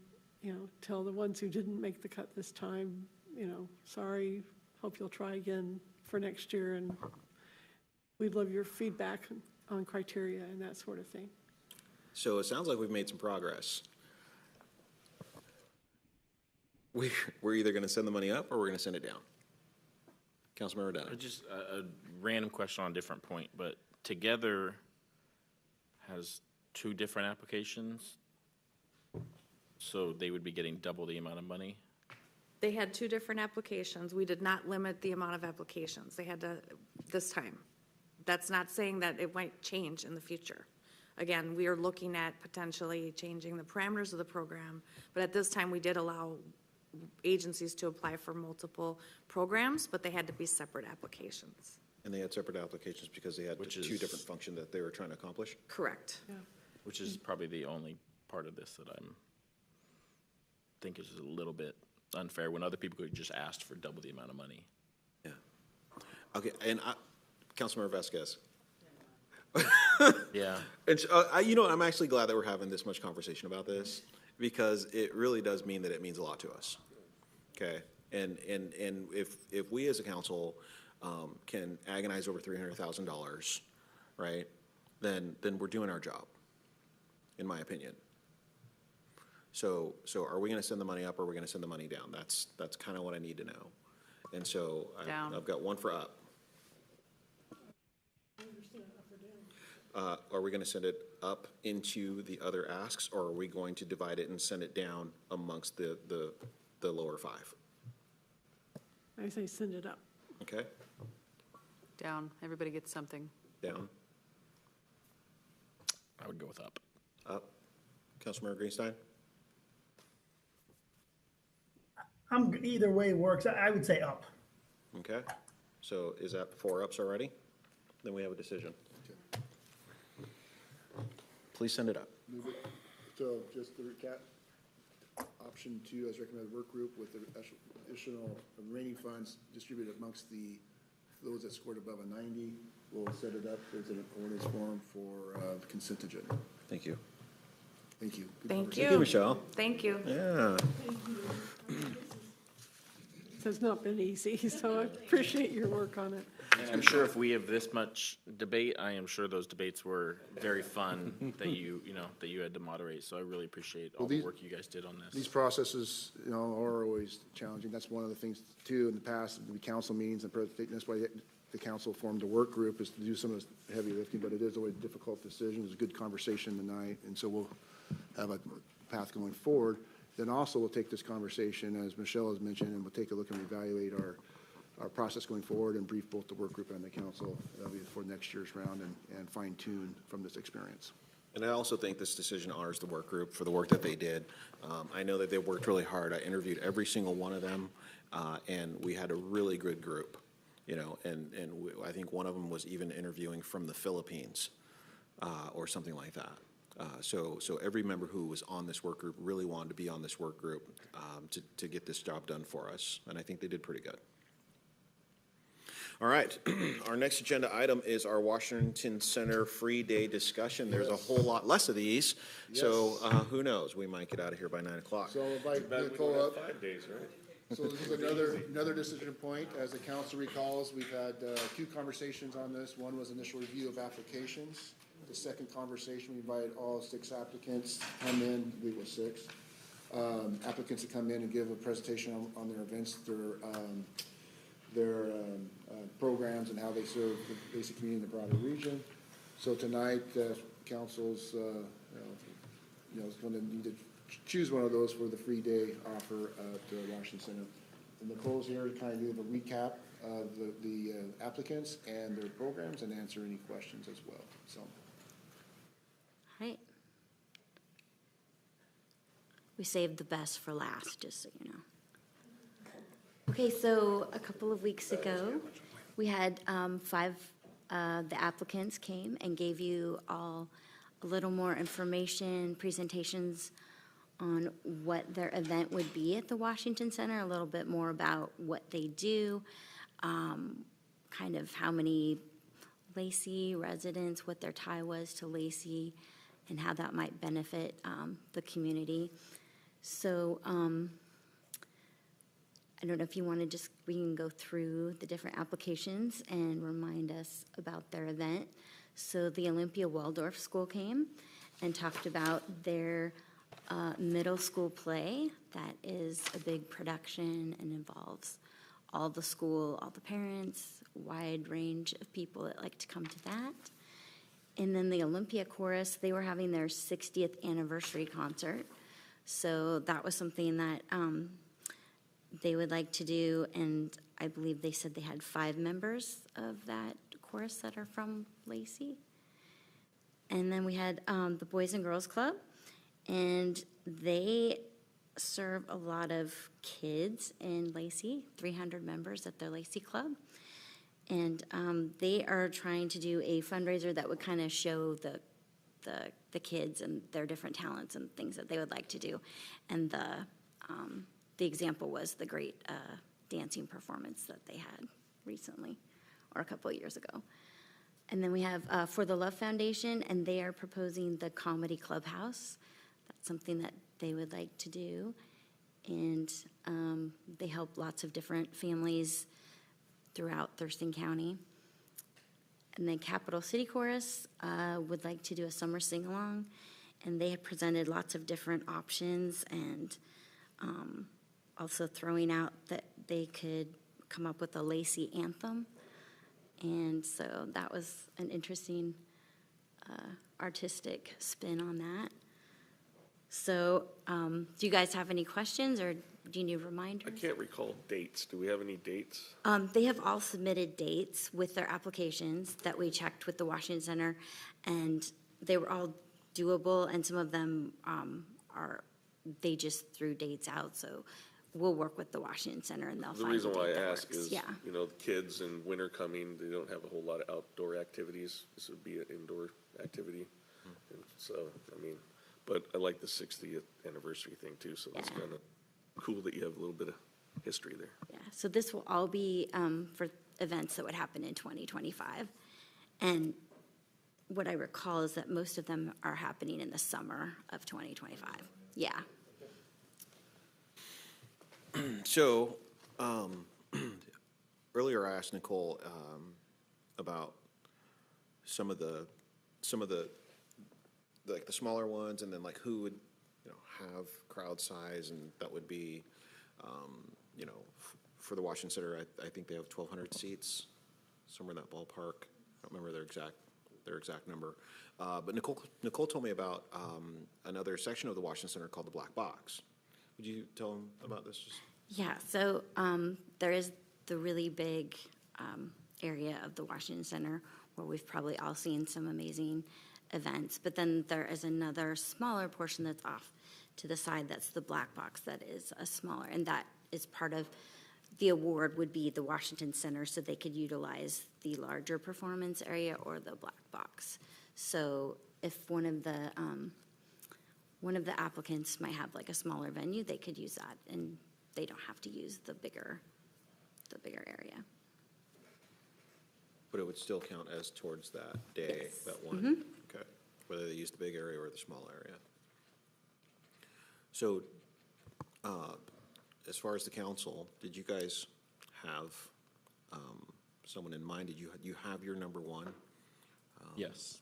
tell the ones who didn't make the cut this time, sorry, hope you'll try again for next year. And we'd love your feedback on criteria and that sort of thing. So it sounds like we've made some progress. We're either going to send the money up or we're going to send it down. Councilmember Dunn. Just a random question on a different point, but Together has 2 different applications, so they would be getting double the amount of money? They had 2 different applications. We did not limit the amount of applications. They had to, this time. That's not saying that it might change in the future. Again, we are looking at potentially changing the parameters of the program, but at this time, we did allow agencies to apply for multiple programs, but they had to be separate applications. And they had separate applications because they had 2 different functions that they were trying to accomplish? Correct. Yeah. Which is probably the only part of this that think is a little bit unfair when other people could just ask for double the amount of money. Yeah. Okay, and Councilmember Vasquez. Yeah. And you know what, I'm actually glad that we're having this much conversation about this because it really does mean that it means a lot to us. Okay, and if we as a council can agonize over $300,000, right, then we're doing our job, in my opinion. So are we going to send the money up or are we going to send the money down? That's kind of what I need to know. And so I've got one for up. Are we going to send it up into the other asks, or are we going to divide it and send it down amongst the lower 5? I say send it up. Okay, Down, everybody gets something. down, I would go with up. up. Councilmember Greenstein? Either way works. I would say up. Okay, so is that 4 ups already? Then we have a decision. Please send it up. Move it. So just to recap, option 2 as recommended work group with the additional remaining funds distributed amongst those that scored above a 90. We'll set it up as an ordinance form for the consent agenda. Thank you. Thank you. Good Thank conversation. Thank you, you. Michelle. Thank you. Yeah. It has not been easy, so I appreciate your work on it. I'm sure if we have this much debate, I am sure those debates were very fun that you had to moderate. So I really appreciate all the work you guys did on this. These processes, are always challenging. That's one of the things too in the past, the council meetings and that's why the council formed a work group is to do some of this heavy lifting, but it is always a difficult decision. It's a good conversation tonight, and so we'll have a path going forward. Then also we'll take this conversation, as Michelle has mentioned, and we'll take a look and evaluate our process going forward and brief both the work group and the council for next year's round and fine tune from this experience. And I also think this decision honors the work group for the work that they did. I know that they worked really hard. I interviewed every single one of them, and we had a really good group, and I think one of them was even interviewing from the Philippines or something like that. So every member who was on this work group really wanted to be on this work group to get this job done for us, and I think they did pretty good. All right, our next agenda item is our Washington Center free day discussion. There's a whole lot less of these, so who knows? We might get out of here by 9 o'clock. So I'll invite Nicole up. 5 days, right? So this is another decision point. As the council recalls, we've had 2 conversations on this. One was initial review of applications. The second conversation, we invited all 6 applicants to come in, I believe it was 6. Applicants to come in and give a presentation on their events, their programs and how they serve the basic community in the broader region. So tonight, council's is going to need to choose one of those for the free day offer at Washington Center. And Nicole's here to kind of give a recap of the applicants and their programs and answer any questions as well. So. Right. We saved the best for last, just so you know. Okay, so a couple of weeks ago, we had 5 the applicants came and gave you all a little more information, presentations on what their event would be at the Washington Center, a little bit more about what they do, kind of how many Lacey residents, what their tie was to Lacey, and how that might benefit the community. So I don't know if you want to just, we can go through the different applications and remind us about their event. So the Olympia Waldorf School came and talked about their middle school play. That is a big production and involves all the school, all the parents, wide range of people that like to come to that. And then the Olympia Chorus, they were having their 60th anniversary concert. So that was something that they would like to do, and I believe they said they had 5 members of that chorus that are from Lacey. And then we had the Boys and Girls Club, and they serve a lot of kids in Lacey, 300 members at their Lacey Club. And they are trying to do a fundraiser that would kind of show the kids and their different talents and things that they would like to do. And the example was the great dancing performance that they had recently, or a couple of years ago. And then we have For the Love Foundation, and they are proposing the Comedy Clubhouse. That's something that they would like to do. And they help lots of different families throughout Thurston County. And then Capital City Chorus would like to do a summer sing-along, and they have presented lots of different options, and also throwing out that they could come up with a Lacey anthem. And so that was an interesting artistic spin on that. So do you guys have any questions, or do you need reminders? I can't recall dates. Do we have any dates? They have all submitted dates with their applications that we checked with the Washington Center, and they were all doable, and some of them they just threw dates out, so we'll work with the Washington Center, and they'll The find a reason date why I that ask works. is, Yeah. you know, the kids and winter coming, they don't have a whole lot of outdoor activities. This would be an indoor activity. And so, I mean, but I like the 60th anniversary thing too, so that's kind of cool that you have a little bit of history there. Yeah, so this will all be for events that would happen in 2025. And what I recall is that most of them are happening in the summer of 2025. Yeah. So, earlier I asked Nicole about some of the like the smaller ones, and then like who would, you know, have crowd size, and that would be, you know, for the Washington Center, I think they have 1,200 seats, somewhere in that ballpark. I don't remember their exact number. But Nicole told me about another section of the Washington Center called the Black Box. Would you tell them about this? Yeah, so there is the really big area of the Washington Center where we've probably all seen some amazing events, but then there is another smaller portion that's off to the side, that's the Black Box, that is a smaller, and that is part of the award would be the Washington Center, so they could utilize the larger performance area or the Black Box. So if one of the applicants might have like a smaller venue, they could use that, and they don't have to use the bigger area. But it would still count as towards that day, Yes. that one? Mhm. Okay, whether they use the big area or the small area. So, as far as the council, did you guys have someone in mind? Did you have your number one? Yes.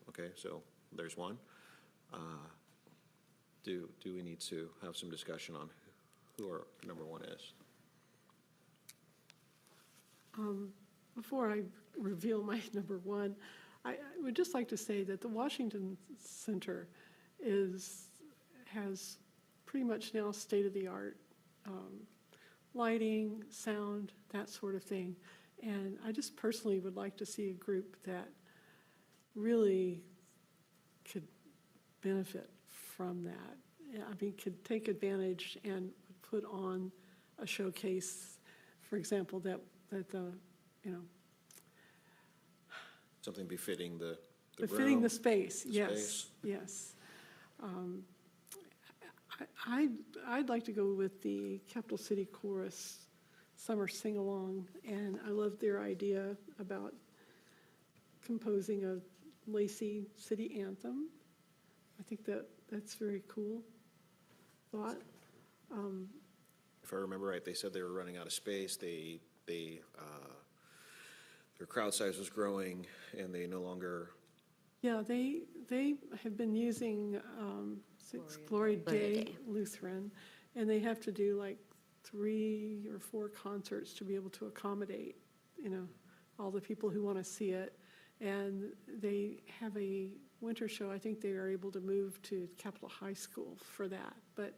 Okay, so there's one. Do we need to have some discussion on who our number one is? Before I reveal my number one, I would just like to say that the Washington Center has pretty much now state-of-the-art lighting, sound, that sort of thing. And I just personally would like to see a group that really could benefit from that. Yeah, I mean, could take advantage and put on a showcase, for example, that the, you know, Something befitting the befitting room, the space, the yes, space. yes. I'd like to go with the Capital City Chorus Summer Sing-Along, and I love their idea about composing a Lacey city anthem. I think that's very cool thought. If I remember right, they said they were running out of space. Their crowd size was growing, and they no longer. Yeah, they have been using Glory Day Lutheran, and they have to do like 3 or 4 concerts to be able to accommodate, all the people who want to see it. And they have a winter show. I think they are able to move to Capitol High School for that. But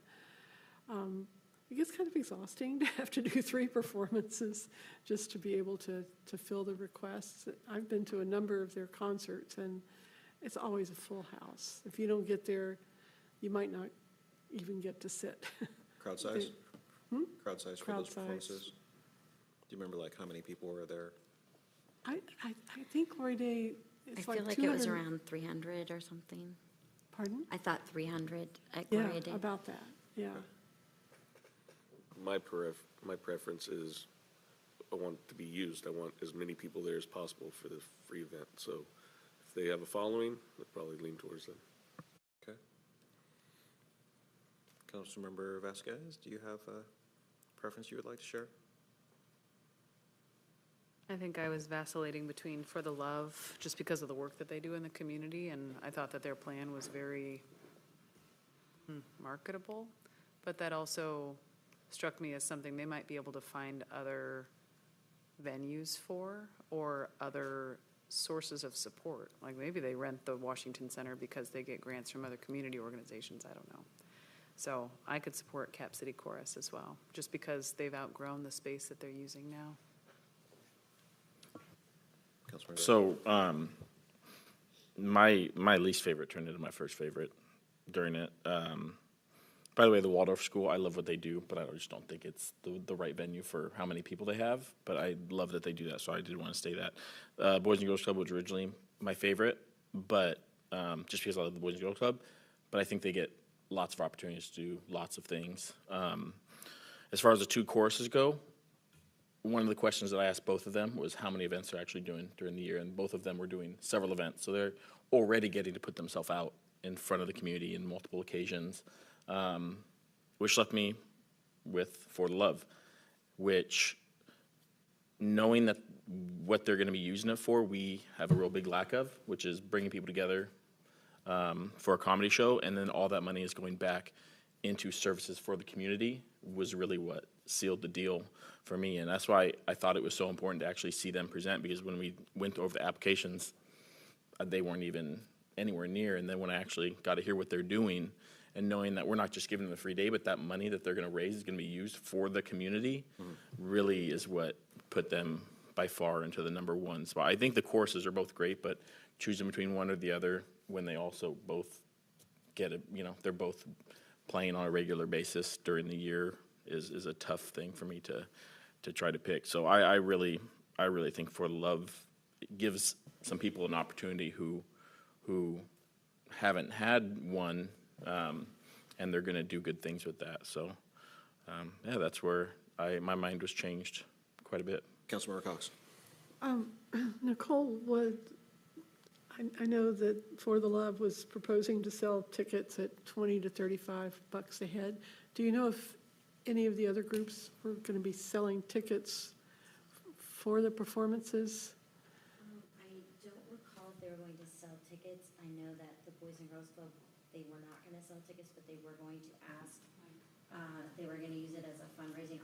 it gets kind of exhausting to have to do 3 performances just to be able to fill the requests. I've been to a number of their concerts, and it's always a full house. If you don't get there, you might not even get to sit. Crowd size? Crowd size for Crowd those performances? size. Do you remember how many people were there? I think Glory Day, I it's like feel like it was 200 around 300 or something. Pardon? I thought 300 at Yeah, Gloria Day. about that, yeah. My preference is I want it to be used. I want as many people there as possible for the free event. So if they have a following, they'll probably lean towards them. Okay. Councilmember Vasquez, do you have a preference you would like to share? I think I was vacillating between For the Love, just because of the work that they do in the community, and I thought that their plan was very marketable, but that also struck me as something they might be able to find other venues for, or other sources of support. Like maybe they rent the Washington Center because they get grants from other community organizations, I don't know. So I could support Cap City Chorus as well, just because they've outgrown the space that they're using now. So, my least favorite turned into my first favorite during it. By the way, the Waldorf School, I love what they do, but I just don't think it's the right venue for how many people they have. But I love that they do that, so I did want to say that. Boys and Girls Club was originally my favorite, but just because I love the Boys and Girls Club. But I think they get lots of opportunities to do lots of things. As far as the 2 choruses go, one of the questions that I asked both of them was how many events they're actually doing during the year, and both of them were doing several events. So they're already getting to put themselves out in front of the community in multiple occasions, which left me with For the Love, which, knowing that what they're going to be using it for, we have a real big lack of, which is bringing people together for a comedy show, and then all that money is going back into services for the community, was really what sealed the deal for me. And that's why I thought it was so important to actually see them present, because when we went over the applications, they weren't even anywhere near. And then when I actually got to hear what they're doing, and knowing that we're not just giving them a free day, but that money that they're going to raise is going to be used for the community, really is what put them by far into the #1 spot. I think the courses are both great, but choosing between one or the other when they also both get it, they're both playing on a regular basis during the year is a tough thing for me to try to pick. So I really think For the Love gives some people an opportunity who haven't had one, and they're going to do good things with that. So that's where my mind was changed quite a bit. Councilmember Cox. Nicole, I know that For the Love was proposing to sell tickets at $20 to $35 a head. Do you know if any of the other groups were going to be selling tickets for the performances? I don't recall if they were going to sell tickets. I know that the Boys and Girls Club, they were not going to sell tickets, but they were going to ask, they were going to use it as a fundraising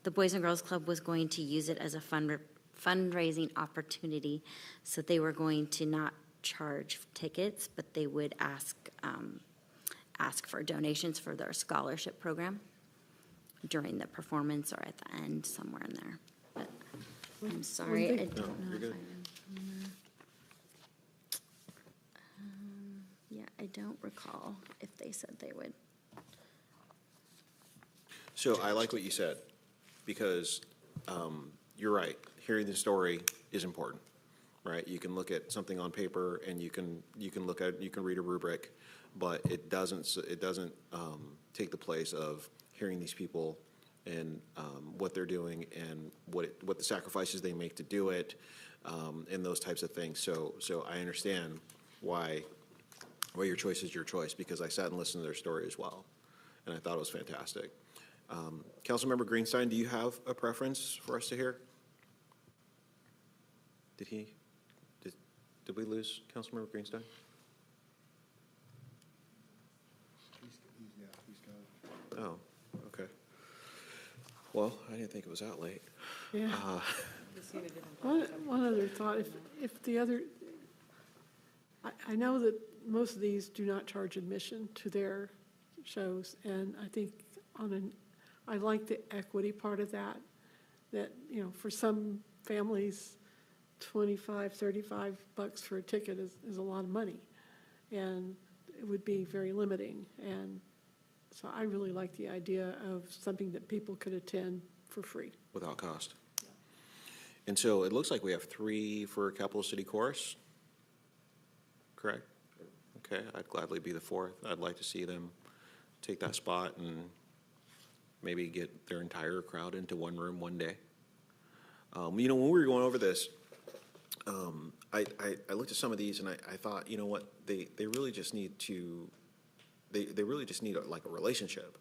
the Boys and Girls Club was going to use it as a fundraising opportunity, so they were going to not charge tickets, but they would ask for donations for their scholarship program during the performance or at the end, somewhere in there. But I'm sorry, I don't know if I remember. Yeah, I don't recall if they said they would. So I like what you said, because you're right. Hearing the story is important, right? You can look at something on paper and you can read a rubric, but it doesn't take the place of hearing these people and what they're doing and what the sacrifices they make to do it. and those types of things. So I understand why your choice is your choice, because I sat and listened to their story as well, and I thought it was fantastic. Councilmember Greenstein, do you have a preference for us to hear? Did we lose Councilmember Greenstein? Oh, okay. Well, I didn't think it was that late. Yeah. One other thought, if the other, I know that most of these do not charge admission to their shows, and I think I like the equity part of that, you know, for some families, $25, $35 for a ticket is a lot of money, and it would be very limiting. And so I really like the idea of something that people could attend for free. Without cost. And so it looks like we have 3 for Capital City Chorus, correct? Okay, I'd gladly be the 4th. I'd like to see them take that spot and maybe get their entire crowd into one room one day. You know, when we were going over this, I looked at some of these and I thought, you know what, they really just need to, they really just need like a relationship,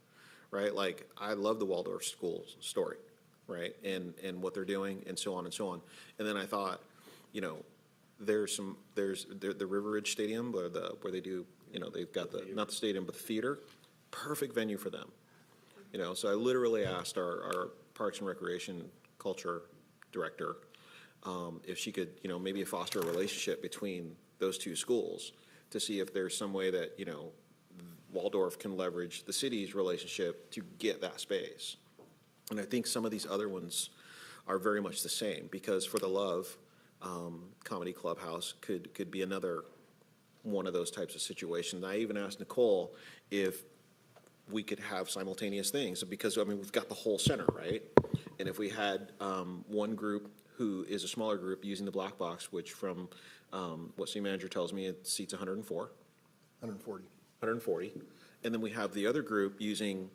right? Like, I love the Waldorf School story, right? And what they're doing and so on and so on. And then I thought, you know, there's the River Ridge Stadium where they do, you know, they've got not the stadium, but the theater, perfect venue for them. You know, so I literally asked our Parks and Recreation Culture Director if she could, you know, maybe foster a relationship between those 2 schools to see if there's some way that, you know, Waldorf can leverage the city's relationship to get that space. And I think some of these other ones are very much the same, because For the Love Comedy Clubhouse could be another one of those types of situations. I even asked Nicole if we could have simultaneous things, because, I mean, we've got the whole center, right? And if we had one group who is a smaller group using the black box, which from what city manager tells me, it seats 140. 140. And then we have the other group using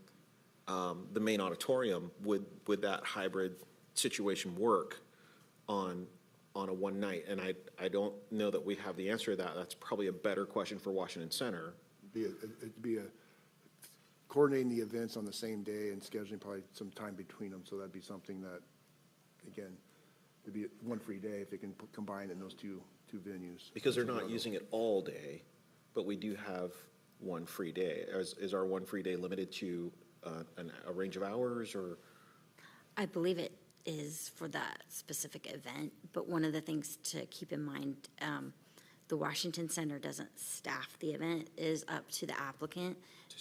the main auditorium. Would that hybrid situation work on a one night? And I don't know that we have the answer to that. That's probably a better question for Washington Center. It'd be coordinating the events on the same day and scheduling probably some time between them. So that'd be something that, again, it'd be one free day if they can combine in those two venues. Because they're not using it all day, but we do have one free day. Is our one free day limited to a range of hours, or? I believe it is for that specific event, but one of the things to keep in mind, the Washington Center doesn't staff the event, it is up to the applicant.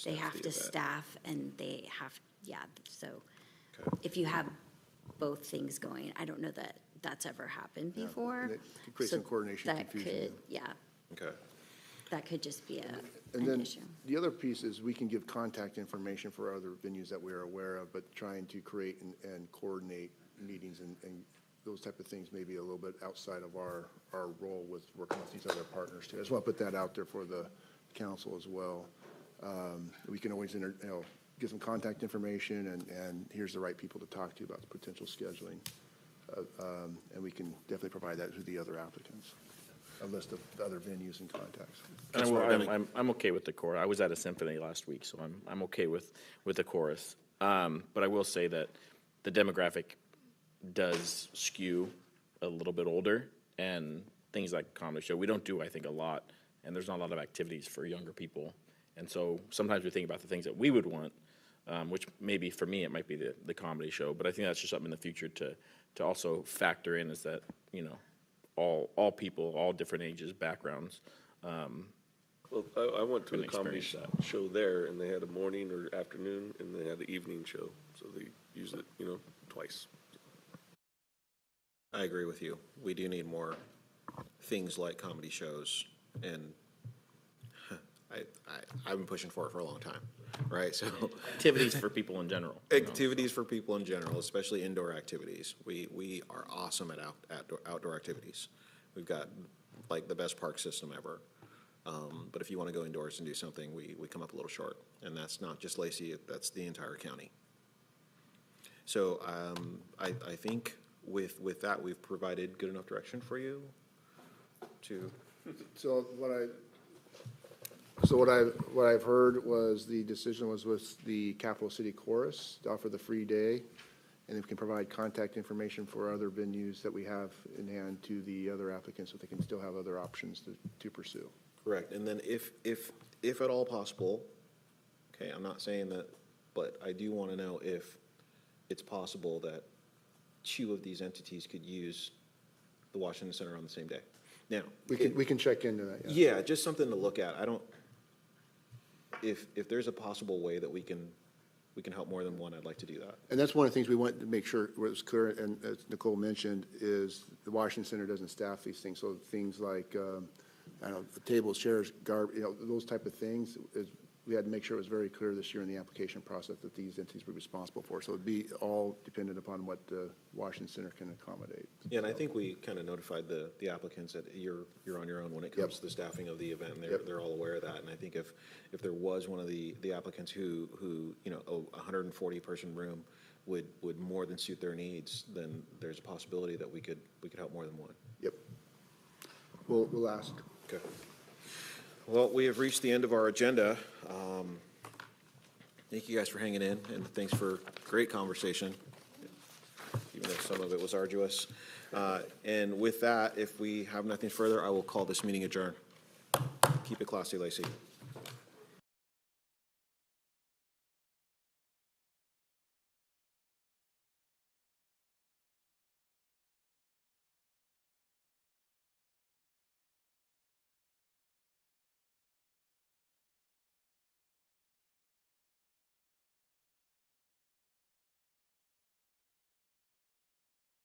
They have to staff, and they have, so if you have both things going, I don't know that that's ever happened before. It could create some coordination confusion. Okay. That could just be an then issue. the other piece is we can give contact information for other venues that we're aware of, but trying to create and coordinate meetings and those type of things may be a little bit outside of our role with working with these other partners too. I just want to put that out there for the council as well. We can always get some contact information and here's the right people to talk to about the potential scheduling. And we can definitely provide that to the other applicants, a list of the other venues and contacts. And I'm okay with the chorus. I was at a symphony last week, so I'm okay with the chorus. But I will say that the demographic does skew a little bit older, and things like comedy show, we don't do, I think, a lot, and there's not a lot of activities for younger people. And so sometimes we think about the things that we would want, which maybe for me it might be the comedy show, but I think that's just something in the future to also factor in, is that, you know, all people, all different ages, backgrounds. Well, I went to a comedy show there, and they had a morning or afternoon, and they had an evening show, so they used it, you know, twice. I agree with you. We do need more things like comedy shows, and I've been pushing for it for a long time, right? So activities for people in general. Activities for people in general, especially indoor activities. We are awesome at outdoor activities. We've got like the best park system ever. But if you want to go indoors and do something, we come up a little short, and that's not just Lacey, that's the entire county. So I think with that, we've provided good enough direction for you to, So what I've heard was the decision was with the Capital City Chorus to offer the free day, and if we can provide contact information for other venues that we have in hand to the other applicants, so they can still have other options to pursue. correct. And then if at all possible, okay, I'm not saying that, but I do want to know if it's possible that 2 of these entities could use the Washington Center on the same day. Now. We can check into that, Yeah, just something to look at. I don't, if there's a possible way that we can help more than one, I'd like to do that. And that's one of the things we want to make sure was clear, and as Nicole mentioned, is the Washington Center doesn't staff these things, so things like, I don't know, tables, chairs, those type of things, we had to make sure it was very clear this year in the application process that these entities were responsible for. So it'd be all dependent upon what the Washington Center can accommodate. Yeah, and I think we kind of notified the applicants that you're on your own when it comes to the staffing of the event, and they're all aware of that. And I think if there was one of the applicants who a 140-person room would more than suit their needs, then there's a possibility that we could help more than one. Yep. We'll ask. Okay. Well, we have reached the end of our agenda. Thank you guys for hanging in, and thanks for great conversation, even though some of it was arduous. And with that, if we have nothing further, I will call this meeting adjourned. Keep it classy, Lacey.